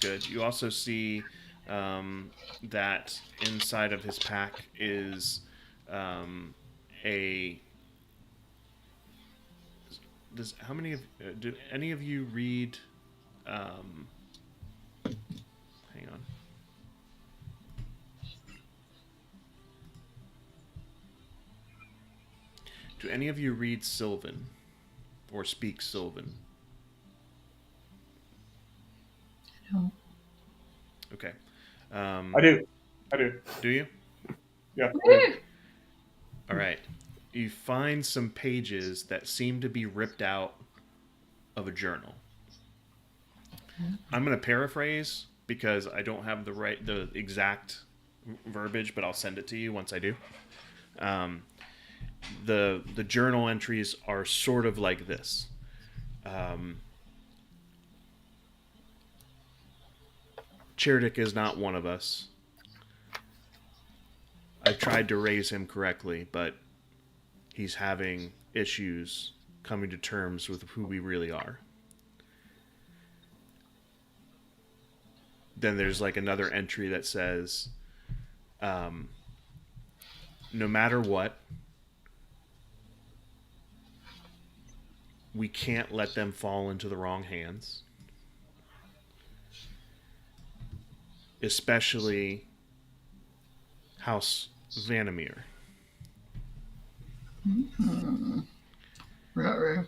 good. You also see that inside of his pack is how many of do any of you read? Hang on. Do any of you read Sylvan or speak Sylvan?
No.
Okay.
I do.
Do you?
Yeah.
All right. You find some pages that seem to be ripped out of a journal. I'm going to paraphrase because I don't have the exact verbiage, but I'll send it to you once I do. The journal entries are sort of like this. Cherdick is not one of us. I've tried to raise him correctly, but he's having issues coming to terms with who we really are. Then there's like another entry that says, no matter what, we can't let them fall into the wrong hands. especially House Vandermeer.
Ruh-roh.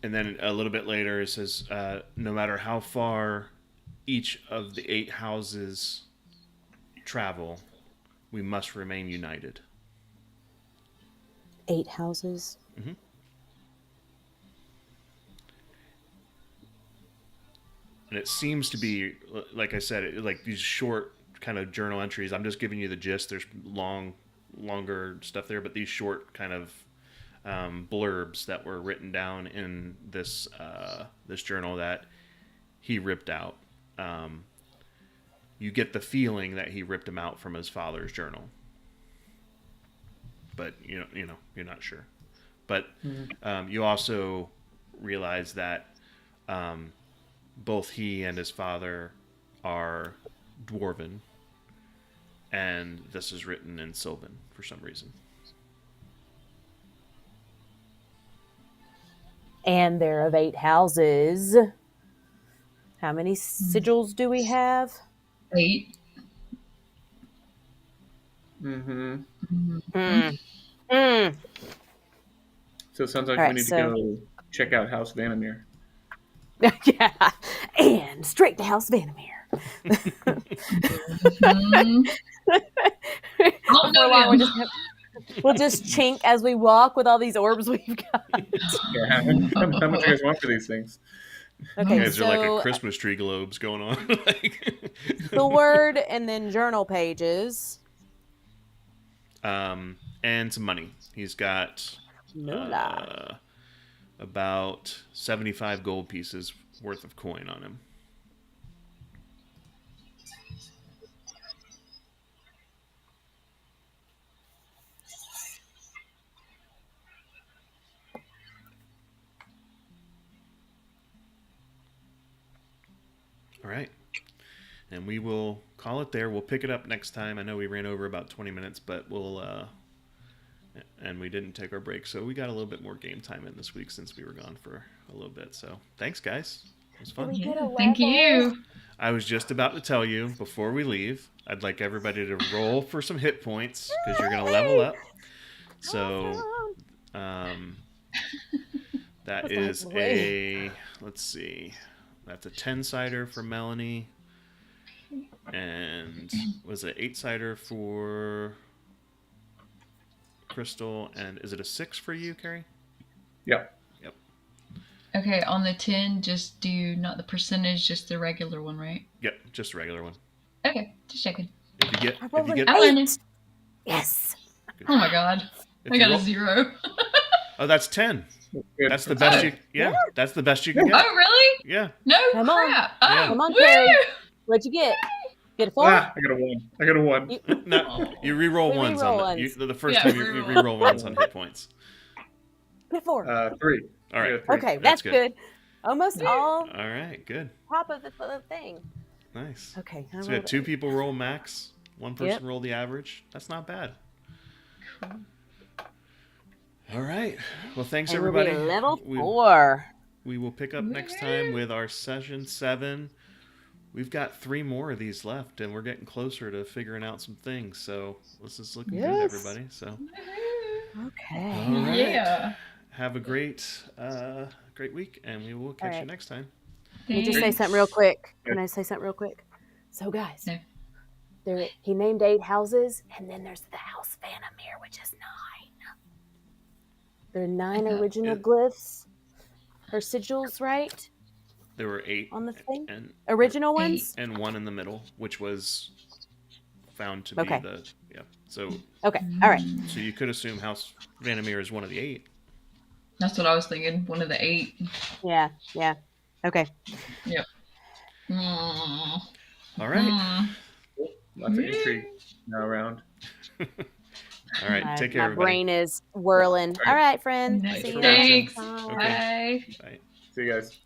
And then a little bit later it says, no matter how far each of the 8 houses travel, we must remain united.
8 houses.
Mm-hmm. And it seems to be, like I said, like these short kind of journal entries. I'm just giving you the gist. There's longer stuff there, but these short kind of blurbs that were written down in this this journal that he ripped out. You get the feeling that he ripped them out from his father's journal, but you know, you're not sure. But you also realize that both he and his father are Dwarven, and this is written in Sylvan for some reason.
And they're of 8 houses. How many sigils do we have?
8.
So it sounds like
All
we
right,
need to go check out House Vandermeer.
Yeah, and straight to House Vandermeer. We'll just chink as we walk with all these orbs we've got.
Yeah, how much do you guys want for these things?
Okay,
You guys
so
are like a Christmas tree globes going on.
the word and then journal pages.
And some money. He's got about 75 gold pieces worth of coin on him. All right. And we will call it there. We'll pick it up next time. I know we ran over about 20 minutes, but we'll... and we didn't take our break, so we got a little bit more game time in this week since we were gone for a little bit. So thanks, guys. It was fun.
Yeah, thank you.
I was just about to tell you, before we leave, I'd like everybody to roll for some hit points, because you're going to level up. So... that is a... Let's see... That's a 10-sider for Melanie. And was it 8-sider for Crystal? And is it a 6 for you, Carrie?
Yep.
Okay, on the 10, just do not the percentage, just the regular one, right?
Yep, just a regular one.
Okay, just checking.
If you get
I'm learning.
Yes.
Oh my god. I got a 0.
Oh, that's 10. That's the best you... Yeah, that's the best you can get.
Oh, really?
Yeah.
No
Come
crap.
on.
Oh,
Come on,
woo!
Carrie. What'd you get? Get a 4?
I got a 1.
No, you re-roll ones
re-roll
on
ones.
the first time you re-roll ones on hit points.
Get a 4.
3.
All right.
3.
Okay, that's good. Almost all
All right, good.
top of the thing.
Nice.
Okay.
So we had 2 people roll max, 1 person roll the average. That's not bad.
Cool.
All right. Well, thanks,
and
everybody.
We'll be level 4.
We will pick up next time with our session 7. We've got 3 more of these left, and we're getting closer to figuring out some things. So this is looking good, everybody. So
okay.
all right.
Yeah.
Have a great week, and we will catch you next time.
Let me just say something real quick. Can I say something real quick? So, guys, he named 8 houses, and then there's the House Vandermeer, which is 9. There are 9 original glyphs or sigils, right?
There were 8
on the thing.
And
original ones,
and 1 in the middle, which was found to be the So
okay, all right.
So you could assume House Vandermeer is one of the 8.
That's what I was thinking. One of the 8.
Yeah. Okay.
Yep.
All right.
Lots of intrigue now around.
All right, take care,
my
everybody.
My brain is whirling. All right, friends.
Thanks
See
for
you
watching.
Thanks.
next time.
Okay.
Bye.
Bye.
See you guys.